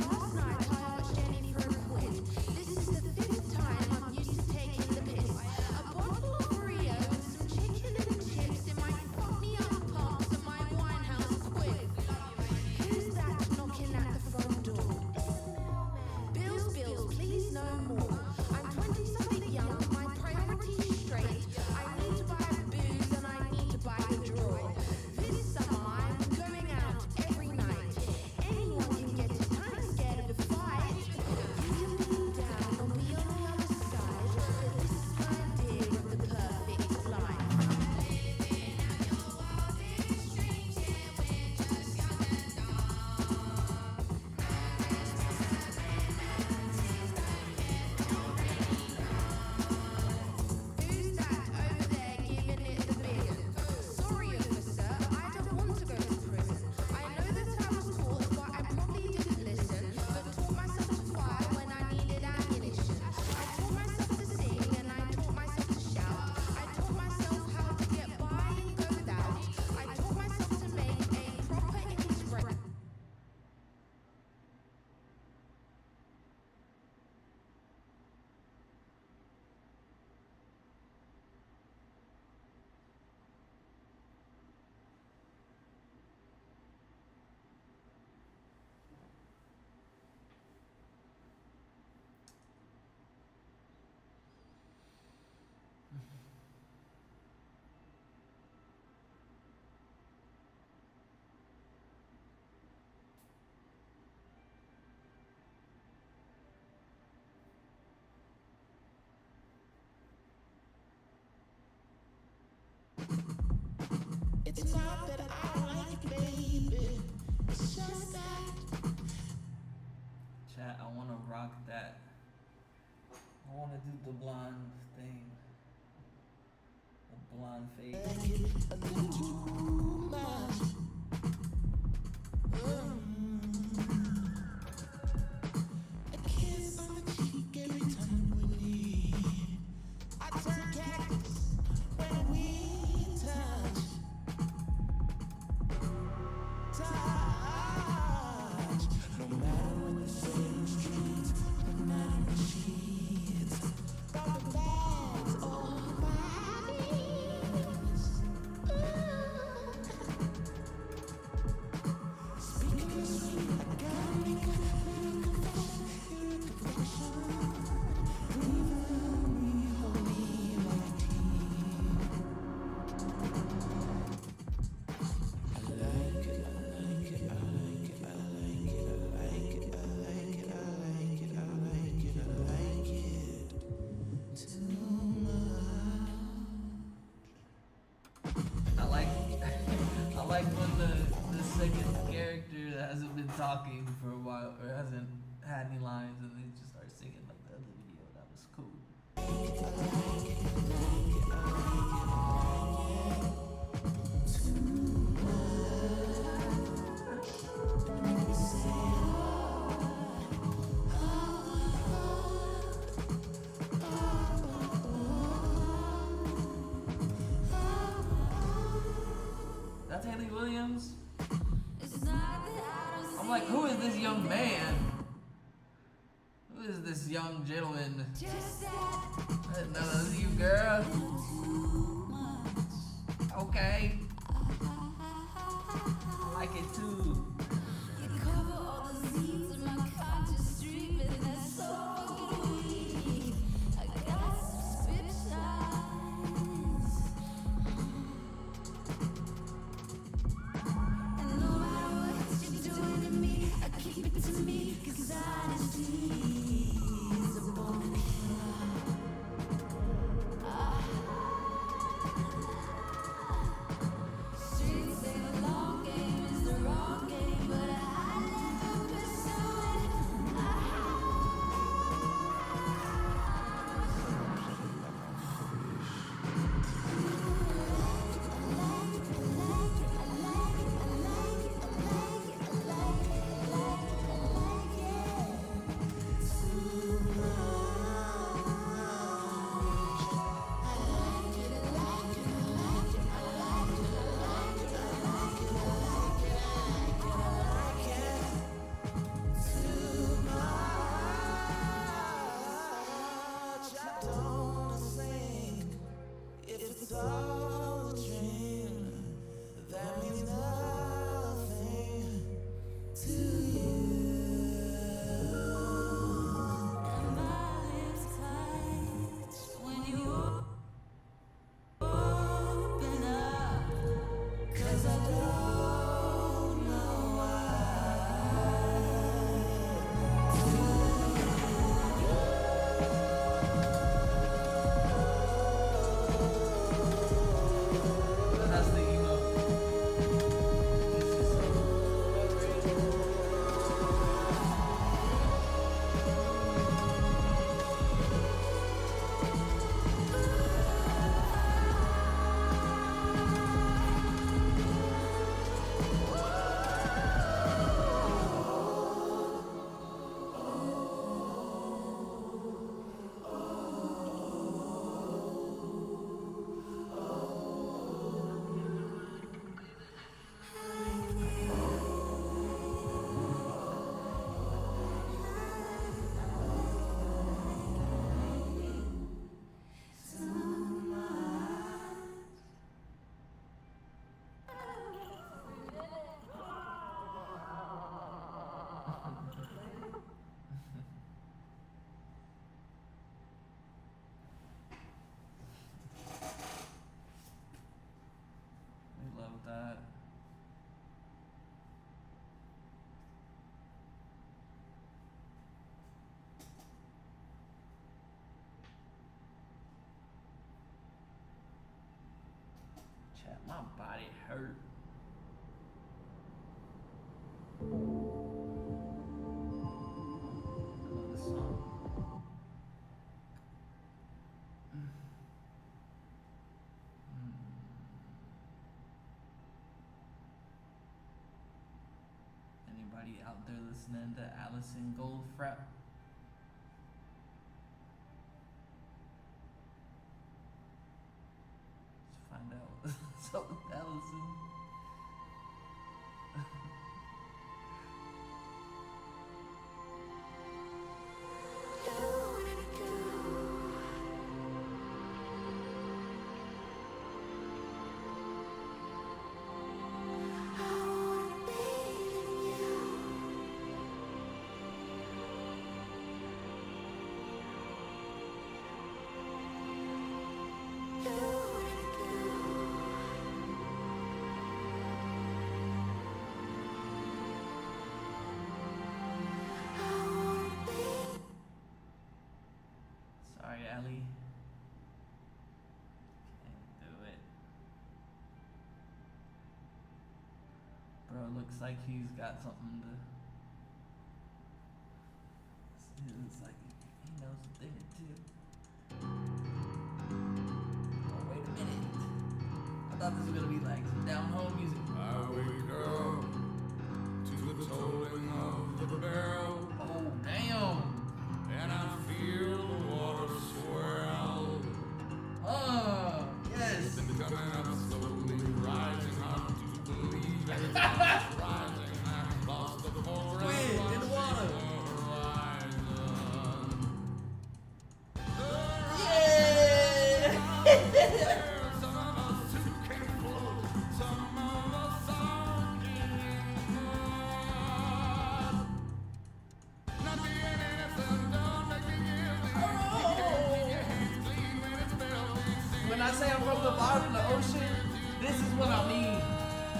H: Last night I asked Jenny for a quid. This is the 5th time I'm used to taking the piss. A bottle of Rio and some chicken and chips in my fuck me up pumps and my winehouse squid. Who's that knocking at the front door? Bills, please no more. I'm 20-something young, my priorities straight. I need to buy booze and I need to buy a draw. This summer I'm going out every night. Anyone can get it, I'm scared of the fight. You can lean down and be on the other side. But this is my idea of the perfect life. Who's that over there giving it the big? Sorry, officer, I don't want to go to prison. I know that I was taught, but I probably didn't listen. But taught myself to fire when I needed ammunition. I taught myself to sing and I taught myself to shout. I taught myself how to get by and go without. I taught myself to make a proper expression.
G: It's not that I like it, baby. It's just that.
B: Chat, I wanna rock that. I wanna do the blonde thing. The blonde fade.
G: A little too much. A kiss on the cheek every time we meet. I turn cactus when we touch. No matter what they say in the streets, no matter what sheets, got the bags all my knees.
B: been talking for a while or hasn't had any lines, and they just start singing like the other video. That was cool. That's Haley Williams. I'm like, who is this young man? Who is this young gentleman? I didn't know that was you, girl. Okay. I like it too. That's the emo. We love that. Chat, my body hurt. I love this song. Anybody out there listening to Allison Goldfrapp? Let's find out what's up with Allison. Sorry, Ellie. Can't do it. Bro, looks like he's got something to it's like he knows a thing or two. Oh, wait a minute. I thought this was gonna be like some down home music.
G: I wake up to the tolling of the bell,
B: Oh, damn.
G: and I feel the water swirl.
B: Yes.
G: Been coming up slowly, rising hard to believe that it's rising. I lost the forest
B: Squid in the water. Yeah.
G: Some of us who can float, some of us are king. Not being innocent, don't make me guilty. Keep your hands clean when it's filthy.
B: When I say I'm from the bottom of the ocean, this is what I mean.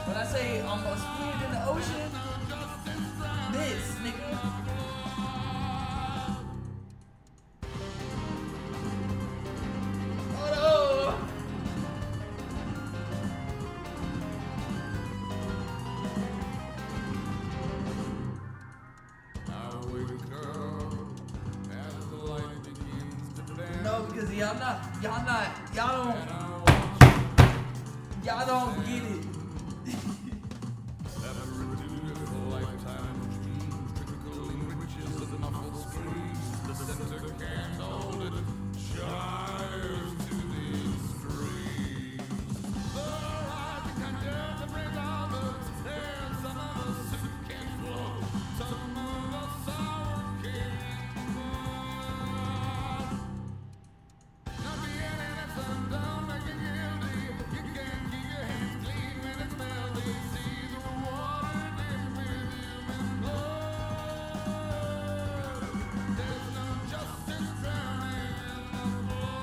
B: When I say I'm a squid in the ocean, this, nigga. Oh no!
G: I wake up as the light begins to bend.
B: No, because y'all don't get it.
G: Every beautiful lifetime of dreams, trickling riches of muffled screams. The center can't hold it, chives to the extremes. The rising tide of revolvers, there's some of us who can float, some of us are working. Not being innocent, don't make it guilty. You can't keep your hands clean when it's melty. See the water dip with human blood. There's no justice drowning in the blood.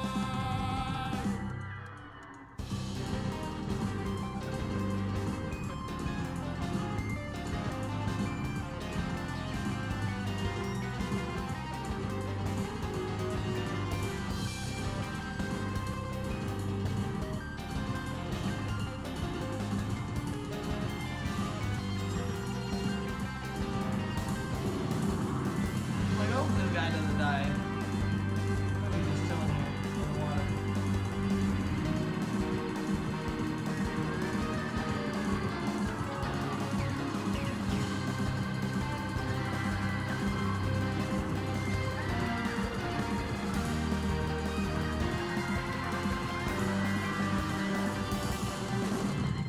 B: Like, I hope this guy doesn't die. He's just chilling here in the water.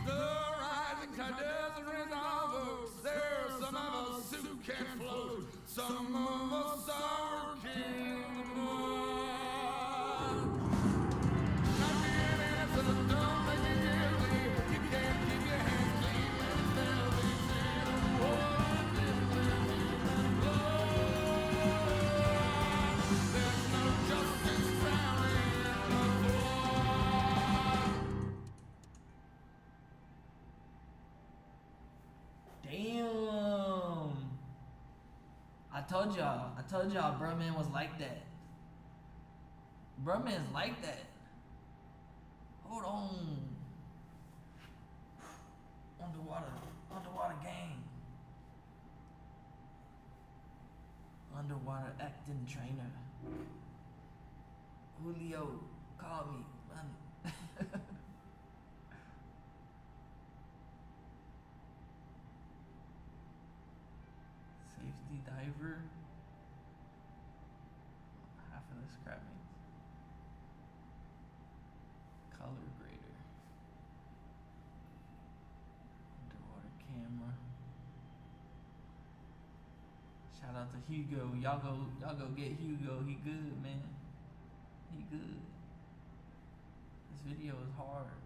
G: The rising tide doesn't resolve us. There's some of us who can float. Some of us are working the mud. Not being innocent, don't make me guilty. You can't keep your hands clean when it's filthy. See the water dip with human blood. There's no justice drowning in the flood.
B: Damn. I told y'all, bruh man was like that. Bruh man's like that. Hold on. Underwater gang. Underwater acting trainer. Julio, call me, man. Safety diver. Half of this crap means. Color grader. Underwater camera. Shout out to Hugo. Y'all go get Hugo. He good, man. He good. This video is hard.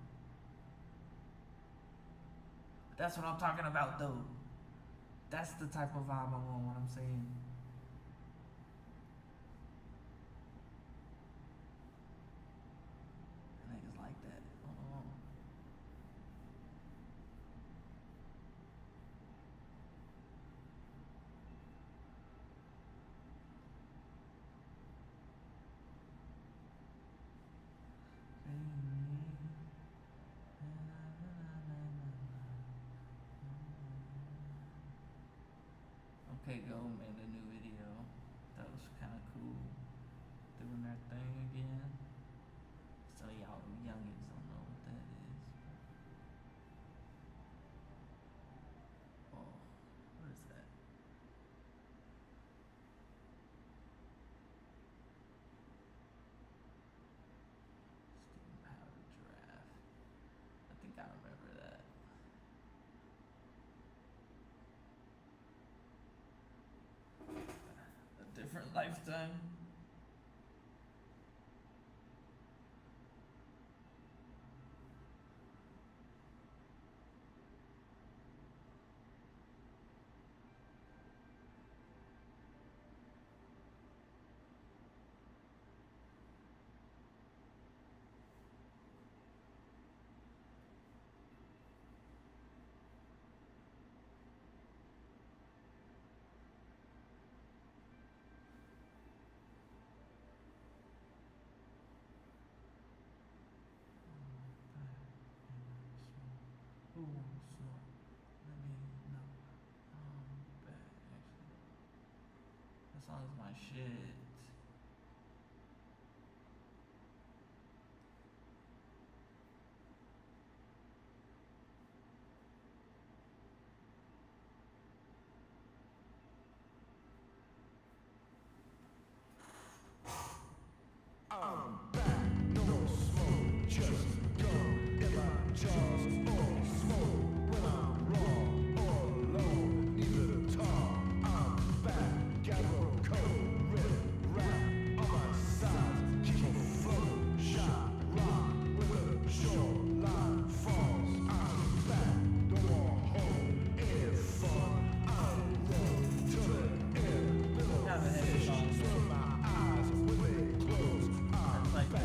B: That's what I'm talking about, though. That's the type of vibe I want. What I'm saying. Niggas like that. Okay, go made a new video. that was kind of cool doing their thing again. So y'all youngins don't know what that is. Oh, what is that? Steam powered giraffe. I think I remember that. A different lifetime. Who wants some? Let me know. Bad actually. That song is my shit.
G: I'm back, no smoke, just gum in my jaws. All smoke when I'm raw, all alone, need a tar. I'm back, gather cold, red rap on my sides. Keep afloat, shot rock when the shoreline falls. I'm back, no more home, ain't it fun? I'll roll to the end, little
B: Have a heavy
G: fish
B: song.
G: swim my eyes when they close.
B: That's like that.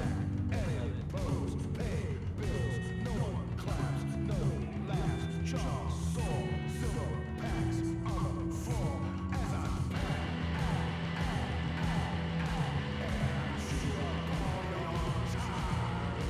B: I love it.
G: Bows, pay bills, no one claps, no laughs. Charles Soul, silver packs on the floor as I pack, and shoot up all your time.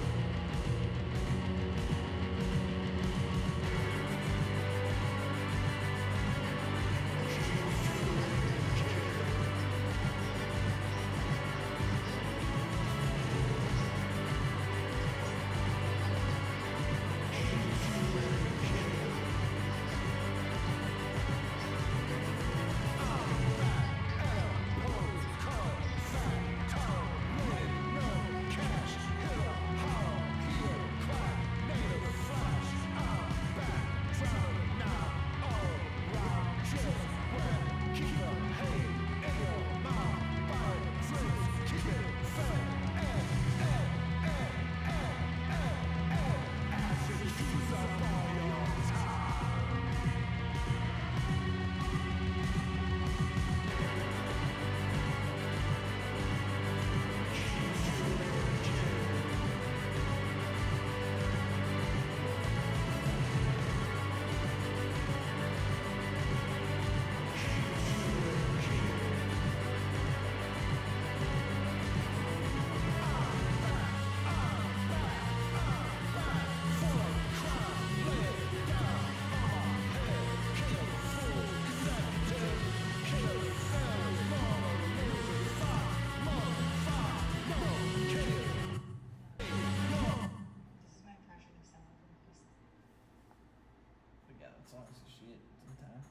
B: Forgot that song's a shit sometimes.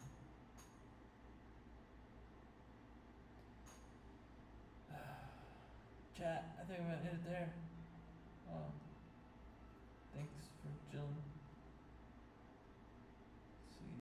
B: Chat, I think I'm gonna end it there.